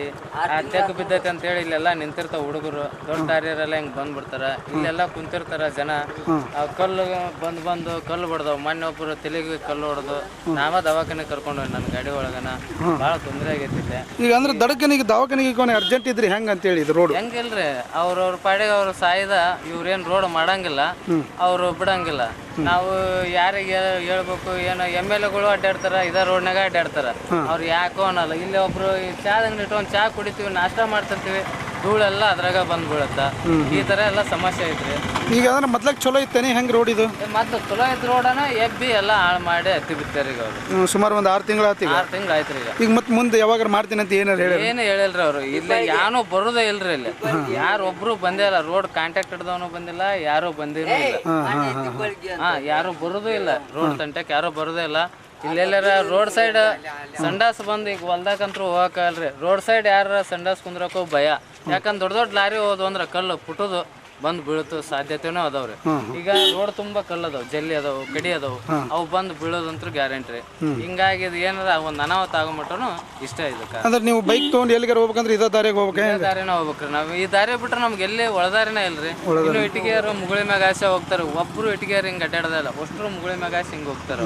ತೆಗ್ಗು ಬಿದ್ದೈತೆ ಅಂತೇಳಿ ಇಲ್ಲೆಲ್ಲ ನಿಂತಿರ್ತಾವ ಹುಡುಗರು ದೊಡ್ಡ ದಾರಿಯರೆಲ್ಲ ಹಿಂಗೆ ಬಂದ್ಬಿಡ್ತಾರ ಇಲ್ಲೆಲ್ಲ ಕುಂತಿರ್ತಾರ ಜನ ಕಲ್ಲು ಬಂದು ಕಲ್ಲು ಬಡ್ದವ್ ಮೊನ್ನೆ ಒಬ್ಬರು ತಲೆಗೆ ಕಲ್ಲು ಹೊಡೆದು ನಾವ ದವಾಖಾನೆ ಕರ್ಕೊಂಡು ನನ್ನ ಗಾಡಿ ಒಳಗನ ಭಾಳ ತೊಂದರೆ ಆಗೈತಿ ಇಲ್ಲಿ. ಈಗ ಅಂದ್ರೆ ದಡಕನಿಗೆ ದವಾಖಾನೆಗೆ ಅರ್ಜೆಂಟ್ ಇದ್ರಿ ಹೆಂಗ ಅಂತೇಳಿ ಇದು ರೋಡ್ ಹೆಂಗಿಲ್ರಿ ಅವ್ರವ್ರ ಪಾಡಿಗೆ ಅವ್ರು ಸಾಯ್ದ ಇವ್ರೇನ್ ರೋಡ್ ಮಾಡಂಗಿಲ್ಲ ಅವ್ರು ಬಿಡಂಗಿಲ್ಲ. ನಾವು ಯಾರಿಗೆ ಹೇಳ್ಬೇಕು ಏನೋ MLAಗಳು ಅಡ್ಡಾಡ್ತಾರ ಇದ ರೋಡ್ನಾಗ ಅಡ್ಡಾಡ್ತಾರ ಅವ್ರು ಯಾಕೋ ಅನ್ನಲ್ಲ. ಇಲ್ಲಿ ಒಬ್ರು ಚಾದ ಅಂಗಡಿ ಇಟ್ಕೊಂಡು ಚಾ ಕುಡಿತೀವಿ ನಾಷ್ಟ ಮಾಡ್ತಿರ್ತೀವಿ ಧೂಳೆಲ್ಲ ಅದ್ರಾಗ ಬಂದ್ ಬೀಳತ್ತ. ಈ ತರ ಎಲ್ಲ ಸಮಸ್ಯೆ ಐತ್ರಿ. ಈಗ ಅಂದ್ರೆ ಮೊದ್ಲಾಗ ಚಲೋ ಇತ್ತೇನೆ ಹೆಂಗ್ ರೋಡ್ ಇದು ಮತ್ತೆ ಚಲೋ ಐತಿ ರೋಡನ ಎಬ್ಬಿ ಎಲ್ಲ ಹಾಳು ಮಾಡಿ ಹತ್ತಿ ಬಿತ್ತಾರ ಈಗ ಅವ್ರು. ಸುಮಾರು ಒಂದು 6 ತಿಂಗಳು ಆಯ್ತು 6 ತಿಂಗಳು ಆಯ್ತ್ರಿ ಈಗ. ಈಗ ಮತ್ತೆ ಮುಂದೆ ಯಾವಾಗ ಮಾಡ್ತೀನಿ ಅಂತ ಏನಾರು ಹೇಳಿ ಏನು ಹೇಳಿಲ್ರಿ ಅವ್ರು. ಇಲ್ಲಿ ಯಾನು ಬರೋದೇ ಇಲ್ರಿ ಇಲ್ಲಿ. ಯಾರು ಒಬ್ರು ಬಂದೇ ಇಲ್ಲ. ರೋಡ್ ಕಾಂಟ್ಯಾಕ್ಟ್ ಹಿಡ್ದವನು ಬಂದಿಲ್ಲ ಯಾರು ಬಂದಿಲ್ಲ. ಯಾರು ಬರೋದು ಇಲ್ಲ ರೋಡ್ ತಂಟಕ್ಕೆ ಯಾರು ಬರೋದೇ ಇಲ್ಲ. ಇಲ್ಲೆಲ್ಲಾರ ರೋಡ್ ಸೈಡ್ ಸಂಡಾಸ್ ಬಂದು ಈಗ ಹೊಲ್ದಾಕಂತ್ರು ಹೋಗಕ್ಕಲ್ರಿ. ರೋಡ್ ಸೈಡ್ ಯಾರ ಸಂಡಾಸ್ ಕುಂದ್ರಕ್ಕೂ ಭಯ. ಯಾಕಂದ್ರೆ ದೊಡ್ಡ ಲಾರಿ ಹೋದ್ವು ಅಂದ್ರೆ ಕಲ್ಲು ಪುಟ್ಟದು ಬಂದ್ ಬೀಳತು ಸಾಧ್ಯತೆನೂ ಅದಾವ್ರಿ. ಈಗ ರೋಡ್ ತುಂಬಾ ಕಲ್ಲು ಅದಾವ ಜಲ್ಲಿ ಅದಾವು ಕಡಿ ಅದಾವು ಅವು ಬಂದ್ ಬೀಳೋದಂತೂ ಗ್ಯಾರಂಟಿ. ಹಿಂಗಾಗಿ ಇದು ಏನಾರ ಒಂದ್ ಅನಾಹುತ ಆಗಮಟನು ಇಷ್ಟ ಇದಕ್ಕೆ. ಅಂದ್ರೆ ನೀವು ಬೈಕ್ ತಗೊಂಡು ಎಲ್ಲಿಗಾರ ಹೋಗ್ಬೇಕಂದ್ರೆ ಇದೇ ದಾರಿಯಾಗ ಹೋಗ್ಬೇಕು. ದಾರಿನ ಹೋಗ್ಬೇಕ್ರಿ ನಾವು. ಈ ದಾರಿ ಬಿಟ್ರೆ ನಮ್ಗೆ ಎಲ್ಲಿ ಒಳದಾರಿನ ಇಲ್ರಿ. ಇನ್ನು ಇಟ್ಟಿಗೆಯರು ಮುಗುಳಿ ಮ್ಯಾಗ ಆಸೆ ಹೋಗ್ತಾರ. ಒಬ್ರು ಇಟ್ಟಿಗೆಯರು ಹಿಂಗ್ ಅಡ್ಡಾಡೋದಿಲ್ಲ. ಅಷ್ಟ್ರು ಮುಗುಳಿ ಮ್ಯಾಗ ಆಸೆ ಹಿಂಗ್ ಹೋಗ್ತಾರ.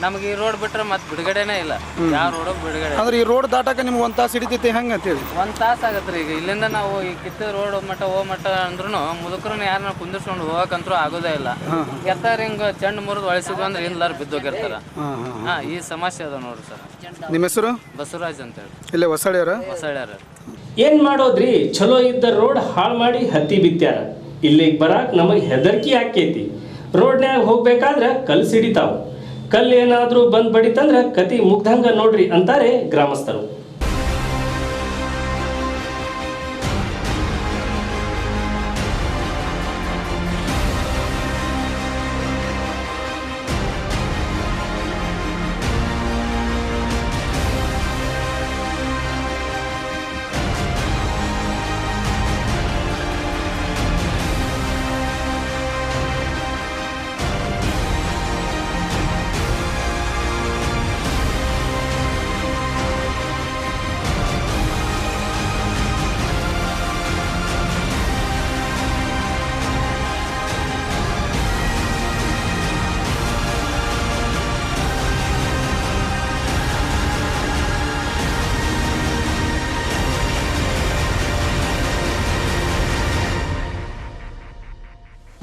ನಮ್ಗೆ ಈ ರೋಡ್ ಬಿಟ್ರೆ ಮತ್ತೆ ಬಿಡುಗಡೆನೇ ಇಲ್ಲ. ಯಾವ ರೋಡ್ ಬಿಡುಗಡೆ ಅಂದ್ರೆ ಈ ರೋಡ್ ದಾಟಕ್ಕೆ ನಿಮ್ಗೆ 1 ತಾಸು ಹಿಡಿತೈತಿ ಹೆಂಗ ಅಂತೇಳಿ 1 ತಾಸು ಆಗತ್ರಿ. ಈಗ ಇಲ್ಲಿಂದ ನಾವು ಈ ಕಿತ್ತ ರೋಡ್ ಮಟ್ಟ ಅಂದ್ರೂ ಮುದುಕರನ್ನ ಯಾರನ್ನ ಕುಂದಿರ್ಸ್ಕೊಂಡು ಹೋಗಕಂತ್ರು ಆಗೋದೇ ಇಲ್ಲ. ಎತ್ತಾರ ಹಿಂಗ ಚೆಂಡ್ ಮುರಿದು ಒಳಸಿದ್ವಿ ಅಂದ್ರೆ ಎಲ್ಲಾರು ಬಿದ್ದೋಗಿರ್ತಾರ. ಈ ಸಮಸ್ಯೆ ಅದ ನೋಡ್ರಿ ಸರ್. ನಿಮ್ಮ ಹೆಸರು? ಬಸವರಾಜ್ ಅಂತ ಹೇಳಿ. ಇಲ್ಲೇ ಹೊಸಳ್ಯಾರ. ಏನ್ ಮಾಡೋದ್ರಿ, ಚಲೋ ಇದ್ದ ರೋಡ್ ಹಾಳು ಮಾಡಿ ಹತ್ತಿ ಬಿತ್ಯಾರ. ಇಲ್ಲಿಗೆ ಬರಾಕ್ ನಮಗೆ ಹೆದರ್ಕಿ ಆಕೈತಿ. ರೋಡ್ನ್ಯಾಗ ಹೋಗ್ಬೇಕಾದ್ರೆ ಕಲ್ ಸಿಡಿತಾವ. ಕಲ್ ಏನಾದ್ರೂ ಬಂದ್ ಬಡಿತಂದ್ರ ಕತಿ ಮುಗ್ದಂಗ ನೋಡ್ರಿ ಅಂತಾರೆ ಗ್ರಾಮಸ್ಥರು.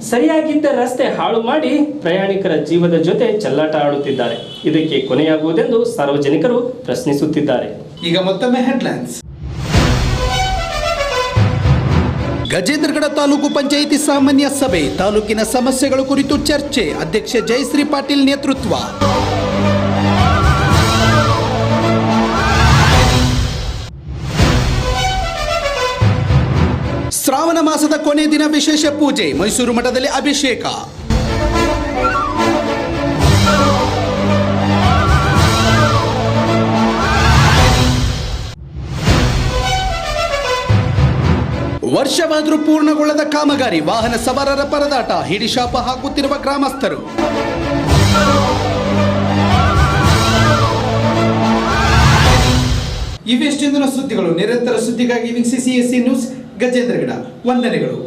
ಸರಿಯಾಗಿದ್ದ ರಸ್ತೆ ಹಾಳು ಮಾಡಿ ಪ್ರಯಾಣಿಕರ ಜೀವದ ಜೊತೆ ಚೆಲ್ಲಾಟ ಆಡುತ್ತಿದ್ದಾರೆ. ಇದಕ್ಕೆ ಕೊನೆಯಾಗುವುದೆಂದು ಸಾರ್ವಜನಿಕರು ಪ್ರಶ್ನಿಸುತ್ತಿದ್ದಾರೆ. ಈಗ ಮತ್ತೊಮ್ಮೆ ಹೆಡ್ಲೈನ್ಸ್. ಗಜೇಂದ್ರಗಡ ತಾಲೂಕು ಪಂಚಾಯಿತಿ ಸಾಮಾನ್ಯ ಸಭೆ, ತಾಲೂಕಿನ ಸಮಸ್ಯೆಗಳ ಕುರಿತು ಚರ್ಚೆ. ಅಧ್ಯಕ್ಷೆ ಜಯಶ್ರೀ ಪಾಟೀಲ್ ನೇತೃತ್ವ. ಶ್ರಾವಣ ಮಾಸದ ಕೊನೆ ದಿನ ವಿಶೇಷ ಪೂಜೆ, ಮೈಸೂರು ಮಠದಲ್ಲಿ ಅಭಿಷೇಕ. ವರ್ಷವಾದರೂ ಪೂರ್ಣಗೊಳ್ಳದ ಕಾಮಗಾರಿ, ವಾಹನ ಸವಾರರ ಪರದಾಟ, ಹಿಡಿಶಾಪ ಹಾಕುತ್ತಿರುವ ಗ್ರಾಮಸ್ಥರು. ಇವೆಷ್ಟೊಂದಿನ ಸುದ್ದಿಗಳು. ನಿರಂತರ ಸುದ್ದಿಗಾಗಿ ವೀಕ್ಷಿಸಿ ಎಸ್ಸಿ ನ್ಯೂಸ್ ಗಜೇಂದ್ರಗಡ. ವಂದನೆಗಳು.